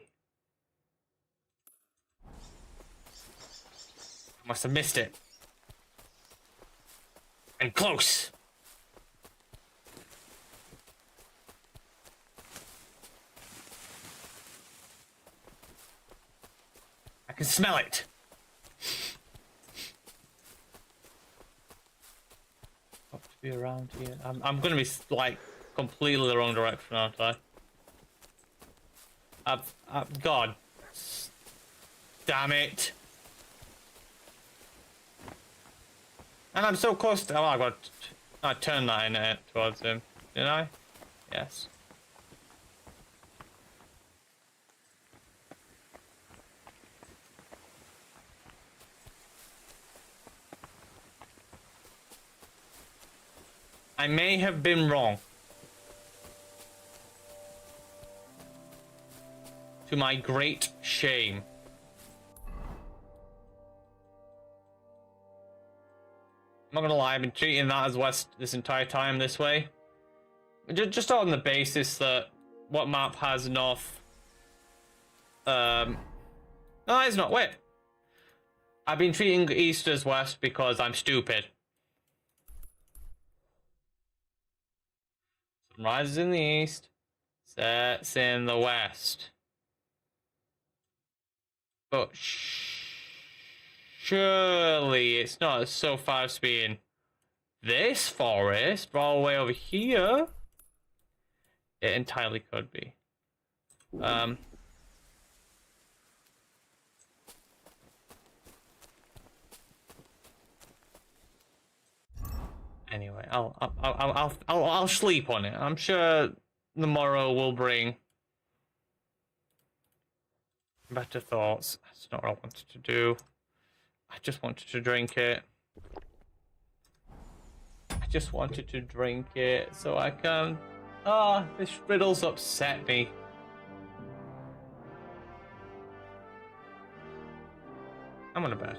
I must have missed it. And close. I can smell it. Got to be around here. I'm gonna be like completely the wrong direction, aren't I? God. Damn it. And I'm so close to... Oh, I turned that in it towards him. Did I? Yes. I may have been wrong. To my great shame. I'm not gonna lie, I've been treating that as west this entire time this way. Just on the basis that what map has north... No, it's not. Wait. I've been treating east as west because I'm stupid. Sun rises in the east, sets in the west. But surely it's not so far as being this forest, all the way over here. It entirely could be. Anyway, I'll sleep on it. I'm sure the morrow will bring better thoughts. That's not what I wanted to do. I just wanted to drink it. I just wanted to drink it so I can... Ah, this riddle's upset me. I'm gonna bed.